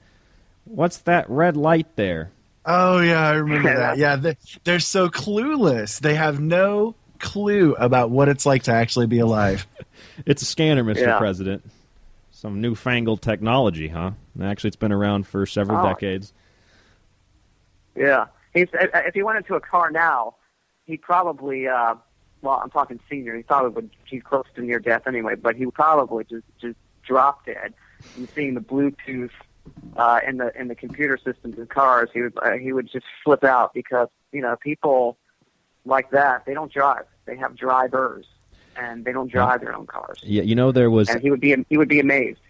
What's that red light there? Oh yeah, I remember that. Yeah, they're so clueless. They have no clue about what it's like to actually be alive. It's a scanner, Mr. President. Some newfangled technology, huh? Actually, it's been around for several decades. Yeah, if he went into a car now, he'd probably. Well, I'm talking senior. He probably would. He's close to near death anyway, but he would probably just drop dead. And seeing the Bluetooth in the computer systems in cars, he would just flip out, because people like that, they don't drive. They have drivers, and they don't drive their own cars. Yeah, there was. And he would be amazed.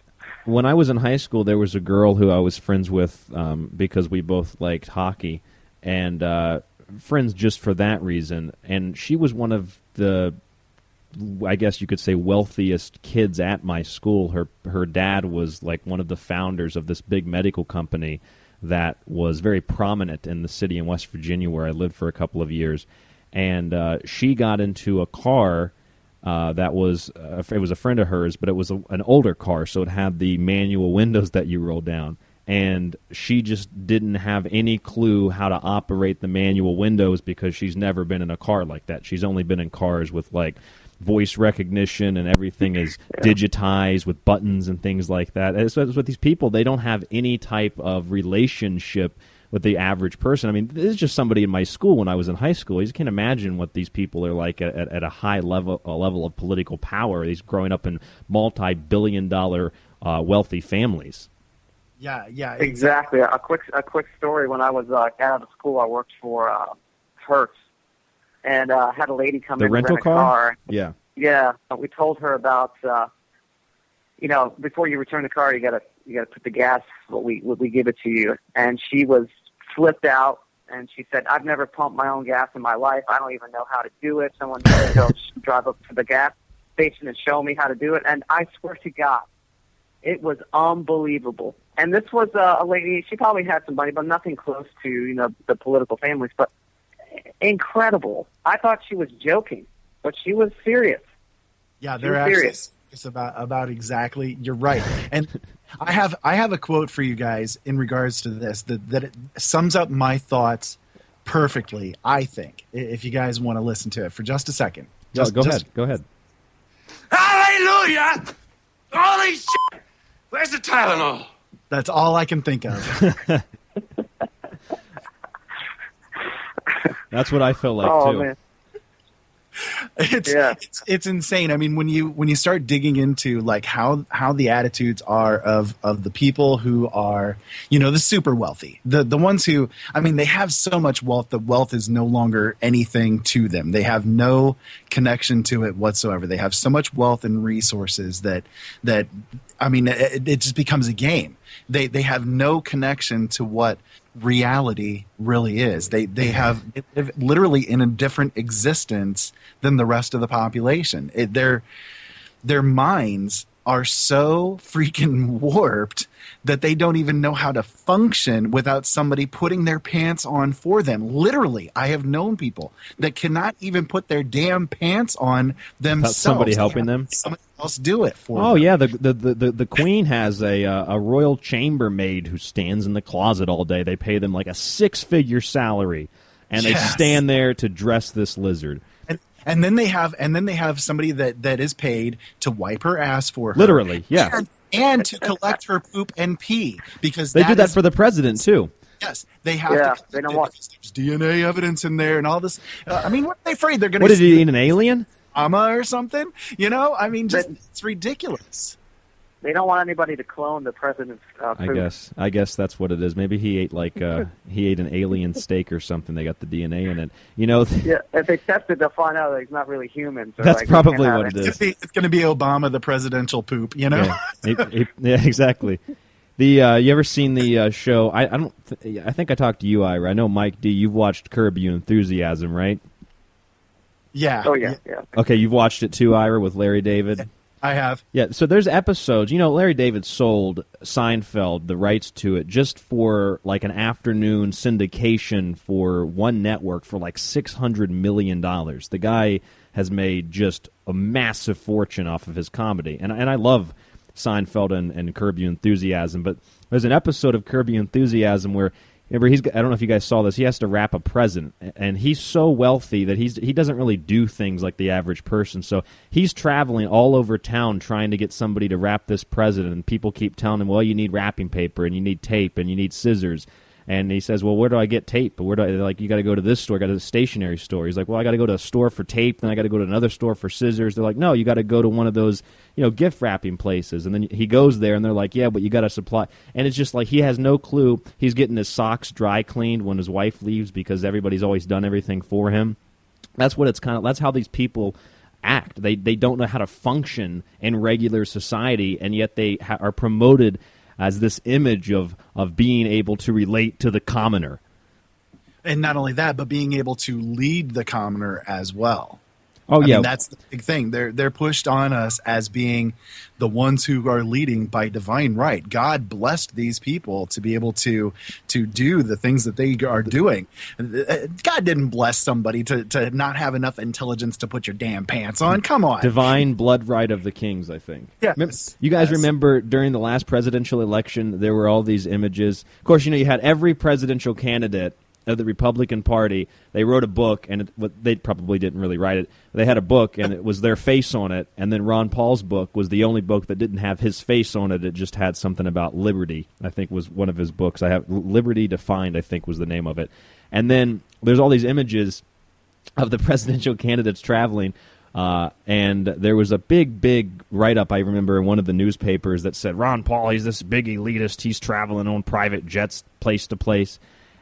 When I was in high school, there was a girl who I was friends with because we both liked hockey, and friends just for that reason. And she was one of the I guess you could say, wealthiest kids at my school. Her dad was like one of the founders of this big medical company that was very prominent in the city in West Virginia where I lived for a couple of years. And she got into a car that was it was a friend of hers, but it was an older car, so it had the manual windows that you roll down. And she just didn't have any clue how to operate the manual windows because she's never been in a car like that. She's only been in cars with like voice recognition and everything is digitized with buttons and things like that. And so with these people, they don't have any type of relationship with the average person. I mean, this is just somebody in my school when I was in high school. You just can't imagine what these people are like at a high level of political power. These growing up in multi-billion-dollar wealthy families. Yeah, exactly. A quick story. When I was out of school, I worked for Hertz, and had a lady come the in rental and rent a car. Yeah. Yeah, we told her about before you return the car, you gotta put the gas what we give it to you. And she was flipped out, and she said, "I've never pumped my own gas in my life. I don't even know how to do it. Someone needs to go drive up to the gas station and show me how to do it." And I swear to God, it was unbelievable. And this was a lady, she probably had some money, but nothing close to, the political families, but incredible. I thought she was joking, but she was serious. Yeah, they're actually serious about exactly, you're right. And I have a quote for you guys in regards to this that it sums up my thoughts perfectly, I think, if you guys want to listen to it for just a second. Go ahead. Hallelujah! Holy shit! Where's the Tylenol? That's all I can think of. That's what I feel like too. Man. It's insane. I mean, when you start digging into like how the attitudes are of the people who are, the super wealthy, the ones who, I mean, they have so much wealth that wealth is no longer anything to them. They have no connection to it whatsoever. They have so much wealth and resources that I mean, it just becomes a game. They have no connection to what reality really is. They live literally in a different existence than the rest of the population. Their minds are so freaking warped that they don't even know how to function without somebody putting their pants on for them. Literally, I have known people that cannot even put their damn pants on themselves. Somebody helping them? Somebody else do it for them. Oh, yeah, the Queen has a royal chambermaid who stands in the closet all day. They pay them like a 6-figure salary, and they stand there to dress this lizard. And then they have somebody that is paid to wipe her ass for her. Literally, yeah. And to collect her poop and pee, because they do that for the president too. Yes, they have to. They don't want. There's DNA evidence in there and all this. I mean, what are they afraid they're going to? What did he eat, an alien? Or something? I mean, it's ridiculous. They don't want anybody to clone the president's poop. I guess that's what it is. Maybe he ate he ate an alien steak or something. They got the DNA in it. Yeah, if they test it, they'll find out that he's not really human. So that's probably what it is. It's going to be Obama, the presidential poop. Yeah, yeah, exactly. You ever seen the show? I think I talked to you, Ira. I know Mike D. You've watched Curb Your Enthusiasm, right? Yeah. Oh yeah. Okay, you've watched it too, Ira, with Larry David. I have. Yeah, so there's episodes. Larry David sold Seinfeld the rights to it just for like an afternoon syndication for one network for like $600 million. The guy has made just a massive fortune off of his comedy. And I love Seinfeld and Curb Your Enthusiasm, but there's an episode of Curb Your Enthusiasm where I don't know if you guys saw this. He has to wrap a present, and he's so wealthy that he doesn't really do things like the average person. So he's traveling all over town trying to get somebody to wrap this present, and people keep telling him, well, you need wrapping paper, and you need tape, and you need scissors. And he says, well, where do I get tape? But you got to go to this store, got to the stationery store. He's like, well, I got to go to a store for tape, then I got to go to another store for scissors. They're like, no, you got to go to one of those, gift wrapping places. And then he goes there, and they're like, yeah, but you got to supply. And it's just like he has no clue. He's getting his socks dry cleaned when his wife leaves because everybody's always done everything for him. That's what it's that's how these people act. They don't know how to function in regular society, and yet they are promoted as this image of being able to relate to the commoner. And not only that, but being able to lead the commoner as well. Oh, I yeah. mean, that's the big thing. They're pushed on us as being the ones who are leading by divine right. God blessed these people to be able to do the things that they are doing. God didn't bless somebody to not have enough intelligence to put your damn pants on. Come on. Divine blood right of the kings, I think. Yes. You guys remember during the last presidential election, there were all these images. Of course, you had every presidential candidate of the Republican Party. They wrote a book, and they probably didn't really write it. They had a book, and it was their face on it. And then Ron Paul's book was the only book that didn't have his face on it. It just had something about liberty, I think was one of his books. I have Liberty Defined, I think was the name of it. And then there's all these images of the presidential candidates traveling. And there was a big write-up, I remember, in one of the newspapers that said, Ron Paul, he's this big elitist. He's traveling on private jets place to place.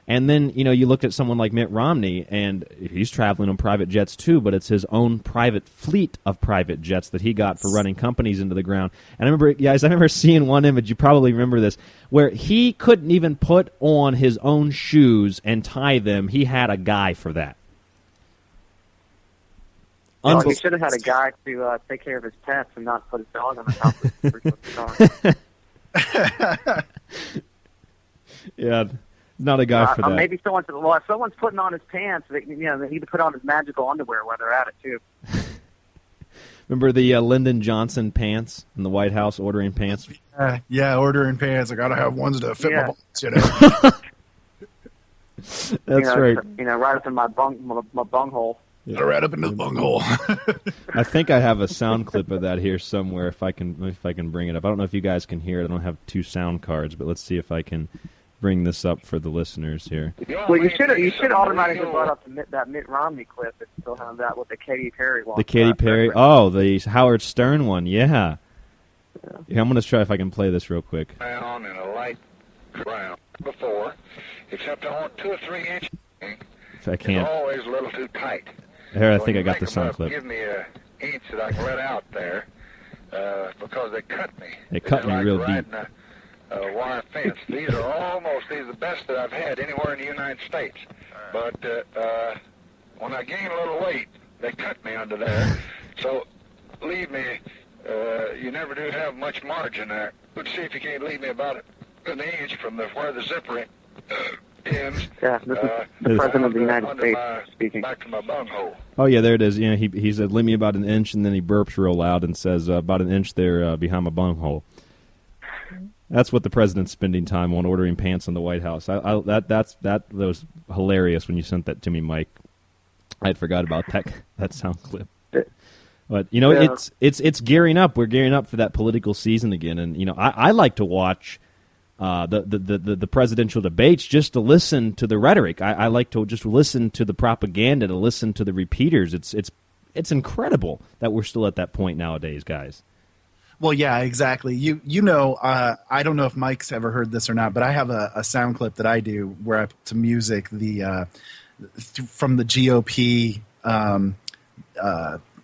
And then, you looked at someone like Mitt Romney, and he's traveling on private jets too, but it's his own private fleet of private jets that he got for running companies into the ground. And I remember seeing one image, you probably remember this, where he couldn't even put on his own shoes and tie them. He had a guy for that. He should have had a guy to take care of his pets and not put his dog on the top of his car. Yeah. Not a guy for that. Maybe if someone's putting on his pants, they need to put on his magical underwear while they're at it too. Remember the Lyndon Johnson pants in the White House, ordering pants? Yeah, ordering pants. I gotta have ones to fit my balls, That's right. Right up in my bunghole. Yeah. Right up into the bunghole. I think I have a sound clip of that here somewhere. If I can bring it up. I don't know if you guys can hear it. I don't have two sound cards, but let's see if I can bring this up for the listeners here. Well, you should automatically brought up that Mitt Romney clip and still have that with the Katy Perry one. The Katy Perry, the Howard Stern one, yeah. I'm going to try if I can play this real quick. Brown and a light brown before, except I want 2 or 3 inches. If I can't. It's always a little too tight. Here, I think I got the sound clip. Give me an inch that I can let out there because they cut me. They cut me real deep. Wire fence. These are the best that I've had anywhere in the United States. But when I gain a little weight, they cut me under there. So leave me, you never do have much margin there. But see if you can't leave me about an inch from where the zipper ends. Yeah, this is the President of the United States speaking. Back to my bunghole. Oh, yeah, there it is. He said, leave me about an inch, and then he burps real loud and says, about an inch there behind my bunghole. That's what the president's spending time on, ordering pants in the White House. That was hilarious when you sent that to me, Mike. I had forgot about that sound clip. But it's gearing up. We're gearing up for that political season again, and I like to watch the presidential debates just to listen to the rhetoric. I like to just listen to the propaganda, to listen to the repeaters. It's incredible that we're still at that point nowadays, guys. Well, yeah, exactly. I don't know if Mike's ever heard this or not, but I have a sound clip that I do where I put to music from the GOP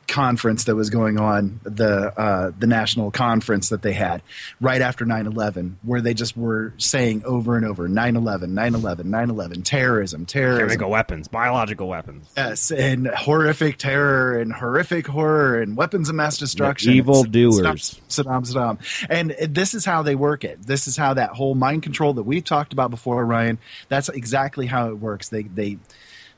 conference that was going on, the national conference that they had right after 9/11, where they just were saying over and over 9/11, 9/11, 9/11, terrorism, chemical weapons, biological weapons, yes, and horrific terror and horrific horror and weapons of mass destruction, evil doers, Saddam. And this is how they work it. This is how that whole mind control that we've talked about before, Ryan. That's exactly how it works.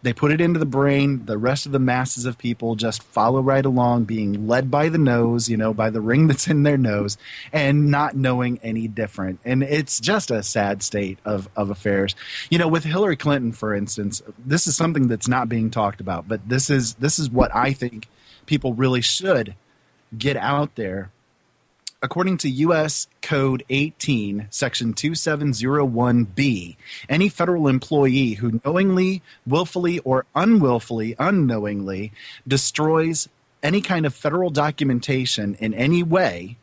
They put it into the brain. The rest of the masses of people just follow right along, being led by the nose, by the ring that's in their nose, and not knowing any different. And it's just a sad state of affairs. With Hillary Clinton, for instance, this is something that's not being talked about, but this is what I think people really should get out there. According to U.S. Code 18, Section 2701B, any federal employee who knowingly, willfully, or unknowingly destroys any kind of federal documentation in any way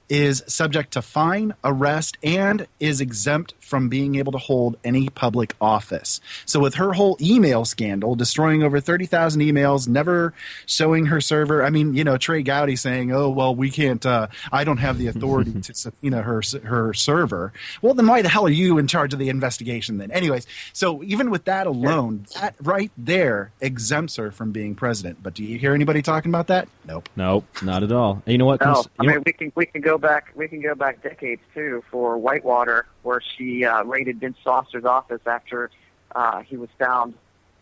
is subject to fine, arrest, and is exempt from being able to hold any public office. So with her whole email scandal, destroying over 30,000 emails, never showing her server, I mean, Trey Gowdy saying, oh, well, we can't, I don't have the authority to subpoena her server. Well, then why the hell are you in charge of the investigation then? Anyways, so even with that alone, that right there exempts her from being president. But do you hear anybody talking about that? Nope. Nope, not at all. And you know what? No, we can go back decades too for Whitewater, where she raided Vince Foster's office after he was found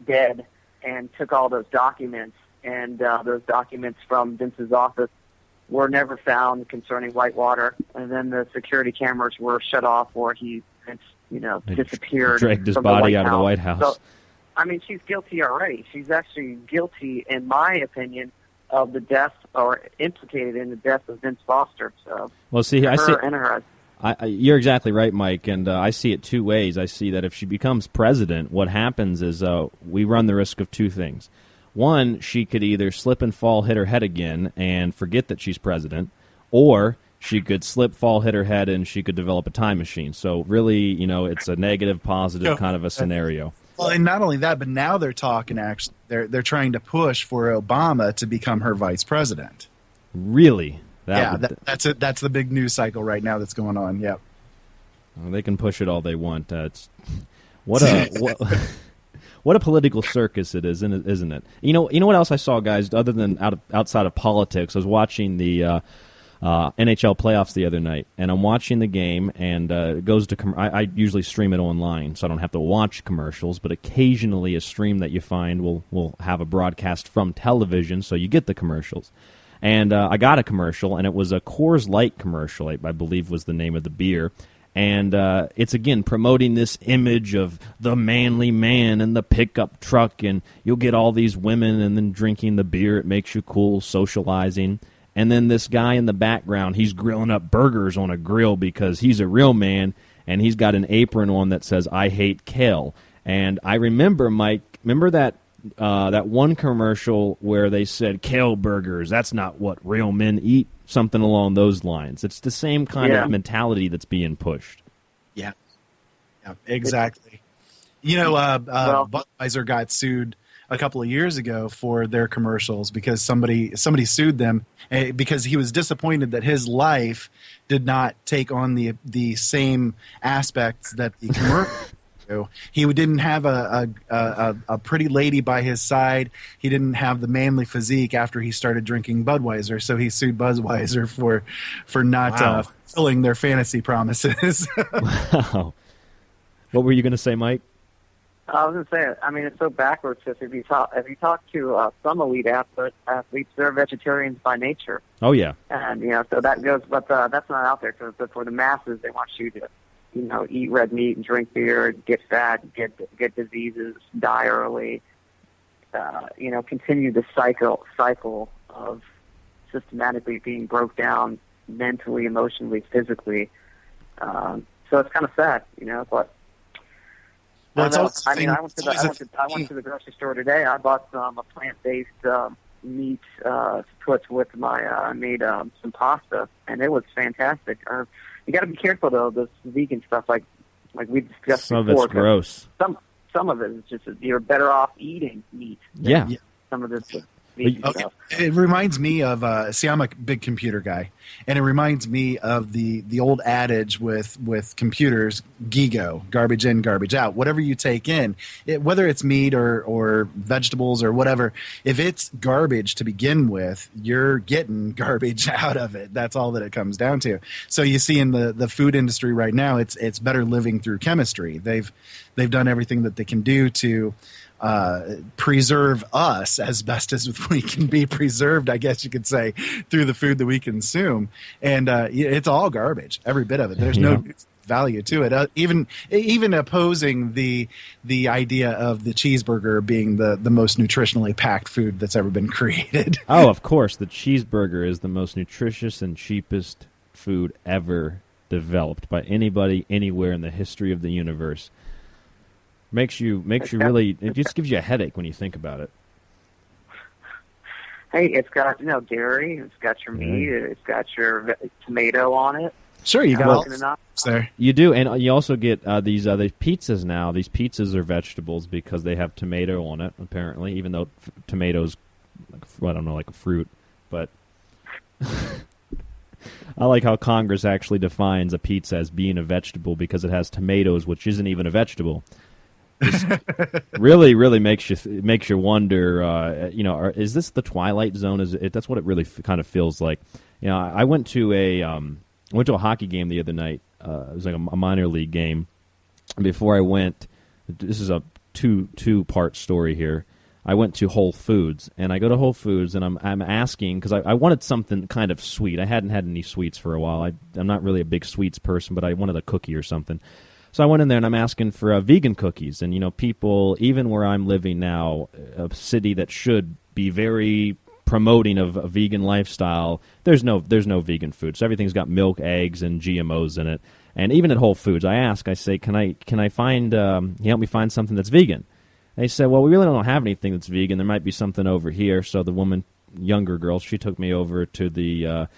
dead, and took all those documents. And those documents from Vince's office were never found concerning Whitewater. And then the security cameras were shut off, or he disappeared. Dragged his from body the out of the White House. So, I mean, she's guilty already. She's actually guilty, in my opinion, of the death, or implicated in the death of Vince Foster. So, well, see, you're exactly right, Mike, and I see it two ways. I see that if she becomes president, what happens is we run the risk of two things. One, she could either slip and fall, hit her head again, and forget that she's president, or she could slip, fall, hit her head, and she could develop a time machine. So really, it's a negative, positive kind of a scenario. Well, and not only that, but now they're talking. Actually, they're trying to push for Obama to become her vice president. Really? That's it. That's the big news cycle right now that's going on. Yep. Well, they can push it all they want. What a political circus it is, isn't it? You know what else I saw, guys? Other than outside of politics, I was watching the NHL playoffs the other night, and I'm watching the game, and it goes to I usually stream it online, so I don't have to watch commercials, but occasionally a stream that you find will have a broadcast from television, so you get the commercials. And I got a commercial, and it was a Coors Light commercial, I believe was the name of the beer. And it's, again, promoting this image of the manly man and the pickup truck, and you'll get all these women and then drinking the beer. It makes you cool, socializing. And then this guy in the background, he's grilling up burgers on a grill because he's a real man, and he's got an apron on that says, "I hate kale." And I remember, Mike, that one commercial where they said, "Kale burgers, that's not what real men eat," something along those lines. It's the same kind of mentality that's being pushed. Yeah, exactly. Budweiser got sued a couple of years ago for their commercials because somebody sued them because he was disappointed that his life did not take on the same aspects that the commercial. He didn't have a pretty lady by his side. He didn't have the manly physique after he started drinking Budweiser, so he sued Budweiser for not fulfilling their fantasy promises. Wow. What were you going to say, Mike? I was going to say, I mean, it's so backwards. If you talk to some elite athletes, they're vegetarians by nature. Oh yeah. And so that goes, but that's not out there. Because for the masses, they want you to, eat red meat and drink beer, get fat, get diseases, die early. Continue the cycle of systematically being broke down mentally, emotionally, physically. So it's kind of sad, but. Well, I went to the grocery store today. I bought a plant-based meat to put with my. I made some pasta, and it was fantastic. You got to be careful though. This vegan stuff, like we discussed some before. Some of it's gross. Some of it is just you're better off eating meat. Yeah. Some of this. It reminds me of I'm a big computer guy, and it reminds me of the old adage with computers: GIGO, garbage in, garbage out. Whatever you take in, whether it's meat or vegetables or whatever, if it's garbage to begin with, you're getting garbage out of it. That's all that it comes down to. So you see in the food industry right now, it's better living through chemistry. They've done everything that they can do to preserve us as best as we can be preserved, I guess you could say, through the food that we consume. And it's all garbage, every bit of it. There's no value to it. Even opposing the idea of the cheeseburger being the most nutritionally packed food that's ever been created. Oh, of course. The cheeseburger is the most nutritious and cheapest food ever developed by anybody anywhere in the history of the universe. Makes you really. It just gives you a headache when you think about it. Hey, it's got dairy. It's got your meat. It's got your tomato on it. Sure, you got all there. You do, and you also get these pizzas now. These pizzas are vegetables because they have tomato on it, apparently, even though tomatoes, I don't know, like a fruit. But I like how Congress actually defines a pizza as being a vegetable because it has tomatoes, which isn't even a vegetable. Really, really makes you wonder. Is this the Twilight Zone? That's what it really kind of feels like. I went to a hockey game the other night. It was like a minor league game. Before I went, this is a two-part story here. I went to Whole Foods, and I go to Whole Foods, and I'm asking because I wanted something kind of sweet. I hadn't had any sweets for a while. I'm not really a big sweets person, but I wanted a cookie or something. So I went in there and I'm asking for vegan cookies. And, people, even where I'm living now, a city that should be very promoting of a vegan lifestyle, there's no vegan food. So everything's got milk, eggs, and GMOs in it. And even at Whole Foods, I say, can I find, help me find something that's vegan? They said, well, we really don't have anything that's vegan. There might be something over here. So the woman, younger girl, she took me over to the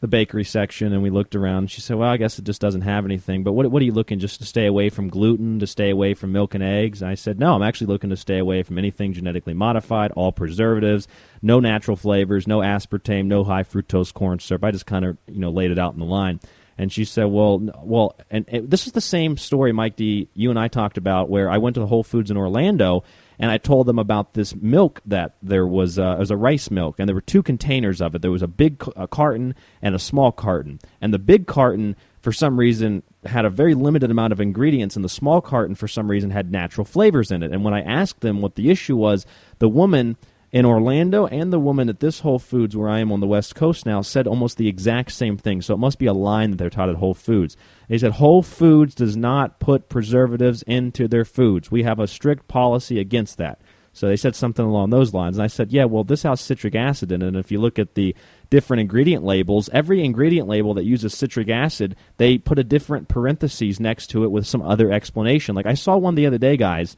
bakery section, and we looked around. She said, well, I guess it just doesn't have anything. But what are you looking, just to stay away from gluten, to stay away from milk and eggs? And I said, no, I'm actually looking to stay away from anything genetically modified, all preservatives, no natural flavors, no aspartame, no high fructose corn syrup. I just kind of, laid it out in the line. And she said, well, and this is the same story, Mike D., you and I talked about, where I went to the Whole Foods in Orlando, and I told them about this milk that there was a rice milk, and there were two containers of it. There was a big carton and a small carton. And the big carton, for some reason, had a very limited amount of ingredients, and the small carton, for some reason, had natural flavors in it. And when I asked them what the issue was, the woman in Orlando and the woman at this Whole Foods where I am on the West Coast now said almost the exact same thing. So it must be a line that they're taught at Whole Foods. They said Whole Foods does not put preservatives into their foods. We have a strict policy against that. So they said something along those lines. And I said, yeah, well, this has citric acid in it. And if you look at the different ingredient labels, every ingredient label that uses citric acid, they put a different parentheses next to it with some other explanation. Like I saw one the other day, guys,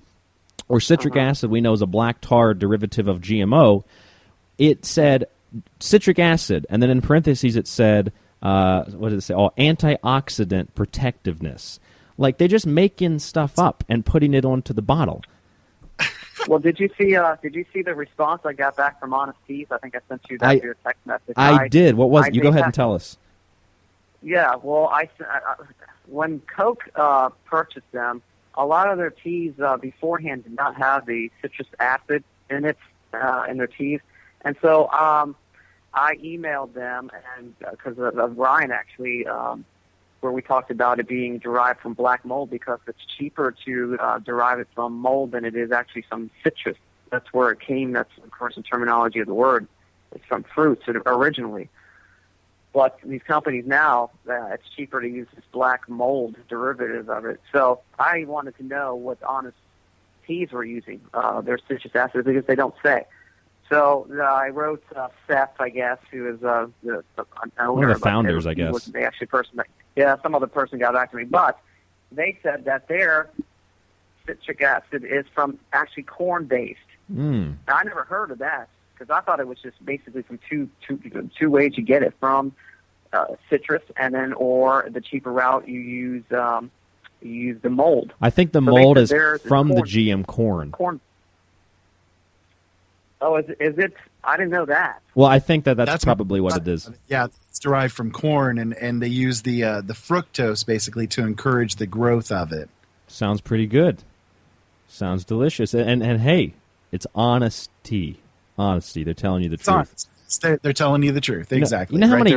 or citric acid, we know, is a black tar derivative of GMO. It said citric acid, and then in parentheses it said, what did it say? Oh, antioxidant protectiveness. Like they're just making stuff up and putting it onto the bottle. Well, did you see the response I got back from Honest Teas? I think I sent you that via text message. I did. What was it? You go ahead and tell us. Yeah, well, when Coke purchased them, a lot of their teas beforehand did not have the citrus acid in their teas, and so I emailed them, and because of Ryan actually, where we talked about it being derived from black mold because it's cheaper to derive it from mold than it is actually from citrus. That's where it came. That's of course the terminology of the word. It's from fruits originally. But these companies now, it's cheaper to use this black mold derivative of it. So I wanted to know what Honest Teas were using, their citrus acid, because they don't say. So I wrote Seth, I guess, who is an owner. One of the founders, I guess. The actual person. Some other person got back to me. But they said that their citric acid is from actually corn-based. Mm. Now, I never heard of that, because I thought it was just basically from two ways you get it, from citrus, and then or the cheaper route you use the mold. I think the mold is from the GM corn. Oh, is it? I didn't know that. Well, I think that's probably what it is. Yeah, it's derived from corn, and they use the fructose basically to encourage the growth of it. Sounds pretty good. Sounds delicious. And hey, it's honesty. Honesty. They're telling you the truth. They're telling you the truth. Exactly. You know how many?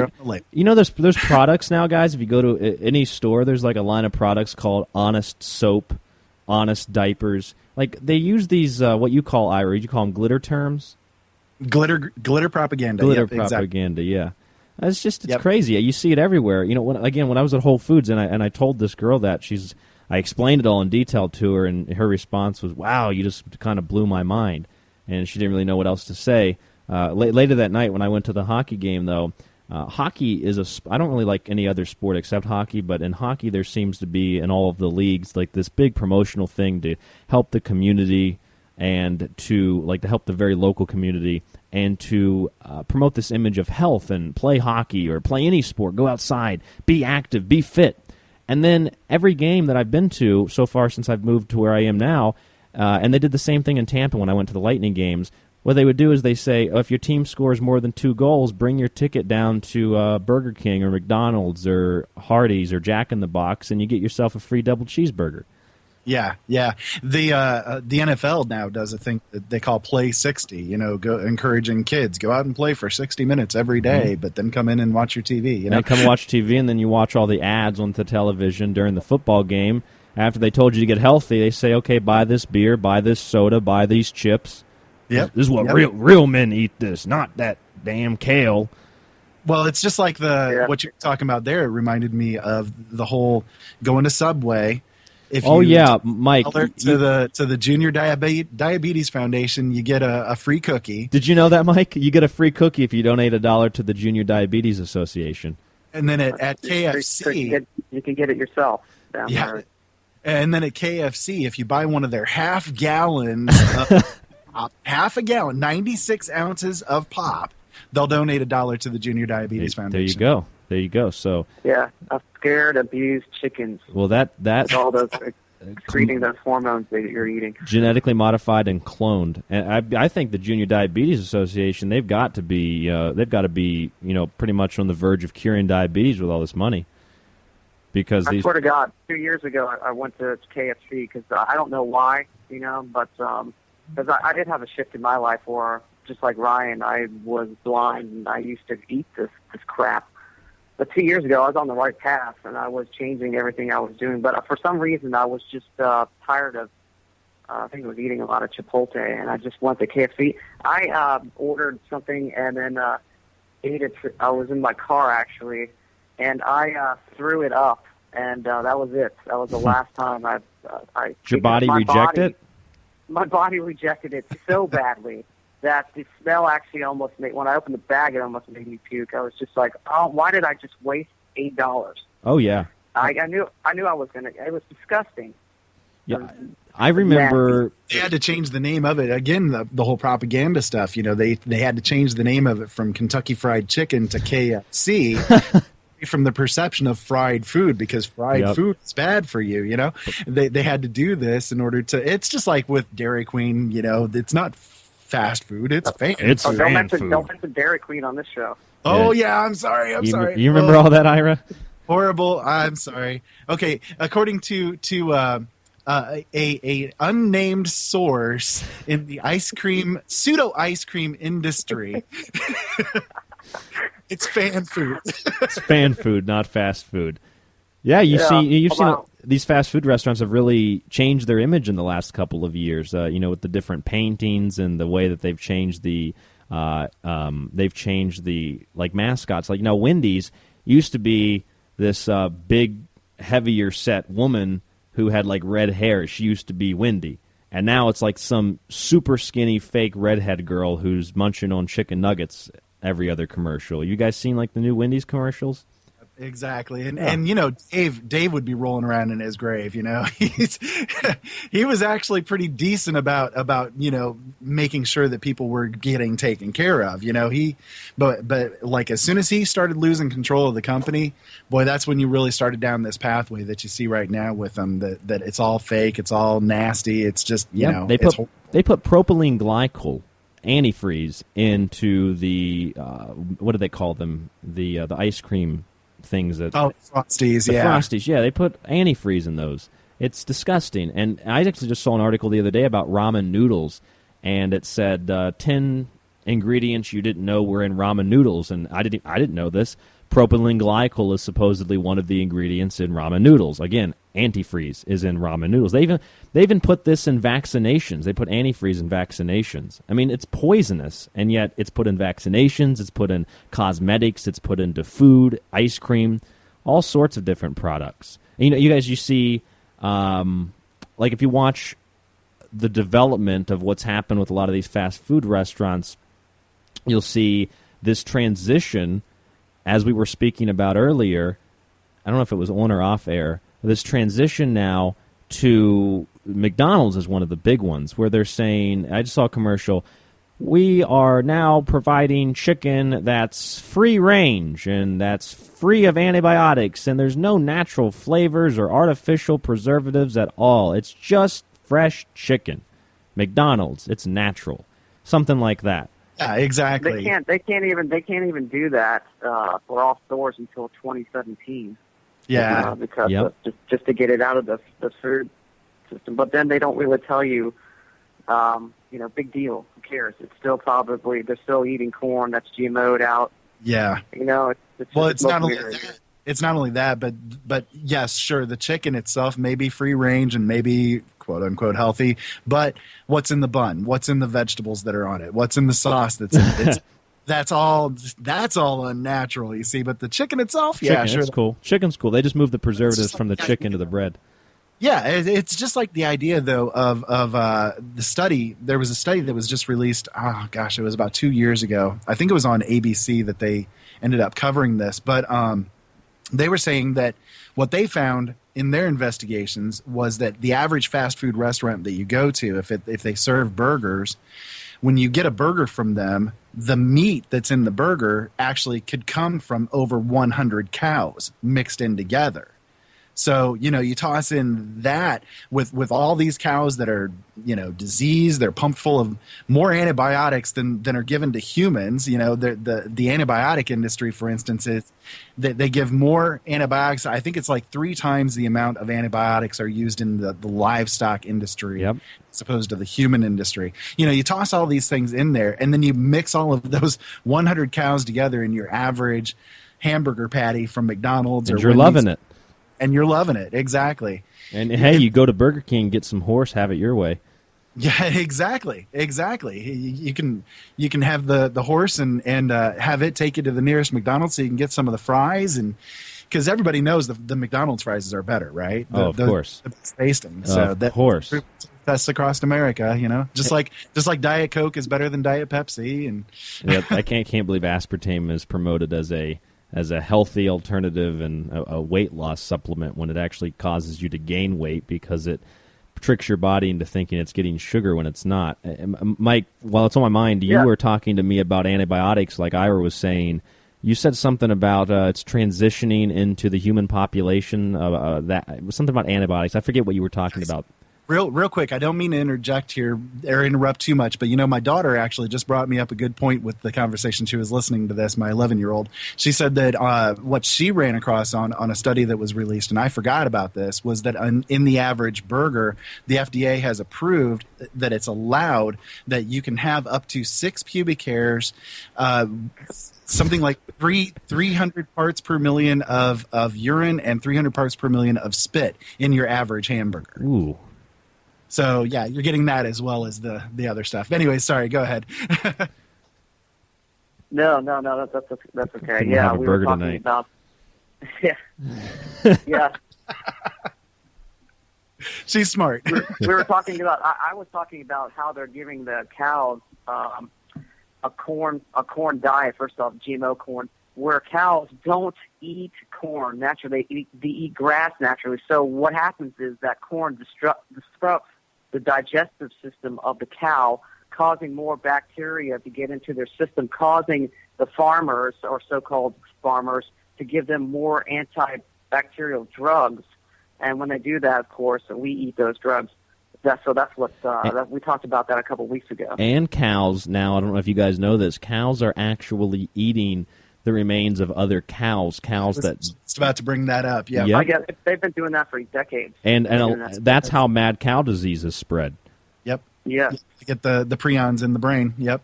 There's products now, guys. If you go to any store, there's like a line of products called Honest Soap, Honest Diapers. Like they use these what you call, Ira, you call them glitter terms. Glitter propaganda. Glitter propaganda. Exactly. Yeah. It's crazy. You see it everywhere. When I was at Whole Foods and I told this girl that, I explained it all in detail to her, and her response was, "Wow, you just kind of blew my mind." And she didn't really know what else to say. Later that night when I went to the hockey game, though, hockey is I don't really like any other sport except hockey, but in hockey there seems to be, in all of the leagues, like this big promotional thing to help the community and to help the very local community, and to promote this image of health and play hockey or play any sport, go outside, be active, be fit. And then every game that I've been to so far since I've moved to where I am now, and they did the same thing in Tampa when I went to the Lightning games, what they would do is they say, if your team scores more than 2 goals, bring your ticket down to Burger King or McDonald's or Hardee's or Jack in the Box, and you get yourself a free double cheeseburger. Yeah. The NFL now does a thing that they call Play 60. Encouraging kids go out and play for 60 minutes every day, but then come in and watch your TV. And come watch TV, and then you watch all the ads on the television during the football game. After they told you to get healthy, they say, "Okay, buy this beer, buy this soda, buy these chips. Yep. This is what real men eat. This, not that damn kale." Well, it's just like what you're talking about there. It reminded me of the whole going to Subway. Mike. To the Junior Diabetes Foundation, you get a free cookie. Did you know that, Mike? You get a free cookie if you donate $1 to the Junior Diabetes Association. And then at KFC, you can get it yourself down there. And then at KFC, if you buy one of their half gallons, half a gallon, 96 ounces of pop, they'll donate $1 to the Junior Diabetes Foundation. There you go. So scared, abused chickens. Well, that all those excreting those hormones that you're eating, genetically modified and cloned. And I think the Junior Diabetes Association, they've got to be pretty much on the verge of curing diabetes with all this money. Because I swear to God, 2 years ago I went to KFC because I don't know why, but because I did have a shift in my life where, just like Ryan, I was blind and I used to eat this crap. But 2 years ago, I was on the right path, and I was changing everything I was doing. But for some reason, I was just tired of, I think I was eating a lot of Chipotle, and I just went to KFC. I ordered something and then ate it. I was in my car, actually, and I threw it up, and that was it. That was the last time I Did your body reject it? My body rejected it so badly that the smell actually almost made, when I opened the bag, it almost made me puke. I was just like, oh, why did I just waste $8? Oh, yeah. I knew I was going to, it was disgusting. Yeah, I remember they had to change the name of it. Again, the whole propaganda stuff, they had to change the name of it from Kentucky Fried Chicken to KFC. From the perception of fried food, because fried food is bad for you, They had to do this in order to, it's just like with Dairy Queen, it's not fast food, it's fan food. Don't mention Dairy Queen on this show. Oh yeah, I'm sorry. You remember all that, Ira? Horrible. I'm sorry. Okay, according to a unnamed source in the pseudo ice cream industry. It's fan food. It's fan food, not fast food. Yeah, you've seen these fast food restaurants have really changed their image in the last couple of years. With the different paintings and the way that they've changed the mascots. Like Wendy's used to be this big, heavier set woman who had red hair. She used to be Wendy. And now it's like some super skinny fake redhead girl who's munching on chicken nuggets every other commercial. You guys seen the new Wendy's commercials? Exactly. And Dave would be rolling around in his grave, he was actually pretty decent about making sure that people were getting taken care of, but as soon as he started losing control of the company, boy, that's when you really started down this pathway that you see right now with them, that it's all fake, it's all nasty, it's just they put propylene glycol antifreeze into the what do they call them, the ice cream things that Frosties, Frosties, they put antifreeze in those. It's disgusting. And I actually just saw an article the other day about ramen noodles, and it said 10 ingredients you didn't know were in ramen noodles, and I didn't know this. Propylene glycol is supposedly one of the ingredients in ramen noodles. Again, antifreeze is in ramen noodles. They even put this in vaccinations. They put antifreeze in vaccinations. I mean, it's poisonous, and yet it's put in vaccinations, it's put in cosmetics, it's put into food, ice cream, all sorts of different products. And, you guys, you see, if you watch the development of what's happened with a lot of these fast food restaurants, you'll see this transition, as we were speaking about earlier. I don't know if it was on or off air, this transition now to McDonald's is one of the big ones where they're saying, I just saw a commercial, we are now providing chicken that's free range and that's free of antibiotics and there's no natural flavors or artificial preservatives at all. It's just fresh chicken. McDonald's, it's natural. Something like that. Yeah, exactly. They can't even do that for all stores until 2017. Yeah, because just to get it out of the food system. But then they don't really tell you, big deal. Who cares? It's still probably they're still eating corn that's GMO'd out. Yeah. It's not only that. It's not only that, but yes, sure, the chicken itself may be free range and maybe quote unquote healthy, but what's in the bun? What's in the vegetables that are on it? What's in the sauce that's in it? That's all unnatural, you see. But the chicken itself, yeah, sure, that's cool. Chicken's cool. They just move the preservatives from the chicken to the bread. Yeah, it's just like the idea, though, of the study. There was a study that was just released, oh, gosh, it was about 2 years ago. I think it was on ABC that they ended up covering this. But they were saying that what they found in their investigations was that the average fast food restaurant that you go to, if they serve burgers, when you get a burger from them, the meat that's in the burger actually could come from over 100 cows mixed in together. So, you toss in that with all these cows that are, diseased, they're pumped full of more antibiotics than are given to humans. The antibiotic industry, for instance, is that they give more antibiotics. I think it's like 3 times the amount of antibiotics are used in the livestock industry as opposed to the human industry. You toss all these things in there, and then you mix all of those 100 cows together in your average hamburger patty from McDonald's. And you're loving it. And you're loving it, exactly. And hey, you go to Burger King, get some horse, have it your way. Yeah, exactly. You can have the horse and have it take you to the nearest McDonald's so you can get some of the fries, and because everybody knows the McDonald's fries are better, right? Of course, the best tasting. So of course, that's across America. Just like Diet Coke is better than Diet Pepsi, and I can't believe aspartame is promoted as a healthy alternative and a weight loss supplement when it actually causes you to gain weight because it tricks your body into thinking it's getting sugar when it's not. Mike, while it's on my mind, you were talking to me about antibiotics like Ira was saying. You said something about it's transitioning into the human population. That it was something about antibiotics. I forget what you were talking about. Real quick, I don't mean to interject here or interrupt too much, but my daughter actually just brought me up a good point with the conversation. She was listening to this, my 11-year-old. She said that what she ran across on a study that was released, and I forgot about this, was that in the average burger, the FDA has approved that it's allowed that you can have up to 6 pubic hairs, something like 300 parts per million of urine and 300 parts per million of spit in your average hamburger. Ooh. So, yeah, you're getting that as well as the other stuff. Anyway, sorry, go ahead. No, that's okay. Yeah, we were talking tonight. About... Yeah. She's smart. We were talking about... I was talking about how they're giving the cows a corn diet, first off, GMO corn, where cows don't eat corn naturally. They eat grass naturally. So what happens is that corn disrupts the digestive system of the cow, causing more bacteria to get into their system, causing the farmers, or so-called farmers, to give them more antibacterial drugs. And when they do that, of course, we eat those drugs. That's what we talked about that a couple weeks ago. And cows now, I don't know if you guys know this, cows are actually eating the remains of other cows that... Just about to bring that up, yeah. Yep. I guess they've been doing that for decades. And that's how mad cow disease is spread. Yep. Yeah. You get the prions in the brain, yep.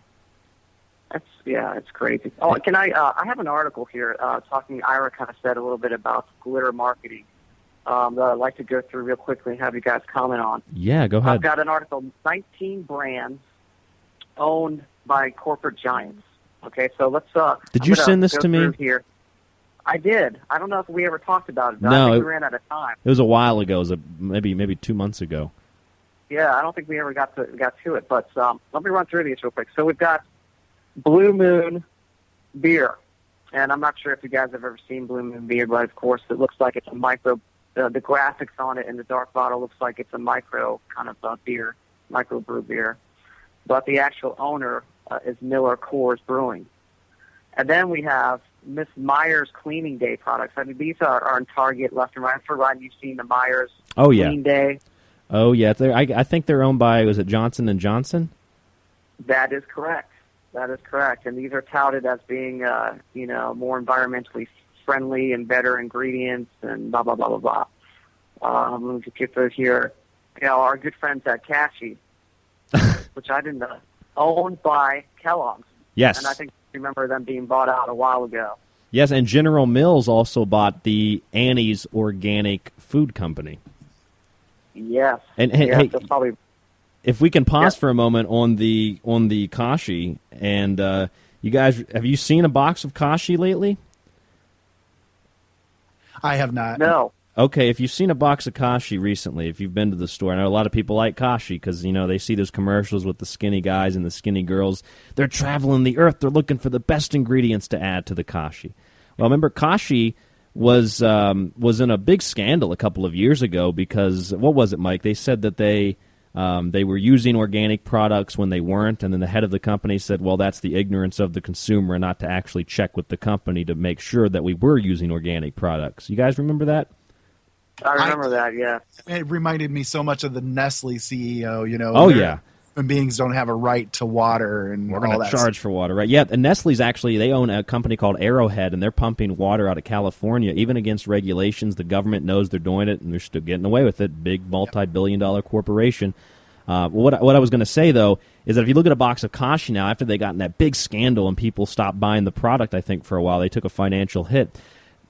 It's crazy. Oh, can I have an article here talking, Ira kind of said a little bit about glitter marketing that I'd like to go through real quickly and have you guys comment on. Yeah, go ahead. I've got an article, 19 brands owned by corporate giants. Okay, so let's... Did you send this to me? Here. I did. I don't know if we ever talked about it, but no, I think we ran out of time. It was a while ago. It was maybe 2 months ago. Yeah, I don't think we ever got to it, but let me run through these real quick. So we've got Blue Moon beer, and I'm not sure if you guys have ever seen Blue Moon beer, but of course it looks like it's a the graphics on it in the dark bottle looks like it's a micro kind of beer, micro brew beer. But the actual owner is Miller Coors Brewing. And then we have Miss Myers Cleaning Day products. I mean, these are on Target left and right. I'm forgotten you've seen the Myers Clean Day. Oh, yeah. I think they're owned by, was it Johnson & Johnson? That is correct. That is correct. And these are touted as being, more environmentally friendly and better ingredients and blah, blah, blah, blah, blah. Let me just get those here. Our good friends at Cashy, which I didn't know, owned by Kellogg's. Yes. And I think I remember them being bought out a while ago. Yes, and General Mills also bought the Annie's Organic Food Company. Yes. And yes, hey, that's probably... if we can pause for a moment on the Kashi, and you guys, have you seen a box of Kashi lately? I have not. No. Okay, if you've seen a box of Kashi recently, if you've been to the store, I know a lot of people like Kashi because, they see those commercials with the skinny guys and the skinny girls. They're traveling the earth. They're looking for the best ingredients to add to the Kashi. Well, remember, Kashi was in a big scandal a couple of years ago because, what was it, Mike? They said that they were using organic products when they weren't, and then the head of the company said, well, that's the ignorance of the consumer and not to actually check with the company to make sure that we were using organic products. You guys remember that? I remember that, yeah. It reminded me so much of the Nestle CEO, Oh, yeah. Human beings don't have a right to water and We're all going that to charge for water, right? Yeah, and Nestle's actually, they own a company called Arrowhead, and they're pumping water out of California, even against regulations. The government knows they're doing it, and they're still getting away with it. Big multi-billion-dollar corporation. What I was going to say, though, is that if you look at a box of Kashi now, after they got in that big scandal and people stopped buying the product, I think, for a while, they took a financial hit.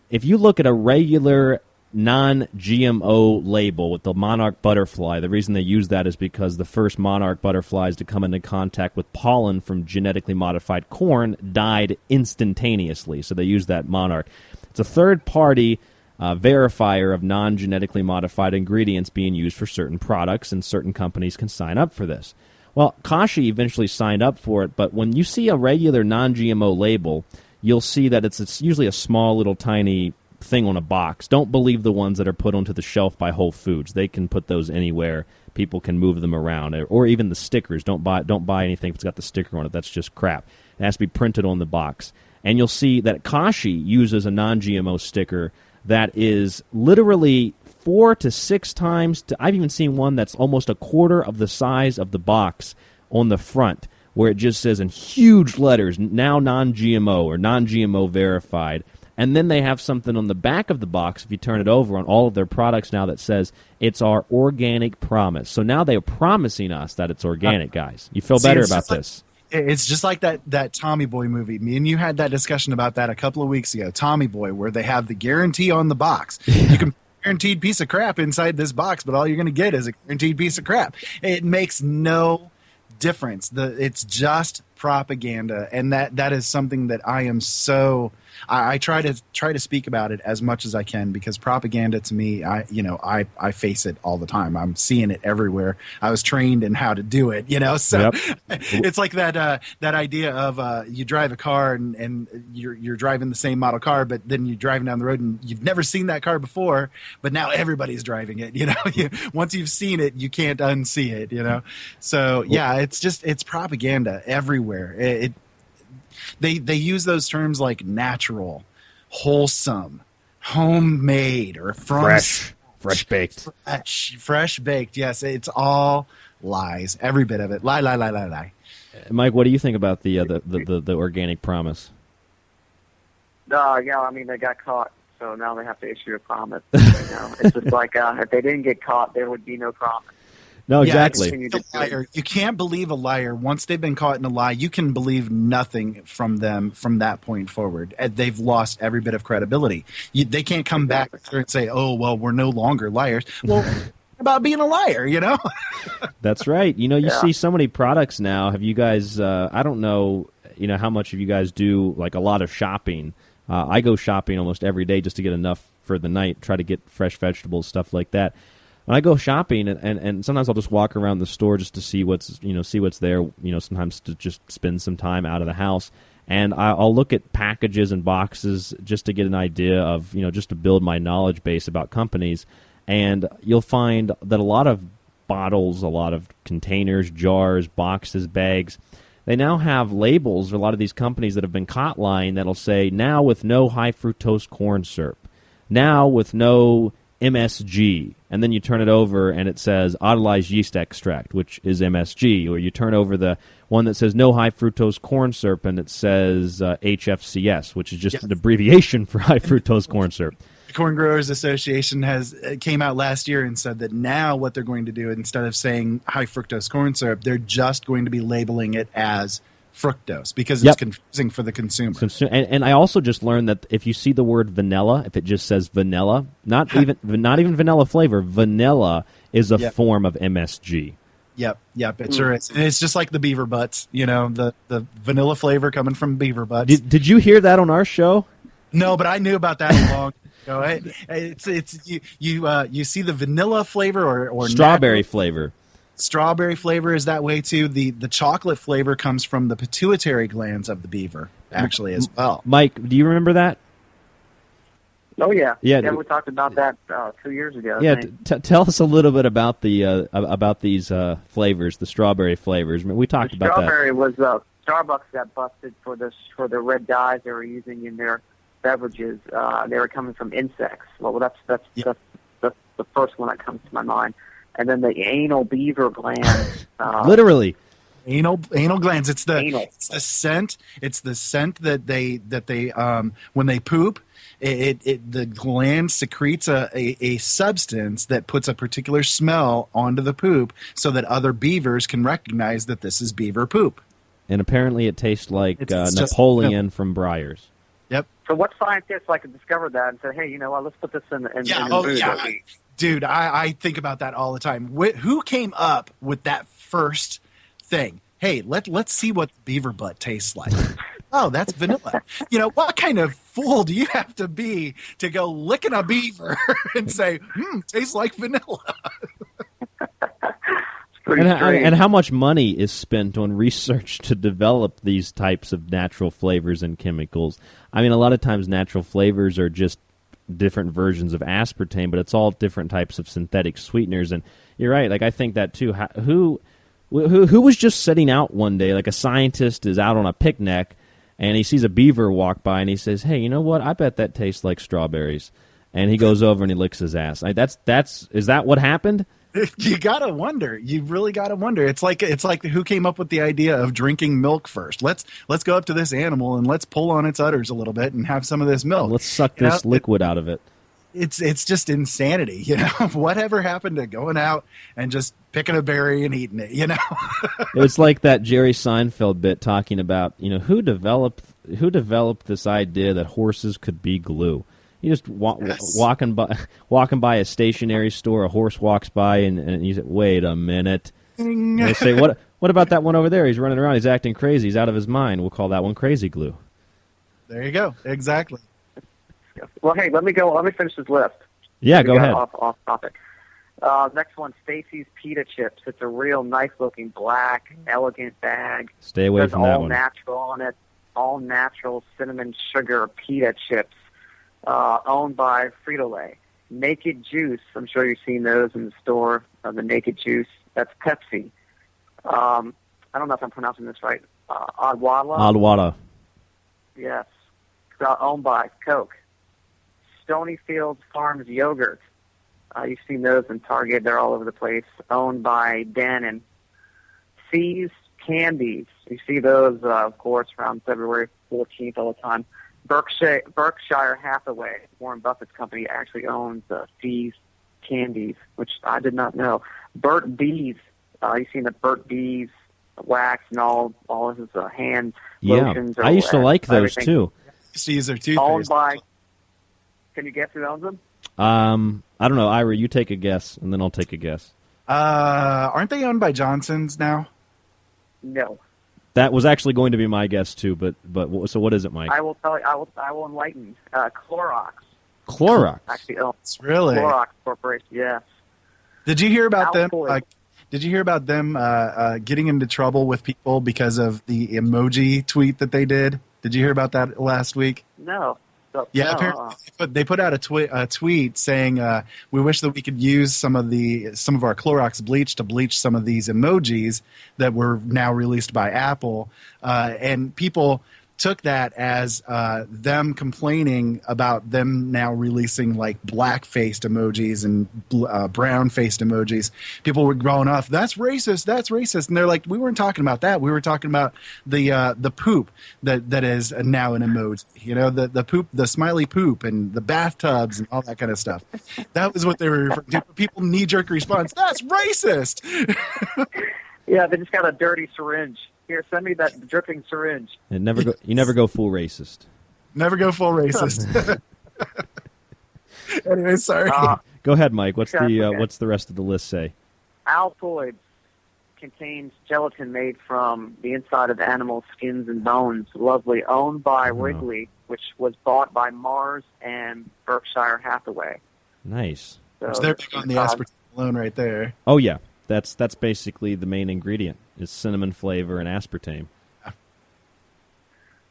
If you look at a regular non-GMO label with the monarch butterfly, the reason they use that is because the first monarch butterflies to come into contact with pollen from genetically modified corn died instantaneously, so they use that monarch. It's a third-party verifier of non-genetically modified ingredients being used for certain products, and certain companies can sign up for this. Well, Kashi eventually signed up for it, but when you see a regular non-GMO label, you'll see that it's usually a small little tiny thing on a box. Don't believe the ones that are put onto the shelf by Whole Foods. They can put those anywhere. People can move them around. Or even the stickers. Don't buy anything if it's got the sticker on it. That's just crap. It has to be printed on the box. And you'll see that Kashi uses a non-GMO sticker that is literally 4 to 6 times. I've even seen one that's almost a quarter of the size of the box on the front, where it just says in huge letters, now non-GMO or non-GMO verified. And then they have something on the back of the box, if you turn it over, on all of their products now that says, it's our organic promise. So now they're promising us that it's organic, guys. You feel better about this. It's just like that Tommy Boy movie. Me and you had that discussion about that a couple of weeks ago. Tommy Boy, where they have the guarantee on the box. You can guaranteed piece of crap inside this box, but all you're going to get is a guaranteed piece of crap. It makes no difference. It's just propaganda, and that is something that I am so... I try to speak about it as much as I can, because propaganda to me, I face it all the time. I'm seeing it everywhere. I was trained in how to do it, So it's like that idea of you drive a car and you're driving the same model car, but then you're driving down the road and you've never seen that car before, but now everybody's driving it. Once you've seen it, you can't unsee it. So yeah, it's propaganda everywhere. They use those terms like natural, wholesome, homemade, or from fresh baked. Fresh baked. Yes, it's all lies. Every bit of it. Lie. Mike, what do you think about the organic promise? Yeah, I mean, they got caught, so now they have to issue a promise. It's just like if they didn't get caught, there would be no promise. No, exactly. You can't believe a liar. Once they've been caught in a lie, you can believe nothing from them from that point forward. They've lost every bit of credibility. They can't come back and say, oh, well, we're no longer liars. Well, about being a liar, That's right. You see so many products now. Have you guys, I don't know, how much of you guys do like a lot of shopping. I go shopping almost every day just to get enough for the night, try to get fresh vegetables, stuff like that. When I go shopping, and sometimes I'll just walk around the store just to see what's there. Sometimes to just spend some time out of the house. And I'll look at packages and boxes just to get an idea of, just to build my knowledge base about companies. And you'll find that a lot of bottles, a lot of containers, jars, boxes, bags, they now have labels, or a lot of these companies that have been caught lying, that'll say, now with no high fructose corn syrup, now with no MSG, and then you turn it over and it says autolyzed yeast extract, which is MSG, or you turn over the one that says no high fructose corn syrup and it says HFCS, which is just an abbreviation for high fructose corn syrup. The Corn Growers Association came out last year and said that now what they're going to do, instead of saying high fructose corn syrup, they're just going to be labeling it as fructose because it's confusing for the consumer. And I also just learned that if you see the word vanilla, if it just says vanilla, not even vanilla flavor, vanilla is a form of MSG. Yep, it sure is. And it's just like the beaver butts, the vanilla flavor coming from beaver butts. Did you hear that on our show? No, but I knew about that a long ago. It's you see the vanilla flavor or strawberry flavor. Strawberry flavor is that way too. The chocolate flavor comes from the pituitary glands of the beaver, actually, as well. Mike, do you remember that? Oh yeah, yeah. We talked about that 2 years ago. Yeah, tell us a little bit about these flavors, the strawberry flavors. I mean, we talked about that. Strawberry was Starbucks got busted for the red dyes they were using in their beverages. They were coming from insects. Well, that's the first one that comes to my mind. And then the anal beaver glands. Literally. Anal glands. It's the scent. It's the scent that they when they poop, the gland secretes a substance that puts a particular smell onto the poop, so that other beavers can recognize that this is beaver poop. And apparently, it tastes like Napoleon from Briars. Yep. So what scientists discovered that and said, hey, let's put this in the food. Yeah. Dude, I think about that all the time. Who came up with that first thing? Hey, let's see what beaver butt tastes like. Oh, that's vanilla. What kind of fool do you have to be to go licking a beaver and say, tastes like vanilla? And how much money is spent on research to develop these types of natural flavors and chemicals? I mean, a lot of times natural flavors are just different versions of aspartame, but it's all different types of synthetic sweeteners. And you're right. Like, I think that too. Who was just sitting out one day, like a scientist is out on a picnic, and he sees a beaver walk by, and he says, "Hey, you know what? I bet that tastes like strawberries." And he goes over and he licks his ass. Is that what happened? You gotta wonder. You really gotta wonder. It's like who came up with the idea of drinking milk first? Let's go up to this animal and let's pull on its udders a little bit and have some of this milk. Let's suck this liquid out of it. It's just insanity. Whatever happened to going out and just picking a berry and eating it? It's like that Jerry Seinfeld bit talking about who developed this idea that horses could be glue. You just walking by a stationery store, a horse walks by, and you say, "Wait a minute." And they say, "What about that one over there? He's running around. He's acting crazy. He's out of his mind. We'll call that one crazy glue." There you go. Exactly. Well, hey, let me finish this list. Yeah, go ahead. Off topic. Next one, Stacy's Pita Chips. It's a real nice-looking black, elegant bag. Stay away from that one. All natural on it. All natural cinnamon sugar pita chips. Owned by Frito-Lay. Naked Juice, I'm sure you've seen those in the store, the Naked Juice. That's Pepsi. I don't know if I'm pronouncing this right. Adwala. Yes. Owned by Coke. Stonyfield Farms Yogurt. You've seen those in Target. They're all over the place. Owned by Dannon. See's Candies. You see those, of course, around February 14th all the time. Berkshire Hathaway, Warren Buffett's company, actually owns See's Candies, which I did not know. Burt Bees, you've seen the Burt Bees wax and all his hand lotions. I used to like those too. See's are toothpaste. Owned by. Can you guess who owns them? I don't know. Ira, you take a guess, and then I'll take a guess. Aren't they owned by Johnson's now? No. That was actually going to be my guess too, but so what is it, Mike? I will tell you. I will enlighten. Clorox. Clorox. Actually owns really Clorox Corporation. Yes. Did you hear about them? Did you hear about them getting into trouble with people because of the emoji tweet that they did? Did you hear about that last week? No. Yeah, no, apparently they put out a tweet saying we wish that we could use some of our Clorox bleach to bleach some of these emojis that were now released by Apple, and people took that as them complaining about them now releasing like black-faced emojis and brown-faced emojis. People were going off, that's racist, and they're like, we weren't talking about that. We were talking about the poop that is now an emoji. You know, the poop, the smiley poop, and the bathtubs and all that kind of stuff. That was what they were referring to. People knee-jerk response, that's racist. Yeah, they just got a dirty syringe. Here, send me that dripping syringe. And you never go full racist. Never go full racist. Anyway, sorry. Go ahead, Mike. What's Okay. what's the rest of the list say? Altoids contains gelatin made from the inside of animal skins and bones. Lovely, owned by Wrigley, which was bought by Mars and Berkshire Hathaway. Nice. So they're big on the aspartame alone right there. Oh yeah, that's basically the main ingredient is cinnamon flavor and aspartame.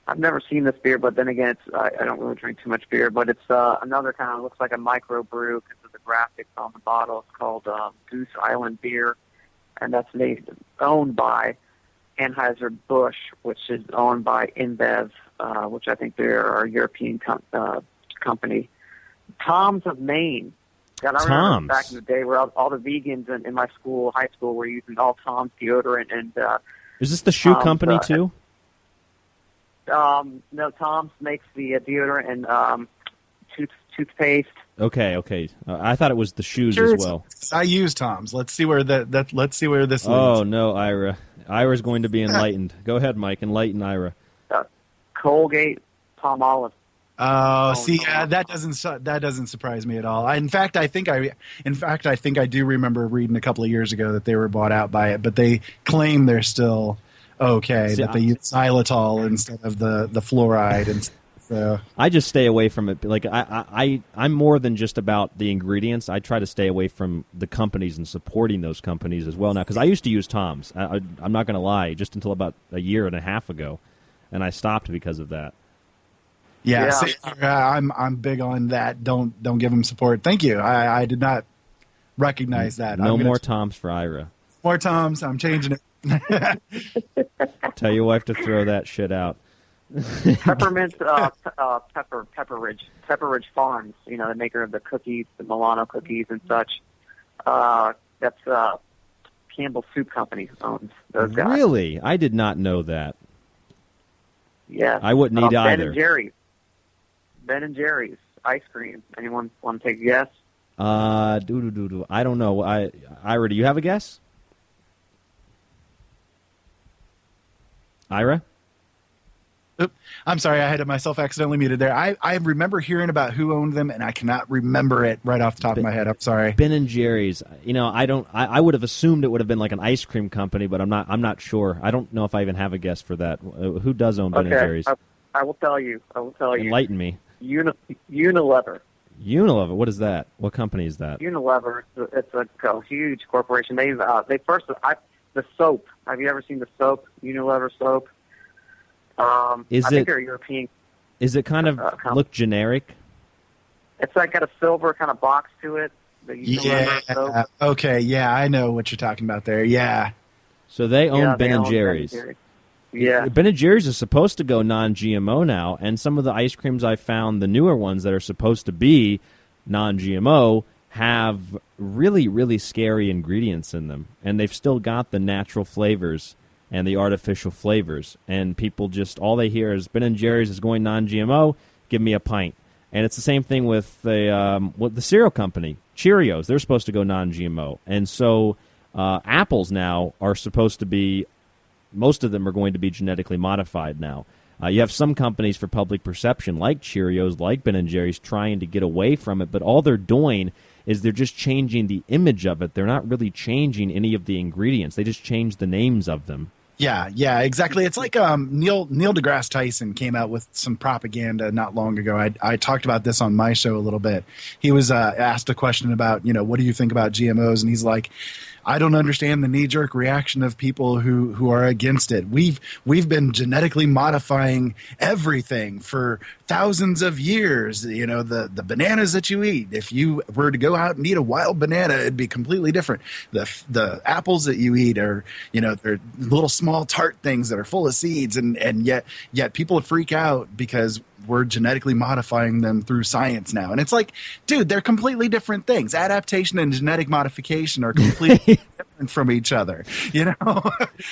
I've never seen this beer, but then again, I don't really drink too much beer. But it's another kind of looks like a micro brew because of the graphics on the bottle. It's called Goose Island Beer, and that's owned by Anheuser-Busch, which is owned by InBev, which I think they're a European company. Tom's of Maine. God, I remember back in the day where all the vegans in my school, high school, were using all Tom's deodorant. And is this the shoe company too? No, Tom's makes the deodorant and toothpaste. Okay. I thought it was the shoes Sure, as well. I use Tom's. Let's see where let's see where this leads. Oh no, Ira. Ira's going to be enlightened. Go ahead, Mike. Enlighten Ira. Colgate Palmolive. Oh, see, that doesn't surprise me at all. In fact, I think I do remember reading a couple of years ago that they were bought out by it, but they claim they're still okay. See, that they use xylitol instead of the fluoride, and so I just stay away from it. Like I'm more than just about the ingredients. I try to stay away from the companies and supporting those companies as well now, because I used to use Tom's. I'm not going to lie, just until about a year and a half ago, and I stopped because of that. Yeah. I'm big on that. Don't give them support. Thank you. I did not recognize that. No more Toms for Ira. More Toms. I'm changing it. Tell your wife to throw that shit out. Peppermint Pepperidge Farms. You know, the maker of the cookies, the Milano cookies and such. That's Campbell Soup Company owns those guys. Really? I did not know that. Yeah. I wouldn't eat either. Ben and Jerry's ice cream. Anyone want to take a guess? I don't know. Ira, do you have a guess? Ira? Oop, I'm sorry, I had myself accidentally muted there. I remember hearing about who owned them, and I cannot remember it right off the top of my head. I'm sorry. Ben and Jerry's. You know, I would have assumed it would have been like an ice cream company, but I'm not sure. I don't know if I even have a guess for that. Who does own Ben and Jerry's? I will tell you. Enlighten me. Unilever. Unilever. What is that? What company is that? Unilever. It's a huge corporation. The soap. Have you ever seen the soap? Unilever soap. I think they're European. Is it kind of look generic? It's like got a silver kind of box to it. Yeah. Soap. Okay. Yeah, I know what you're talking about there. Yeah. So they own Ben and Jerry's. Yeah. Ben & Jerry's is supposed to go non-GMO now, and some of the ice creams I found, the newer ones that are supposed to be non-GMO, have really, really scary ingredients in them. And they've still got the natural flavors and the artificial flavors. And people just, all they hear is Ben & Jerry's is going non-GMO, give me a pint. And it's the same thing with the cereal company, Cheerios. They're supposed to go non-GMO. And so apples now are supposed to be, most of them are going to be genetically modified now. You have some companies for public perception, like Cheerios, like Ben & Jerry's, trying to get away from it, but all they're doing is they're just changing the image of it. They're not really changing any of the ingredients. They just change the names of them. Yeah, exactly. It's like Neil deGrasse Tyson came out with some propaganda not long ago. I talked about this on my show a little bit. He was asked a question about, what do you think about GMOs? And he's like, I don't understand the knee-jerk reaction of people who are against it. We've been genetically modifying everything for thousands of years. The bananas that you eat. If you were to go out and eat a wild banana, it'd be completely different. The apples that you eat are, they're little small tart things that are full of seeds, and yet people freak out because we're genetically modifying them through science now. And it's like, dude, they're completely different things. Adaptation and genetic modification are completely different from each other,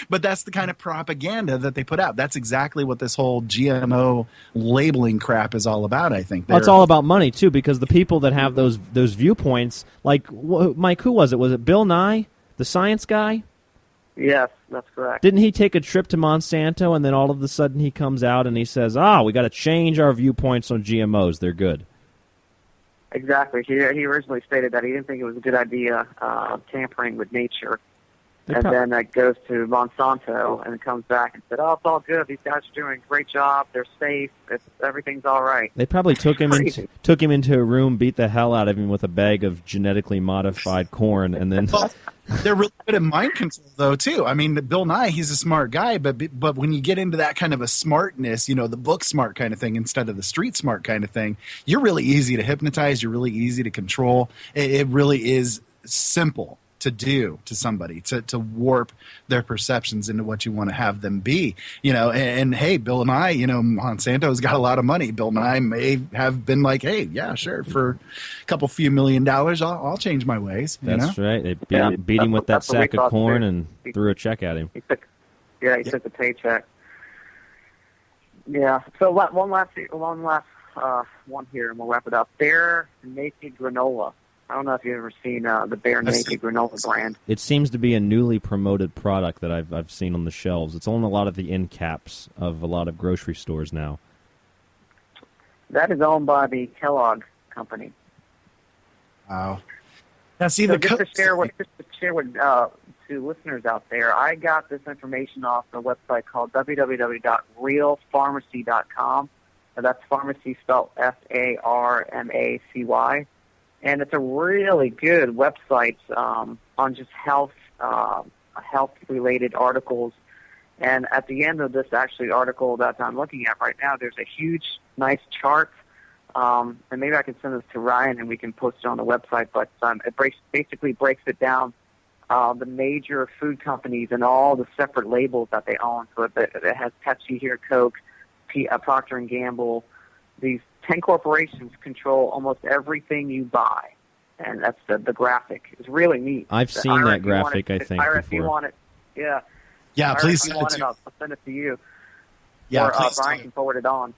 But that's the kind of propaganda that they put out. That's exactly what this whole GMO labeling crap is all about, I think. Well, it's all about money, too, because the people that have those viewpoints, like, Mike, who was it? Was it Bill Nye, the science guy? Yes, that's correct. Didn't he take a trip to Monsanto, and then all of a sudden he comes out and he says, we got to change our viewpoints on GMOs. They're good. Exactly. He originally stated that he didn't think it was a good idea tampering with nature. And then it goes to Monsanto and it comes back and said, it's all good. These guys are doing a great job. They're safe. Everything's all right. They probably took him into a room, beat the hell out of him with a bag of genetically modified corn, and then... They're really good at mind control, though, too. I mean, Bill Nye, he's a smart guy, but when you get into that kind of a smartness, the book smart kind of thing instead of the street smart kind of thing, you're really easy to hypnotize. You're really easy to control. It really is simple to do to somebody, to warp their perceptions into what you want to have them be, and hey, Bill Nye, Monsanto's got a lot of money. Bill Nye may have been like, hey, yeah, sure, for a few $1 million, I'll change my ways. That's right. They beat him with that sack of corn and threw a check at him. He took the paycheck. Yeah. So one last one here, and we'll wrap it up. Bare Naked Granola. I don't know if you've ever seen the Bare Naked granola brand. It seems to be a newly promoted product that I've seen on the shelves. It's on a lot of the end caps of a lot of grocery stores now. That is owned by the Kellogg Company. Wow. Now, see, just to share with to listeners out there, I got this information off a website called www.realpharmacy.com. That's pharmacy spelled Pharmacy. And it's a really good website on just health-related articles. And at the end of this article that I'm looking at right now, there's a huge, nice chart. And maybe I can send this to Ryan and we can post it on the website. But it basically breaks it down, the major food companies and all the separate labels that they own. So it has Pepsi here, Coke, Procter & Gamble. These 10 corporations control almost everything you buy, and that's the graphic. It's really neat. I've seen that graphic, I think, Ira, if you want it, yeah, Ira, please if you want it, I'll send it to you. Yeah, or please Brian can forward it on.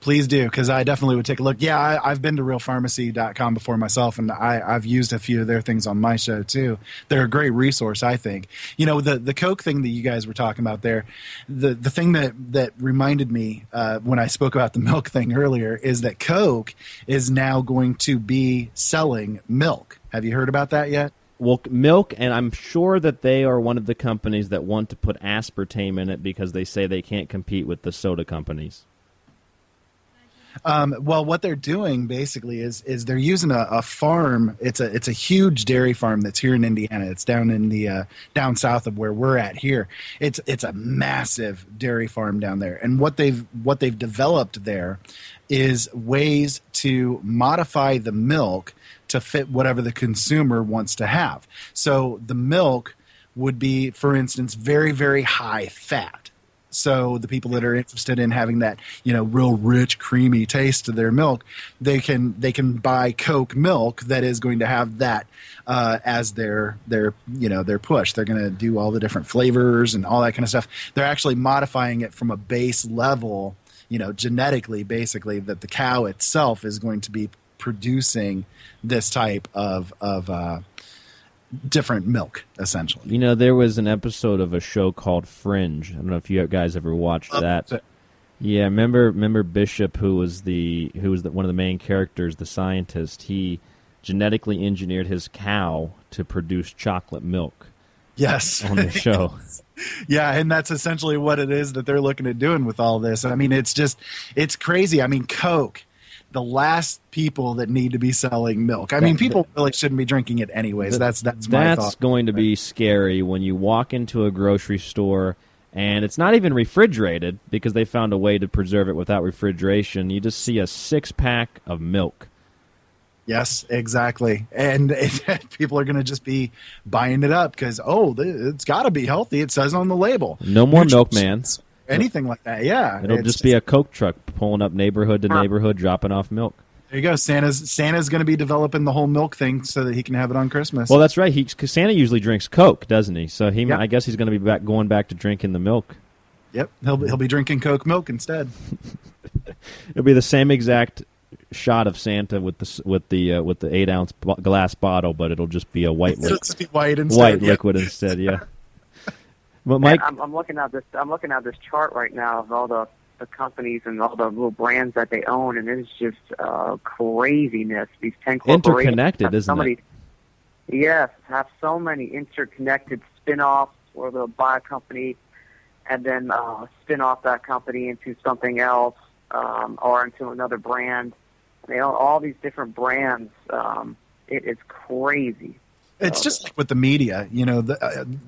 Please do, because I definitely would take a look. Yeah, I've been to realpharmacy.com before myself, and I've used a few of their things on my show, too. They're a great resource, I think. The Coke thing that you guys were talking about there, the thing that reminded me when I spoke about the milk thing earlier is that Coke is now going to be selling milk. Have you heard about that yet? Well, milk, and I'm sure that they are one of the companies that want to put aspartame in it because they say they can't compete with the soda companies. Well, what they're doing basically is they're using a farm. It's a huge dairy farm that's here in Indiana. It's down in the down south of where we're at here. It's a massive dairy farm down there, and what they've developed there is ways to modify the milk to fit whatever the consumer wants to have. So the milk would be, for instance, very, very high fat. So the people that are interested in having that, real rich, creamy taste to their milk, they can buy Coke milk that is going to have that as their push. They're going to do all the different flavors and all that kind of stuff. They're actually modifying it from a base level, genetically, basically, that the cow itself is going to be producing this type of different milk, essentially. There was an episode of a show called Fringe. I don't know if you guys ever watched that. Yeah, remember Bishop, who was one of the main characters, the scientist. He genetically engineered his cow to produce chocolate milk. Yes, on the show. Yeah, and that's essentially what it is that they're looking at doing with all this. I mean, it's crazy. I mean, Coke, the last people that need to be selling milk. I mean, people really shouldn't be drinking it anyways. That's my thought. That's going to be scary when you walk into a grocery store and it's not even refrigerated because they found a way to preserve it without refrigeration. You just see a 6-pack of milk. Yes, exactly. And people are going to just be buying it up because, it's got to be healthy. It says on the label. No more milkman. Anything like that, yeah. It'll just be a Coke truck pulling up neighborhood to neighborhood, dropping off milk. There you go. Santa's going to be developing the whole milk thing so that he can have it on Christmas. Well, that's right. Because Santa usually drinks Coke, doesn't he? So I guess he's going to be going back to drinking the milk. Yep, he'll be drinking Coke milk instead. It'll be the same exact shot of Santa with the 8-ounce glass bottle, but it'll just be a white liquid. It'll just be white instead. Liquid instead. Yeah. But Mike, I'm looking at this chart right now of all the companies and all the little brands that they own, and it's just craziness. These 10 corporations interconnected, isn't it? Yes, have so many interconnected spin-offs where they'll buy a company and then spin off that company into something else or into another brand. They own all these different brands. It is crazy. It's just like with the media,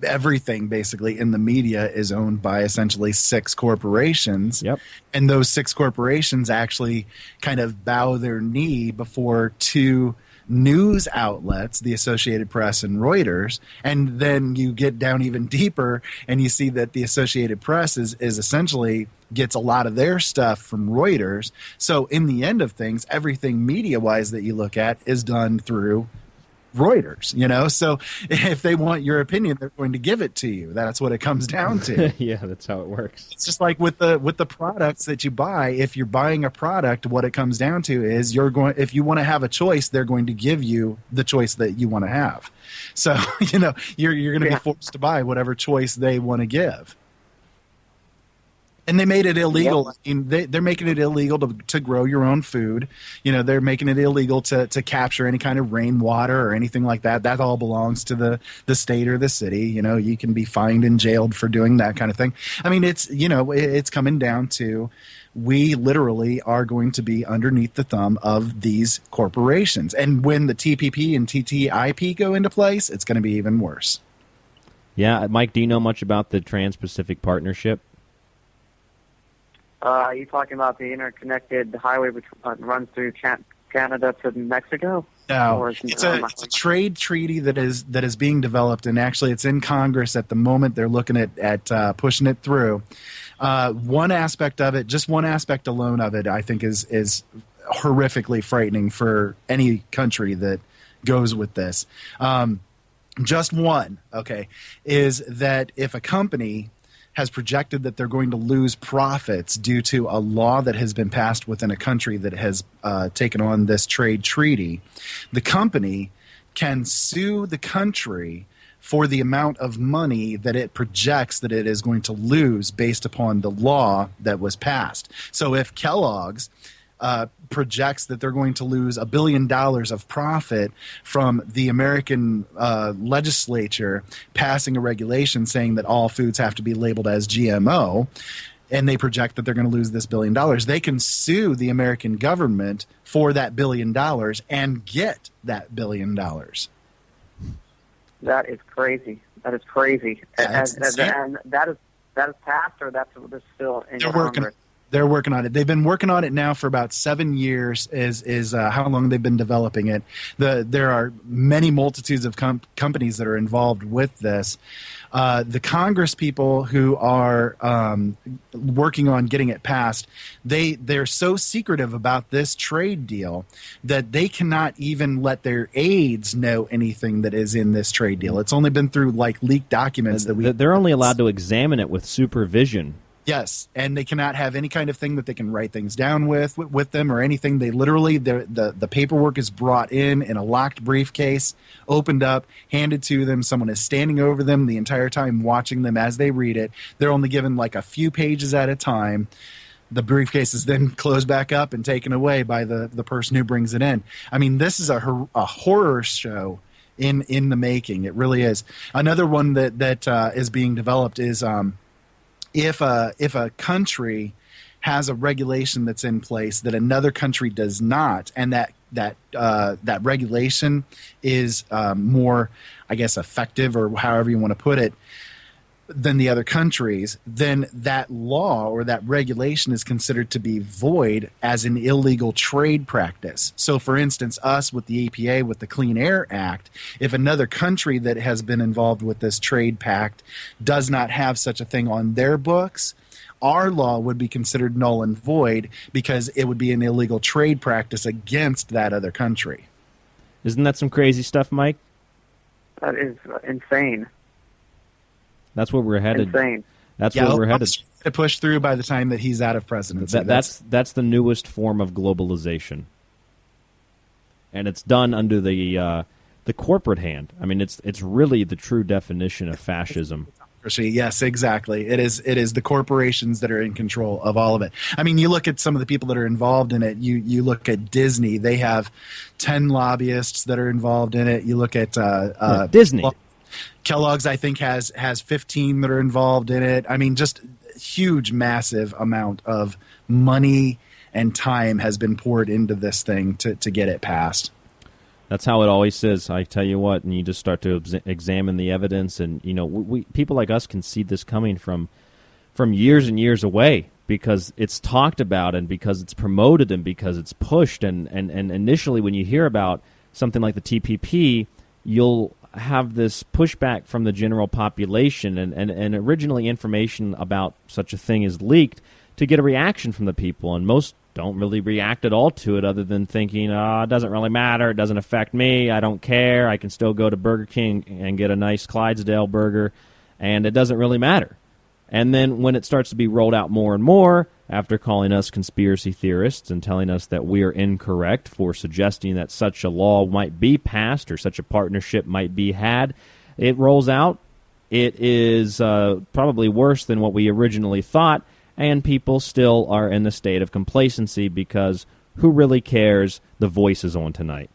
everything basically in the media is owned by essentially 6 corporations. Yep. And those 6 corporations actually kind of bow their knee before 2 news outlets, the Associated Press and Reuters. And then you get down even deeper and you see that the Associated Press is essentially gets a lot of their stuff from Reuters. So in the end of things, everything media-wise that you look at is done through Reuters, so if they want your opinion, they're going to give it to you. That's what it comes down to. Yeah, that's how it works. It's just like with the products that you buy. If you're buying a product, what it comes down to is if you want to have a choice, they're going to give you the choice that you want to have. So, you're going to be forced to buy whatever choice they want to give. And they made it illegal. Yep. I mean, they're making it illegal to grow your own food. They're making it illegal to capture any kind of rainwater or anything like that. That all belongs to the state or the city. You can be fined and jailed for doing that kind of thing. I mean, it's coming down to we literally are going to be underneath the thumb of these corporations. And when the TPP and TTIP go into place, it's going to be even worse. Yeah. Mike, do you know much about the Trans-Pacific Partnership? Are you talking about the interconnected highway which runs through Canada to Mexico? No, it's a trade treaty that is being developed, and actually it's in Congress at the moment. They're looking at pushing it through. One aspect of it, just one aspect alone of it, I think is horrifically frightening for any country that goes with this. Just one, okay, is that if a company has projected that they're going to lose profits due to a law that has been passed within a country that has taken on this trade treaty, the company can sue the country for the amount of money that it projects that it is going to lose based upon the law that was passed. So if Kellogg's projects that they're going to lose $1 billion of profit from the American legislature passing a regulation saying that all foods have to be labeled as GMO, and they project that they're going to lose this $1 billion, they can sue the American government for that $1 billion and get that $1 billion. That is crazy. That is crazy. And that is passed, or that's still in Congress? They're working on it. They've been working on it now for about 7 years is how long they've been developing it. There are many multitudes of companies that are involved with this. The Congress people who are working on getting it passed, they're so secretive about this trade deal that they cannot even let their aides know anything that is in this trade deal. It's only been through leaked documents that they're only allowed to examine it with supervision. Yes, and they cannot have any kind of thing that they can write things down with them or anything. They literally, the paperwork is brought in a locked briefcase, opened up, handed to them. Someone is standing over them the entire time watching them as they read it. They're only given a few pages at a time. The briefcase is then closed back up and taken away by the person who brings it in. I mean, this is a horror show in the making. It really is. Another one that is being developed is if a country has a regulation that's in place that another country does not, and that regulation is more, I guess, effective, or however you want to put it, than the other countries, then that law or that regulation is considered to be void as an illegal trade practice. So, for instance, us with the EPA, with the Clean Air Act, if another country that has been involved with this trade pact does not have such a thing on their books, our law would be considered null and void because it would be an illegal trade practice against that other country. Isn't that some crazy stuff, Mike? That is insane. That's where we're headed. Insane. That's where we're headed. To push through by the time that he's out of presidency. That's the newest form of globalization, and it's done under the corporate hand. I mean, it's really the true definition of fascism. Yes, exactly. It is the corporations that are in control of all of it. I mean, you look at some of the people that are involved in it. You look at Disney; they have 10 lobbyists that are involved in it. You look at Disney. Kellogg's, I think, has 15 that are involved in it. I mean, just huge, massive amount of money and time has been poured into this thing to get it passed. That's how it always is. I tell you what, and you just start to examine the evidence, and we people like us can see this coming from years and years away because it's talked about and because it's promoted and because it's pushed. And initially, when you hear about something like the TPP, you'll have this pushback from the general population, and originally information about such a thing is leaked to get a reaction from the people, and most don't really react at all to it other than thinking, it doesn't really matter, it doesn't affect me, I don't care, I can still go to Burger King and get a nice Clydesdale burger, and it doesn't really matter. And then when it starts to be rolled out more and more, after calling us conspiracy theorists and telling us that we are incorrect for suggesting that such a law might be passed or such a partnership might be had, it rolls out. It is probably worse than what we originally thought, and people still are in the state of complacency because who really cares? The Voice is on tonight.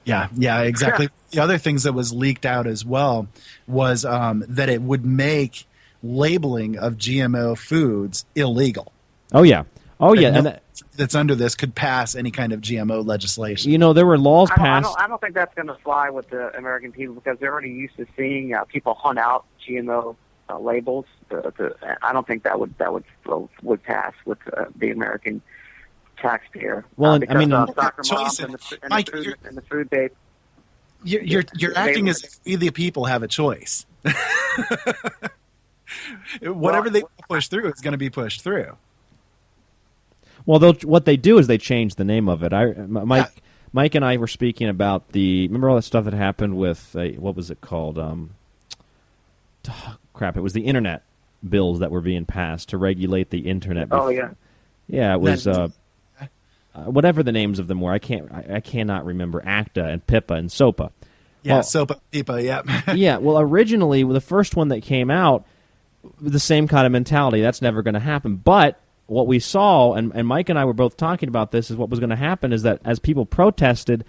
Yeah, exactly. The other things that was leaked out as well was that it would make labeling of GMO foods illegal. Oh yeah. And that's under this could pass any kind of GMO legislation. There were laws passed. I don't think that's going to fly with the American people because they're already used to seeing people hunt out GMO labels. I don't think that would pass with the American taxpayer. Well, because, I mean, soccer moms and the food base. You're acting as if we the people have a choice. Whatever they push through is going to be pushed through. Well, what they do is they change the name of it. Mike and I were speaking about remember all that stuff that happened with what was it called? It was the internet bills that were being passed to regulate the internet. Oh yeah. Yeah, it was whatever the names of them were. I cannot remember. ACTA and PIPA and SOPA. Yeah, SOPA, PIPA. Yeah. Yeah. Well, originally the first one that came out, the same kind of mentality. That's never going to happen. But what we saw, and Mike and I were both talking about this, is what was going to happen is that as people protested,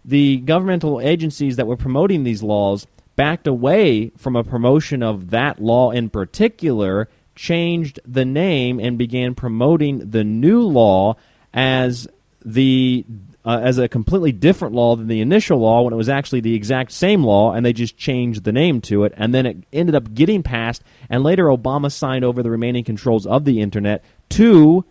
the governmental agencies that were promoting these laws backed away from a promotion of that law in particular, changed the name, and began promoting the new law as a completely different law than the initial law when it was actually the exact same law, and they just changed the name to it, and then it ended up getting passed, and later Obama signed over the remaining controls of the Internet to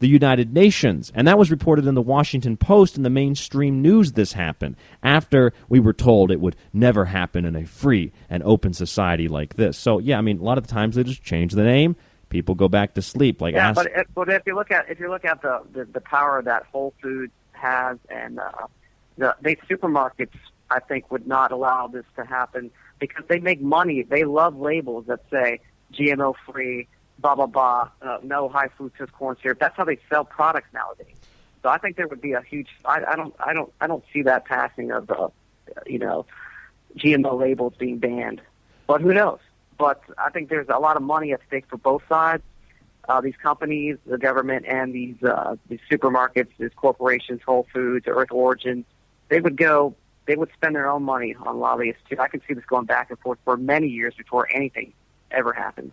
the United Nations. And that was reported in the Washington Post and the mainstream news. This happened after we were told it would never happen in a free and open society like this. So, yeah, I mean, a lot of the times they just change the name. People go back to sleep. But if you look at the power that Whole Foods has, and the supermarkets, I think, would not allow this to happen because they make money. They love labels that say GMO free, blah blah blah, no high fructose corn syrup. That's how they sell products nowadays. So I think there would be a huge. I don't see that passing of GMO labels being banned. But who knows? But I think there's a lot of money at stake for both sides. These companies, the government, and these supermarkets, these corporations, Whole Foods, Earth Origin, they would go they would spend their own money on lobbyists too. I can see this going back and forth for many years before anything ever happens.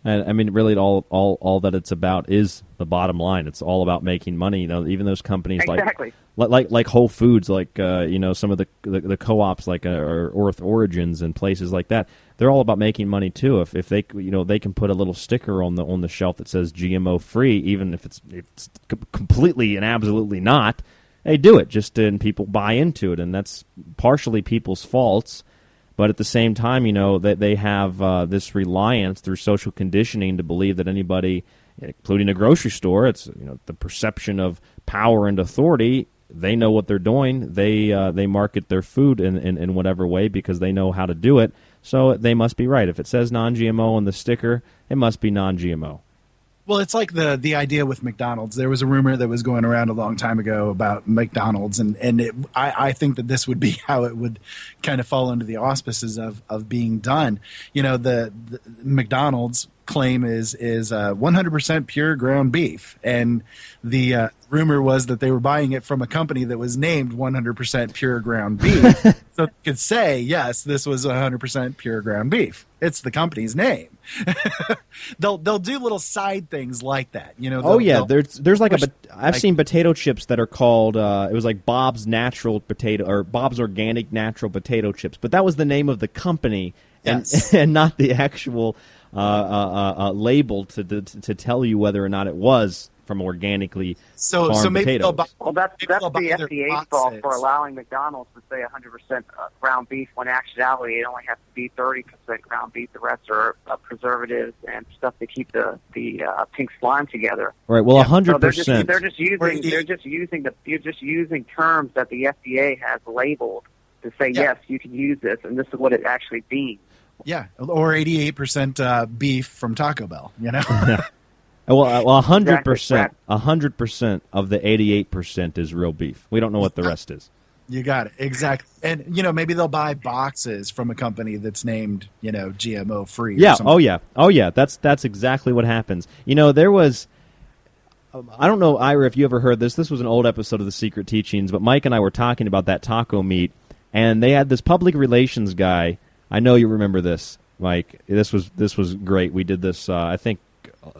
And I mean, really, all that it's about is the bottom line. It's all about making money. You know, even those companies like Whole Foods, like some of the co-ops like or Earth Origins and places like that. They're all about making money too. If they they can put a little sticker on the shelf that says GMO free, even if it's completely and absolutely not, they do it and people buy into it, and that's partially people's faults. But at the same time, that they have this reliance through social conditioning to believe that anybody, including a grocery store, it's the perception of power and authority. They know what they're doing. They market their food in whatever way because they know how to do it. So they must be right. If it says non-GMO on the sticker, it must be non-GMO. Well, it's like the idea with McDonald's. There was a rumor that was going around a long time ago about McDonald's, and I think that this would be how it would kind of fall under the auspices of being done. The McDonald's claim is 100% pure ground beef, and the rumor was that they were buying it from a company that was named 100% pure ground beef, so they could say, yes, this was 100% pure ground beef. It's the company's name. They'll do little side things like that, there's like I've seen potato chips that are called it was like Bob's Natural Potato or Bob's Organic Natural Potato Chips, but that was the name of the company, yes. and not the actual label to tell you whether or not it was from organically farmed maybe potatoes. Well, that's the FDA's fault for allowing McDonald's to say 100% ground beef when in actuality it only has to be 30% ground beef. The rest are preservatives and stuff to keep the pink slime together. Right. Well, 100%. So they're just using terms that the FDA has labeled to say yes, you can use this, and this is what it actually means. Yeah, or 88% beef from Taco Bell. Well, 100% of the 88% is real beef. We don't know what the rest is. You got it. Exactly. And, maybe they'll buy boxes from a company that's named, GMO free. Yeah. Oh, yeah. That's exactly what happens. There was, I don't know, Ira, if you ever heard this. This was an old episode of The Secret Teachings, but Mike and I were talking about that taco meat, and they had this public relations guy. I know you remember this, Mike. This was great. We did this, I think,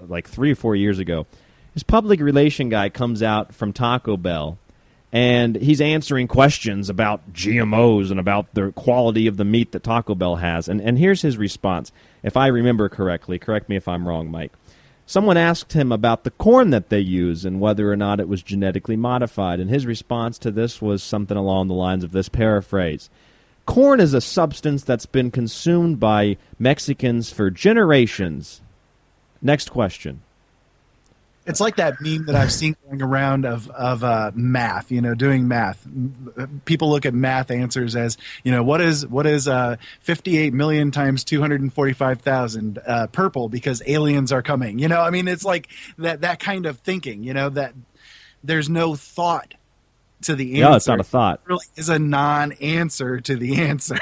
like 3 or 4 years ago. This public relation guy comes out from Taco Bell, and he's answering questions about GMOs and about the quality of the meat that Taco Bell has. And here's his response. If I remember correctly, correct me if I'm wrong, Mike. Someone asked him about the corn that they use and whether or not it was genetically modified, and his response to this was something along the lines of this paraphrase. Corn is a substance that's been consumed by Mexicans for generations. Next question. It's like that meme that I've seen going around of math, doing math. People look at math answers as, what is 58 million times 245,000 purple because aliens are coming. It's like that kind of thinking, that there's no thought to the answer. No, it's not a thought. It really is a non-answer to the answer.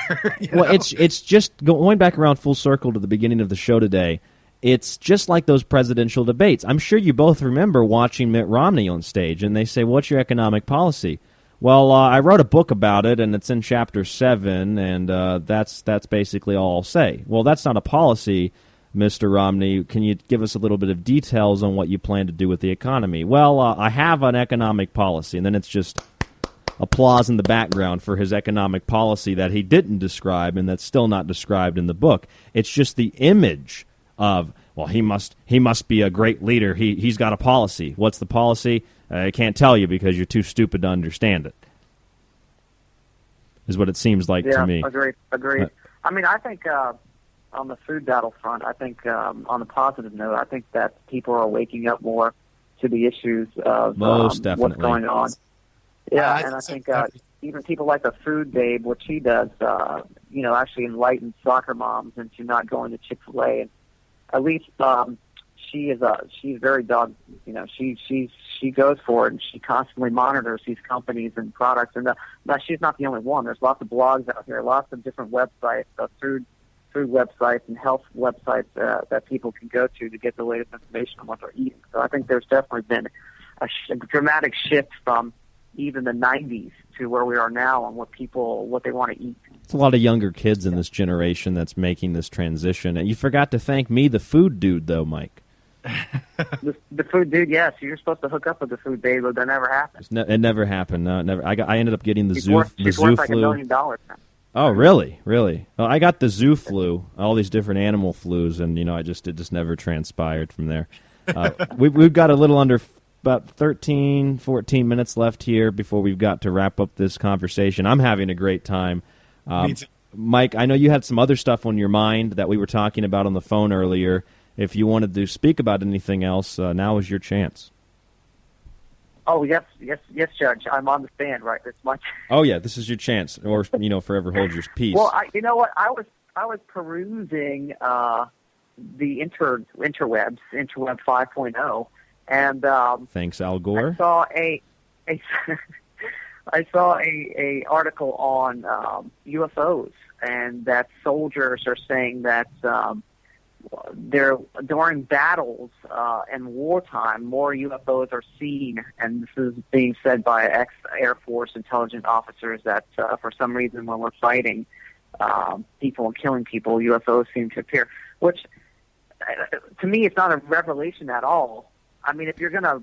Well, it's just going back around full circle to the beginning of the show today. It's just like those presidential debates. I'm sure you both remember watching Mitt Romney on stage, and they say, what's your economic policy? Well, I wrote a book about it, and it's in Chapter 7, and that's basically all I'll say. Well, that's not a policy, Mr. Romney. Can you give us a little bit of details on what you plan to do with the economy? Well, I have an economic policy, and then it's just applause in the background for his economic policy that he didn't describe and that's still not described in the book. It's just the image of, well, he must be a great leader. He's got a policy. What's the policy? I can't tell you because you're too stupid to understand it, is what it seems like to me. Agreed. I think on the food battlefront, I think on the positive note, I think that people are waking up more to the issues of what's going on. Yeah, and I think even people like the Food Babe, what she does, actually enlighten soccer moms into not going to Chick-fil-A. And at least she's very dogged. She goes for it, and she constantly monitors these companies and products. And she's not the only one. There's lots of blogs out there, lots of different websites, food websites and health websites that people can go to get the latest information on what they're eating. So I think there's definitely been a dramatic shift from even the 90s to where we are now on what they want to eat. It's a lot of younger kids in this generation that's making this transition. And you forgot to thank me, the food dude, though, Mike. The food dude, yes. You're supposed to hook up with the food babe, but that never happened. It never happened. No, never. I ended up getting the She's zoo worth flu. like $1 million now. Oh, really? Really? Well, I got the zoo flu, all these different animal flus, and it just never transpired from there. We've got a little under about 13, 14 minutes left here before we've got to wrap up this conversation. I'm having a great time. Me too. Mike, I know you had some other stuff on your mind that we were talking about on the phone earlier. If you wanted to speak about anything else, now is your chance. Oh, yes, Judge. I'm on the stand right this much. Oh, yeah, this is your chance, or, forever hold your peace. Well, you know what? I was perusing the interwebs, interweb 5.0, and thanks, Al Gore. I saw I saw a article on UFOs, and that soldiers are saying that during battles and wartime, more UFOs are seen, and this is being said by ex-Air Force intelligence officers that for some reason when we're fighting people and killing people, UFOs seem to appear, which to me it's not a revelation at all. I mean, if you're gonna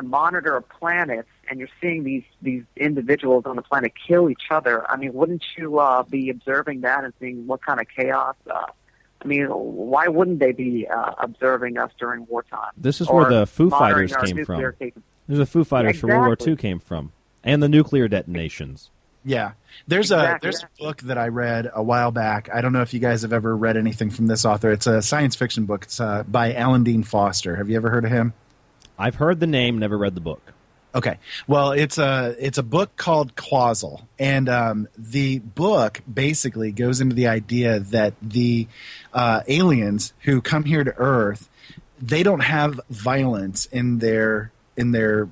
monitor a planet and you're seeing these individuals on the planet kill each other, I mean, wouldn't you be observing that and seeing what kind of chaos? I mean, why wouldn't they be observing us during wartime? This is where the Foo Fighters came from. There's the Foo Fighters for World War II came from, and the nuclear detonations. Yeah. There's a book that I read a while back. I don't know if you guys have ever read anything from this author. It's a science fiction book. It's by Alan Dean Foster. Have you ever heard of him? I've heard the name, never read the book. Okay. Well, it's a book called Causal, and the book basically goes into the idea that the aliens who come here to Earth, they don't have violence in their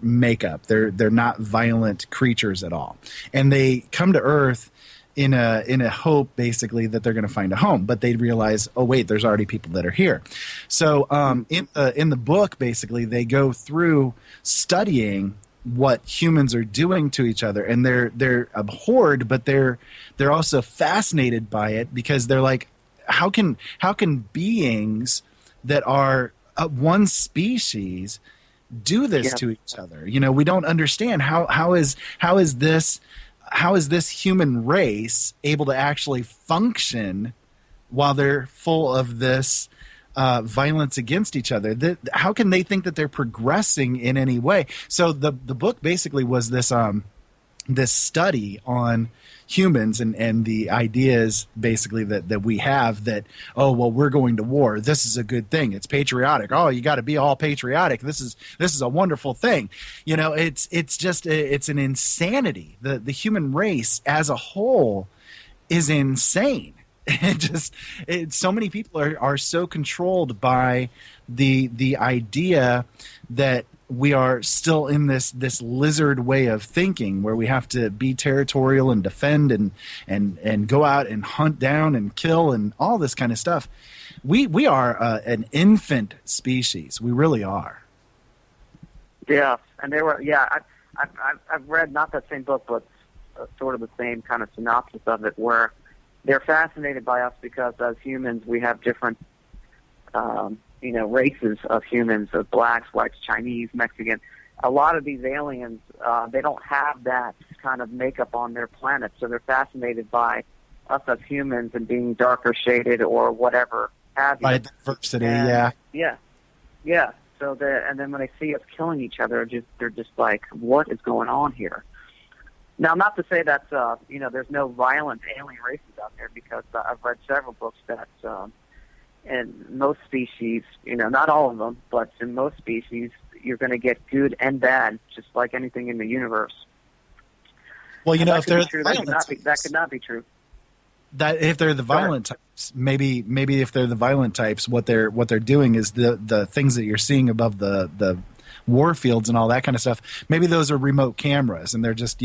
makeup. They're not violent creatures at all, and they come to Earth in a hope basically that they're going to find a home, but they realize, oh wait, there's already people that are here. So in the book, basically, they go through studying what humans are doing to each other, and they're abhorred, but they're also fascinated by it, because they're like, how can beings that are one species do this to each other? We don't understand how is this human race able to actually function while they're full of this violence against each other? How can they think that they're progressing in any way? So the book basically was this study on humans and the ideas basically that we have that, oh, well, we're going to war. This is a good thing. It's patriotic. Oh, you got to be all patriotic. This is a wonderful thing. It's an insanity. The human race as a whole is insane. So many people are so controlled by the idea that we are still in this lizard way of thinking, where we have to be territorial and defend and go out and hunt down and kill and all this kind of stuff. We are an infant species. We really are. Yeah, and they were. Yeah, I've read not that same book, but sort of the same kind of synopsis of it, where they're fascinated by us because as humans we have different races of humans, of blacks, whites, Chinese, Mexican. A lot of these aliens, they don't have that kind of makeup on their planet, so they're fascinated by us as humans and being darker shaded or whatever have you. By diversity, yeah. So and then when they see us killing each other, they're just like, what is going on here? Now, not to say that there's no violent alien races out there, because I've read several books that in most species, not all of them, but in most species, you're going to get good and bad, just like anything in the universe. Well, if they're that could not be true. That if they're the violent types, maybe if they're the violent types, what they're doing is the things that you're seeing above the war fields and all that kind of stuff. Maybe those are remote cameras, and they're just,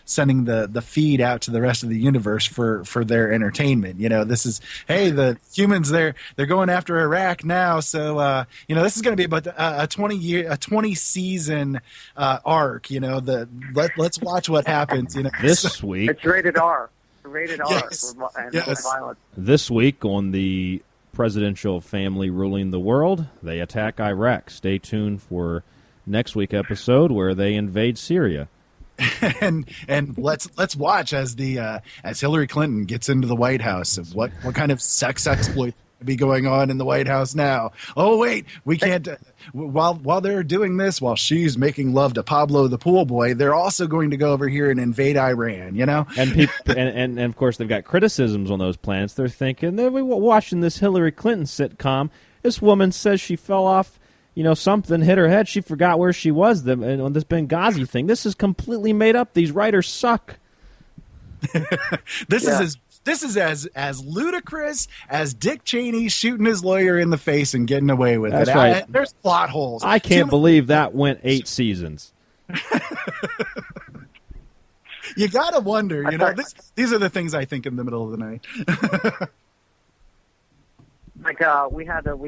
sending the feed out to the rest of the universe for their entertainment. This is, hey, the humans, they're going after Iraq now, so this is going to be about a 20 season arc. Let's watch what happens. This week it's rated R. Rated R Yes. for violence. This week on the presidential family ruling the world, they attack Iraq. Stay tuned for next week's episode where they invade Syria. and let's watch as Hillary Clinton gets into the White House of what kind of sex exploit be going on in the White House now. Oh wait, we can't. While they're doing this, while she's making love to Pablo the pool boy, they're also going to go over here and invade Iran. And people, and of course they've got criticisms on those planets. They're thinking they're watching this Hillary Clinton sitcom. This woman says she fell off. Something hit her head. She forgot where she was on this Benghazi thing. This is completely made up. These writers suck. This is as ludicrous as Dick Cheney shooting his lawyer in the face and getting away with That's it. right. There's plot holes. I can't believe that went 8 seasons. You gotta wonder. These are the things I think in the middle of the night. Like we had that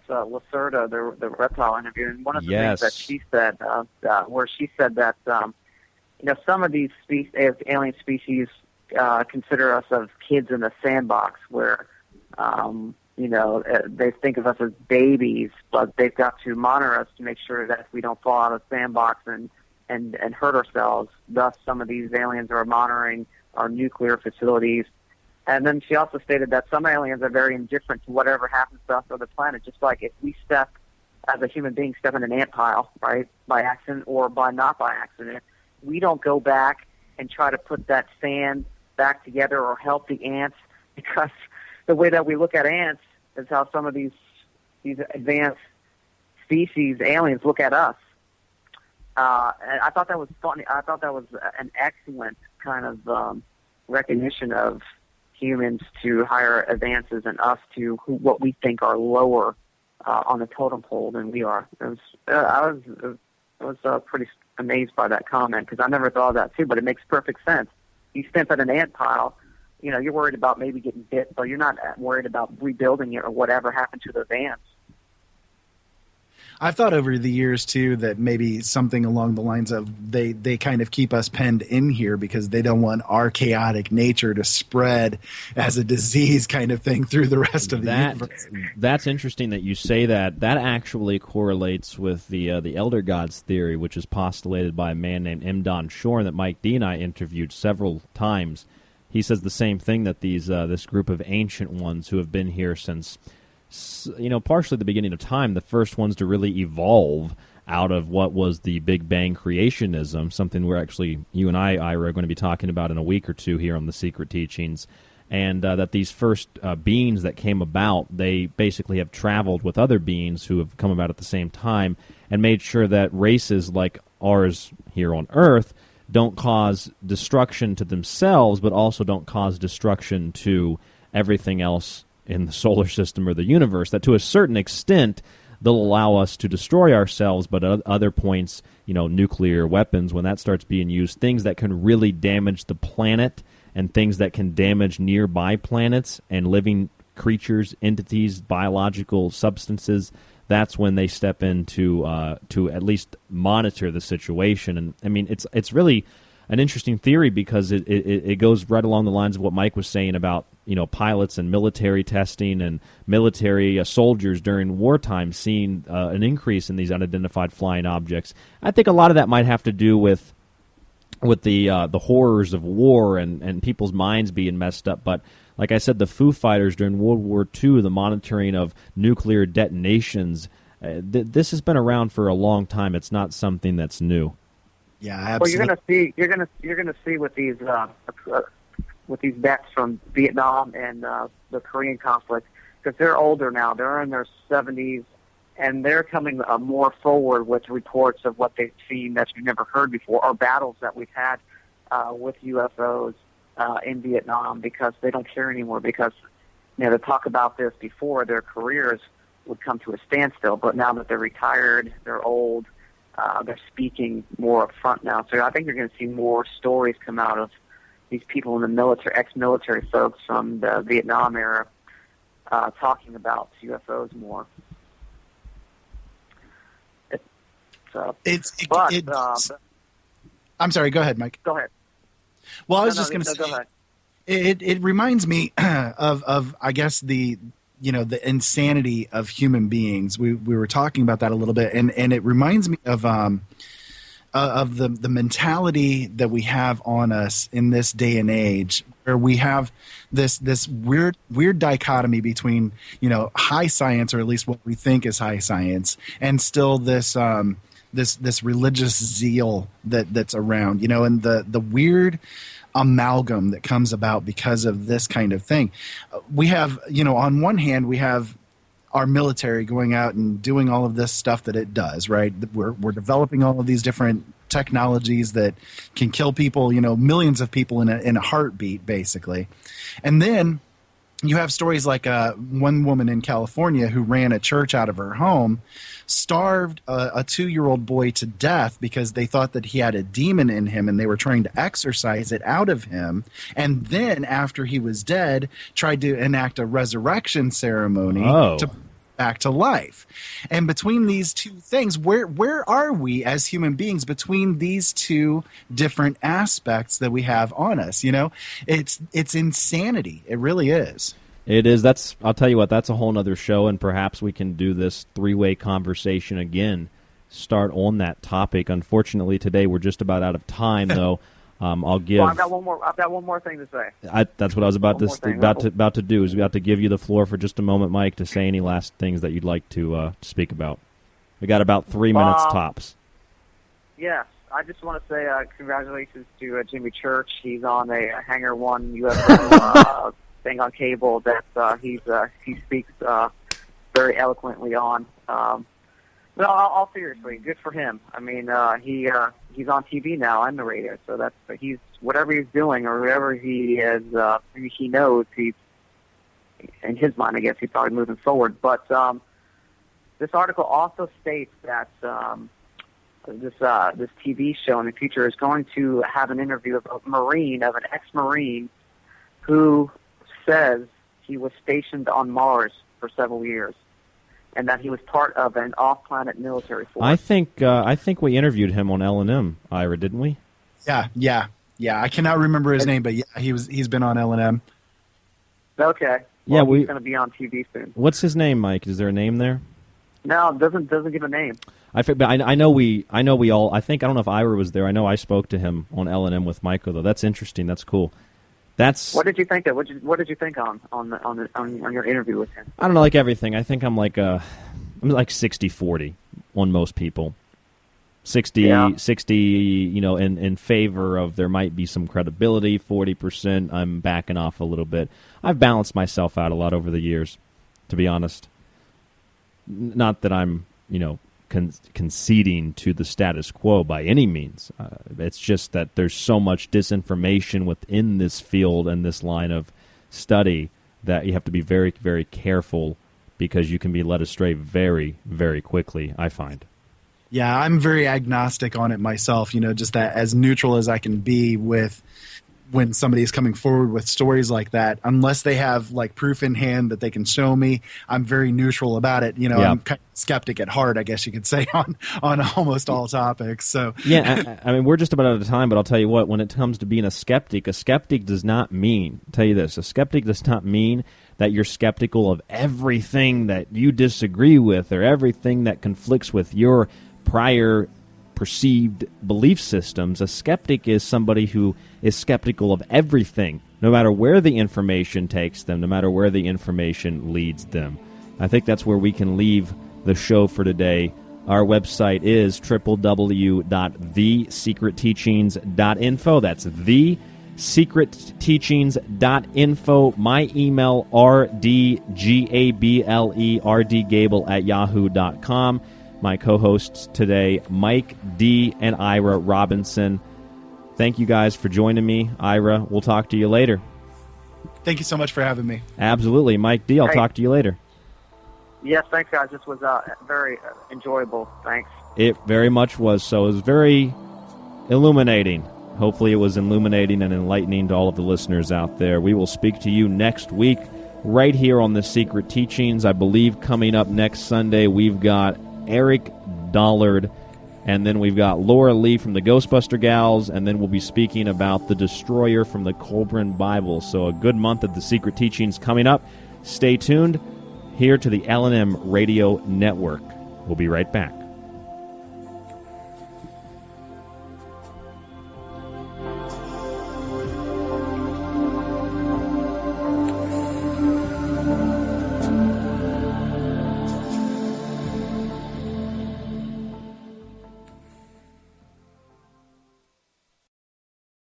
Lacerda, the reptile interview, and one of the things that she said, where she said that some of these alien species consider us as kids in the sandbox, where they think of us as babies, but they've got to monitor us to make sure that we don't fall out of the sandbox and hurt ourselves. Thus, some of these aliens are monitoring our nuclear facilities. And then she also stated that some aliens are very indifferent to whatever happens to us on the planet, just like if we as a human being, step in an ant pile, right, by accident or not by accident, we don't go back and try to put that sand back together or help the ants, because the way that we look at ants is how some of these advanced species, aliens, look at us. And I thought that was funny. I thought that was an excellent kind of recognition of humans to higher advances and us to what we think are lower on the totem pole than we are. I was pretty amazed by that comment, because I never thought of that too, but it makes perfect sense. You step at an ant pile, you're worried about maybe getting bit, but you're not worried about rebuilding it or whatever happened to those ants. I've thought over the years, too, that maybe something along the lines of they kind of keep us penned in here because they don't want our chaotic nature to spread as a disease kind of thing through the rest of the universe. That's interesting that you say that. That actually correlates with the Elder Gods theory, which is postulated by a man named M. Don Shorn that Mike D. and I interviewed several times. He says the same thing, that this group of ancient ones who have been here since partially the beginning of time, the first ones to really evolve out of what was the Big Bang creationism, something we're actually, you and I, Ira, are going to be talking about in a week or two here on The Secret Teachings, and that these first beings that came about, they basically have traveled with other beings who have come about at the same time and made sure that races like ours here on Earth don't cause destruction to themselves, but also don't cause destruction to everything else in the solar system or the universe, that to a certain extent they'll allow us to destroy ourselves, but at other points, nuclear weapons, when that starts being used, things that can really damage the planet and things that can damage nearby planets and living creatures, entities, biological substances, that's when they step in to at least monitor the situation. And I mean, it's really an interesting theory, because it goes right along the lines of what Mike was saying about pilots and military testing and military soldiers during wartime seeing an increase in these unidentified flying objects. I think a lot of that might have to do with the horrors of war and people's minds being messed up. But like I said, the Foo Fighters during World War II, the monitoring of nuclear detonations, this has been around for a long time. It's not something that's new. Yeah, absolutely. Well, you're gonna see with these vets from Vietnam and the Korean conflict, because they're older now. They're in their 70s, and they're coming more forward with reports of what they've seen that you've never heard before, or battles that we've had with UFOs in Vietnam, because they don't care anymore. Because they talk about this before, their careers would come to a standstill, but now that they're retired, they're old, they're speaking more up front now. So I think you're going to see more stories come out of these people in the military, ex-military folks from the Vietnam era, talking about UFOs more. I'm sorry. Go ahead, Mike. Go ahead. Well, I was just going to say, go ahead. It reminds me of I guess the insanity of human beings. We were talking about that a little bit, and it reminds me of the mentality that we have on us in this day and age, where we have this weird dichotomy between high science, or at least what we think is high science, and still this religious zeal that's around, and the weird amalgam that comes about because of this kind of thing. We have, on one hand, we have our military going out and doing all of this stuff that it does, right? We're developing all of these different technologies that can kill people, millions of people in a heartbeat, basically. And then you have stories like one woman in California who ran a church out of her home, starved a 2-year-old boy to death because they thought that he had a demon in him and they were trying to exorcise it out of him. And then after he was dead, tried to enact a resurrection ceremony to back to life. And between these two things, where are we as human beings between these two different aspects that we have on us? It's insanity. It really is. It is. I'll tell you what, that's a whole nother show, and perhaps we can do this 3-way conversation again, start on that topic. Unfortunately, today we're just about out of time, though. I'll give. Well, I've got one more thing to say. That's what I was about to do. Is about to give you the floor for just a moment, Mike, to say any last things that you'd like to speak about. We got about 3 minutes tops. Yes, I just want to say congratulations to Jimmy Church. He's on a Hangar 1 UFO thing on cable that he speaks very eloquently on. But all seriously, good for him. I mean, he's on TV now and the radio, so he's whatever he's doing or whatever he is, he knows he's in his mind. I guess he's probably moving forward. But this article also states that this TV show in the future is going to have an interview of an ex-Marine who says he was stationed on Mars for several years, and that he was part of an off-planet military force. I think we interviewed him on L&M, Ira, didn't we? Yeah. I cannot remember his name, but yeah, he's been on L&M. Okay. Well, he's going to be on TV soon. What's his name, Mike? Is there a name there? No, it doesn't give a name. I know we all. I don't know if Ira was there. I know I spoke to him on L&M with Michael, though. That's interesting. That's cool. What did you think of? What did you think on your interview with him? I don't know, like everything. I think I'm like 60-40 on most people. 60, in favor of there might be some credibility. 40%, I'm backing off a little bit. I've balanced myself out a lot over the years, to be honest. Not that I'm, conceding to the status quo by any means. It's just that there's so much disinformation within this field and this line of study that you have to be very, very careful, because you can be led astray very, very quickly, I find. Yeah, I'm very agnostic on it myself, just that as neutral as I can be with when somebody is coming forward with stories like that. Unless they have like proof in hand that they can show me, I'm very neutral about it. I'm kind of skeptic at heart, I guess you could say, on almost all topics. So yeah, I mean, we're just about out of time, but I'll tell you what, when it comes to being a skeptic does not mean, I'll tell you this, a skeptic does not mean that you're skeptical of everything that you disagree with or everything that conflicts with your prior perceived belief systems. A skeptic is somebody who is skeptical of everything, no matter where the information takes them, no matter where the information leads them. I think that's where we can leave the show for today. Our website is www.thesecretteachings.info. That's thesecretteachings.info. My email, rdgable@yahoo.com. My co-hosts today, Mike D. and Ira Robinson. Thank you guys for joining me. Ira, we'll talk to you later. Thank you so much for having me. Absolutely. Mike D., I'll talk to you later. Yes, thanks, guys. This was very enjoyable. Thanks. It very much was so. It was very illuminating. Hopefully it was illuminating and enlightening to all of the listeners out there. We will speak to you next week right here on The Secret Teachings. I believe coming up next Sunday we've got Eric Dollard, and then we've got Laura Lee from the Ghostbuster Gals, and then we'll be speaking about the Destroyer from the Colburn Bible. So a good month of The Secret Teachings coming up. Stay tuned here to the L&M Radio Network. We'll be right back.